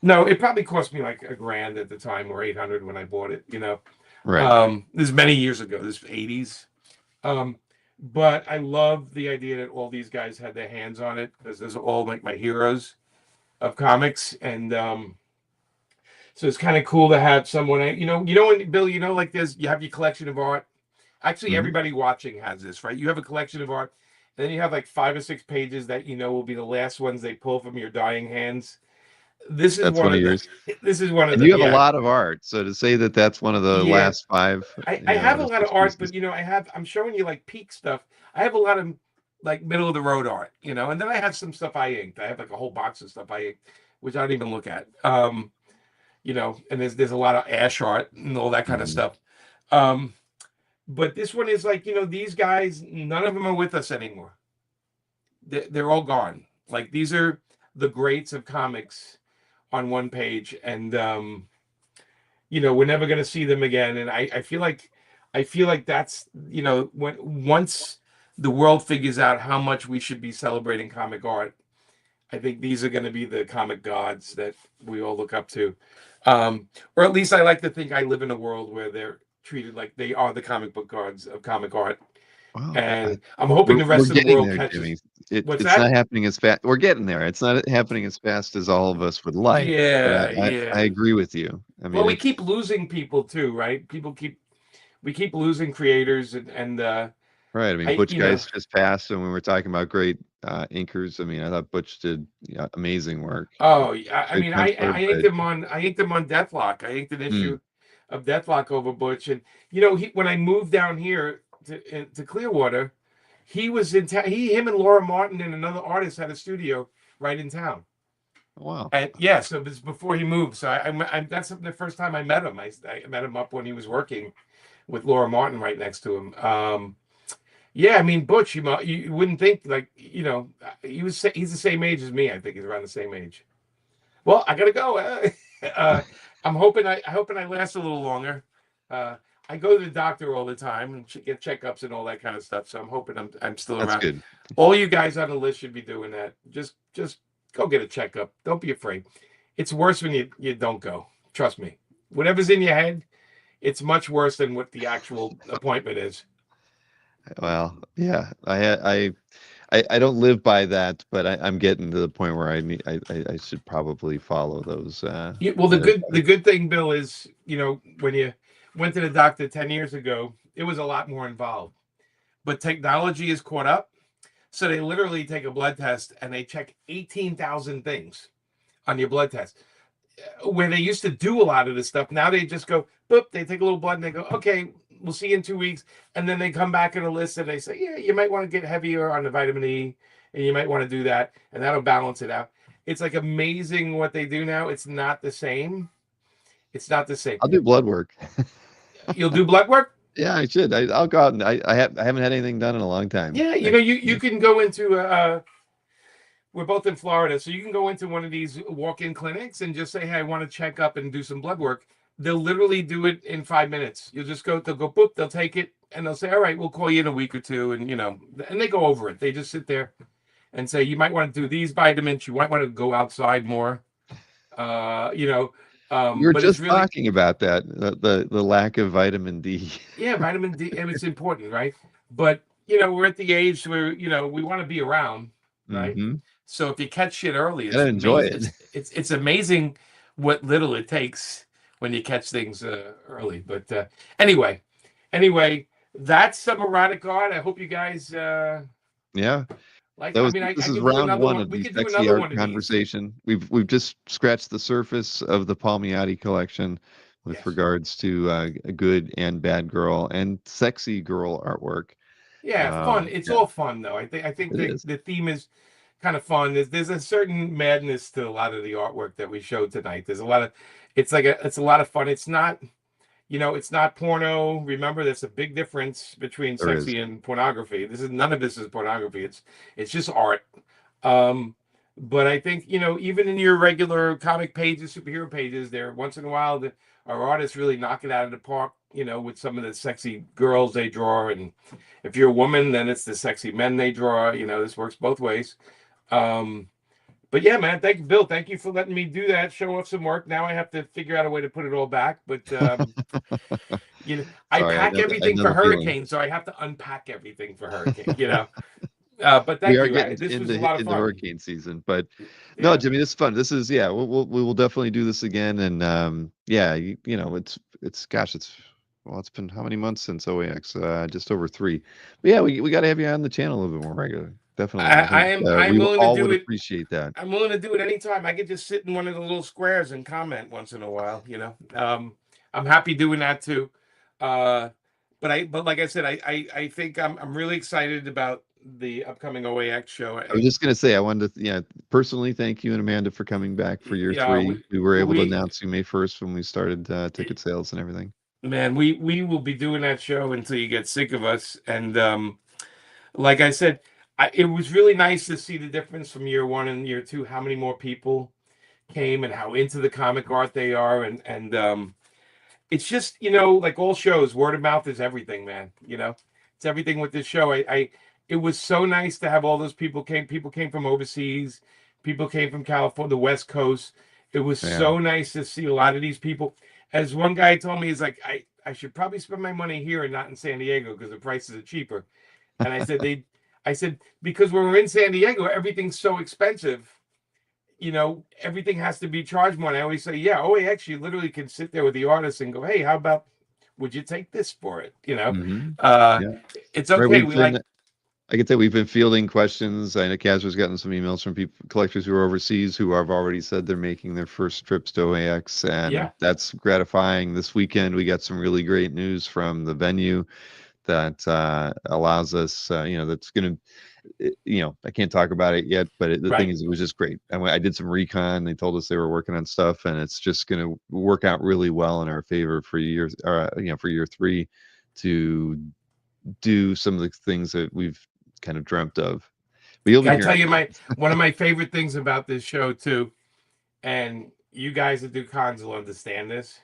No, it probably cost me like $1,000 at the time, or 800 when I bought it, you know. Right. This is many years ago, this 80s. But I love the idea that all these guys had their hands on it, because those are all like my heroes of comics. And so it's kind of cool to have someone, you know, when Bill, you know, like you have your collection of art. Actually, everybody watching has this, right? You have a collection of art, and then you have like 5 or 6 pages that you know will be the last ones they pull from your dying hands. This is That's one of yours. This is one of And them. you have a lot of art, so to say that that's one of the Yeah. last 5. I have a lot of art, pieces. but you know, I'm showing you like peak stuff. I have a lot of like middle of the road art, you know, and then I have some stuff I inked. I have like a whole box of stuff I inked, which I don't even look at. You know, and there's a lot of ash art and all that kind of stuff. But this one is like, you know, these guys, none of them are with us anymore. They're all gone. Like, these are the greats of comics on one page, and you know, we're never going to see them again. And I feel like that's, you know, once the world figures out how much we should be celebrating comic art, I think these are going to be the comic gods that we all look up to. Or at least I like to think I live in a world where they're treated like they are the comic book gods of comic art. Wow. And I'm hoping the rest of the world catches. It's not happening as fast. We're getting there. It's not happening as fast as all of us would like. Yeah, I agree with you. I mean, well, we keep losing people too, right? We keep losing creators, and right. I mean, Butch Guys just passed, and when we're talking about great inkers, I mean, I thought Butch did amazing work. Oh, I mean, I inked him on Deathlock. I inked an issue of Deathlock over Butch, and you know, when I moved down here to Clearwater, he was in town. Him and Laura Martin and another artist had a studio right in town. Wow. And yeah, so this before he moved. So that's the first time I met him. I met him up when he was working with Laura Martin right next to him. Yeah, I mean, Butch, you wouldn't think, like, you know, he's the same age as me. I think he's around the same age. Well, I gotta go. I'm hoping I last a little longer. I go to the doctor all the time and get checkups and all that kind of stuff. So I'm hoping I'm still around. That's good. All you guys on the list should be doing that. Just go get a checkup. Don't be afraid. It's worse when you don't go. Trust me. Whatever's in your head, it's much worse than what the actual appointment is. Well, yeah, I don't live by that, but I'm getting to the point where I should probably follow those. Well, the good thing, Bill, is, you know, when you went to the doctor 10 years ago, it was a lot more involved. But technology is caught up. So they literally take a blood test and they check 18,000 things on your blood test. Where they used to do a lot of this stuff, now they just go, boop, they take a little blood and they go, okay, we'll see you in 2 weeks. And then they come back in a list and they say, yeah, you might want to get heavier on the vitamin E, and you might want to do that, and that'll balance it out. It's like amazing what they do now. It's not the same. It's not the same. I'll do blood work. You'll do blood work? Yeah, I should. I'll go out and I haven't had anything done in a long time. Yeah, you can go into we're both in Florida, so you can go into one of these walk-in clinics and just say, hey, I want to check up and do some blood work. They'll literally do it in 5 minutes. You'll just go, they'll go, boop, they'll take it, and they'll say, all right, we'll call you in a week or two. And, and they go over it. They just sit there and say, you might want to do these vitamins. You might want to go outside more. We were but just it's really, talking about that, the lack of vitamin D. yeah, vitamin D, and it's important, right? But, we're at the age where, we want to be around, right? Mm-hmm. So if you catch shit early, it's enjoy amazing. It's amazing what little it takes when you catch things early. But anyway, that's some erotic art. I hope you guys yeah. like. This is round one of the sexy art one conversation. We've just scratched the surface of the Palmiotti collection with regards to a good and bad girl and sexy girl artwork. Yeah, fun. It's all fun though. I think the theme is kind of fun. There's a certain madness to a lot of the artwork that we showed tonight. There's a lot of it's a lot of fun. It's not it's not porno. Remember, there's a big difference between sexy and pornography. None of this is pornography. It's just art. But I think even in your regular comic pages, superhero pages, there once in a while our artists really knock it out of the park. With some of the sexy girls they draw, and if you're a woman, then it's the sexy men they draw. This works both ways. But yeah, man, thank you, Bill. Thank you for letting me do that. Show off some work. Now I have to figure out a way to put it all back. But I pack everything for Hurricane, so I have to unpack everything for Hurricane. But thank you. This was a lot of fun. Hurricane season, but no, Jimmy, this is fun. This is we will definitely do this again, and it's been how many months since OAX? Just over 3. But yeah, we got to have you on the channel a little bit more regular. Definitely. I'm willing to do it. Appreciate that. I'm willing to do it anytime. I could just sit in one of the little squares and comment once in a while. I'm happy doing that too. But like I said, I think I'm really excited about the upcoming OAX show. I was just gonna say I wanted to personally thank you and Amanda for coming back for year 3. We were able to announce you May 1st when we started ticket sales and everything. Man, we will be doing that show until you get sick of us. And like I said, it was really nice to see the difference from year 1 and year 2, how many more people came and how into the comic art they are. And it's just, like all shows, word of mouth is everything, man. It's everything with this show. It was so nice to have all those people came. People came from overseas. People came from California, the West Coast. It was so nice to see a lot of these people. As one guy told me, he's like, I should probably spend my money here and not in San Diego because the prices are cheaper. And I said, because when we're in San Diego, everything's so expensive. Everything has to be charged more. And I always say, OAX, you literally can sit there with the artist and go, hey, how about, would you take this for it? It's okay. I can tell we've been fielding questions. I know Casper's gotten some emails from collectors who are overseas who have already said they're making their first trips to OAX, and that's gratifying. This weekend, we got some really great news from the venue that allows us, that's going to, I can't talk about it yet, but the thing is, it was just great. I did some recon. They told us they were working on stuff, and it's just going to work out really well in our favor for year 3 to do some of the things that we've kind of dreamt of. But you'll be I tell you, one of my favorite things about this show too, and you guys that do cons will understand this.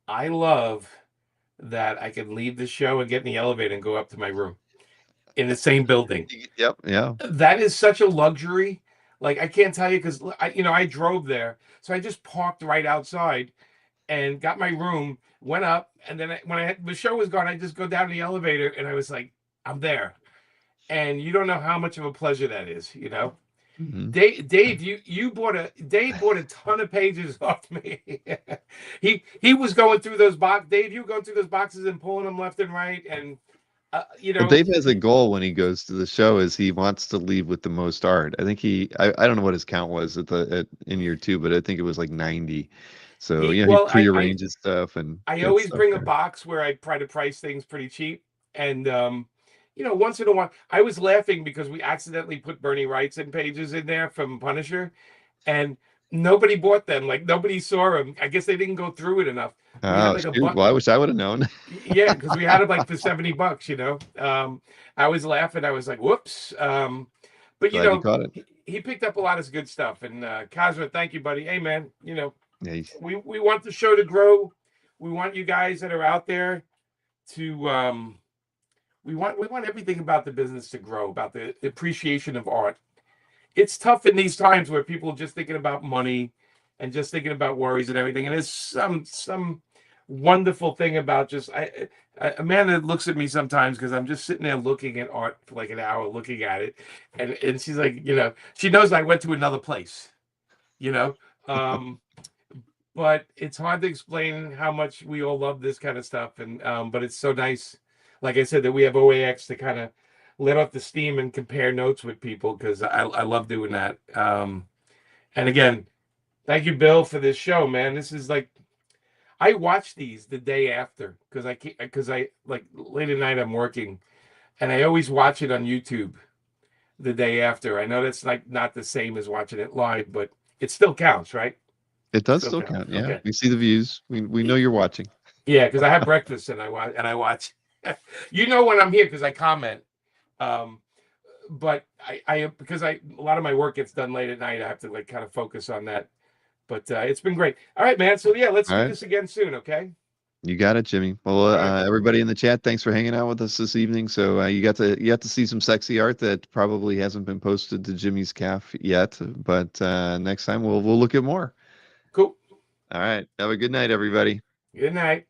I love that I can leave the show and get in the elevator and go up to my room in the same building. Yep. Yeah. That is such a luxury. Like, I can't tell you, because I drove there, so I just parked right outside and got my room, went up, and then when the show was gone, I just go down the elevator, and I was like, I'm there. And you don't know how much of a pleasure that is, Mm-hmm. Dave, Dave bought a ton of pages off me. he was going through those boxes. Dave, you were going through those boxes and pulling them left and right, and Well, Dave has a goal when he goes to the show, is he wants to leave with the most art. I think I don't know what his count was in year 2, but I think it was like 90. So He yeah, he well, prearranges stuff and I gets always stuff bring a there. box where I try to price things pretty cheap, and once in a while, I was laughing because we accidentally put Bernie Wrightson pages in there from Punisher, and nobody bought them. Like nobody saw them. I guess they didn't go through it enough. We had Oh like a shoot! buck. Well, I wish I would have known. Yeah, because we had it like for $70. I was laughing. I was like, "Whoops!" But Glad you caught it. he picked up a lot of good stuff. And Cosmo, thank you, buddy. Hey, man. Yeah, We want the show to grow. We want you guys that are out there to we want everything about the business to grow, about the appreciation of art. It's tough in these times where people are just thinking about money and just thinking about worries and everything. And there's some wonderful thing about just Amanda looks at me sometimes because I'm just sitting there looking at art for like an hour, looking at it, and she's like, she knows I went to another place, you know. But it's hard to explain how much we all love this kind of stuff, and but it's so nice, like I said, that we have OAX to kind of let off the steam and compare notes with people because I love doing that. And again, thank you, Bill, for this show, man. This is like I watch these the day after because I like late at night I'm working, and I always watch it on YouTube the day after. I know that's like not the same as watching it live, but it still counts, right? it does Still still counts. count. Yeah, Okay. we see the views. We know you're watching. Yeah, because I have breakfast and I watch. When I'm here because I comment. But I because a lot of my work gets done late at night. I have to like kind of focus on that. But it's been great. All right, man. So yeah, let's All do right. this again soon, okay? You got it, Jimmy. Well, right. Everybody in the chat, thanks for hanging out with us this evening. So you got to see some sexy art that probably hasn't been posted to Jimmy's calf yet, but next time we'll look at more. Cool. All right. Have a good night, everybody. Good night.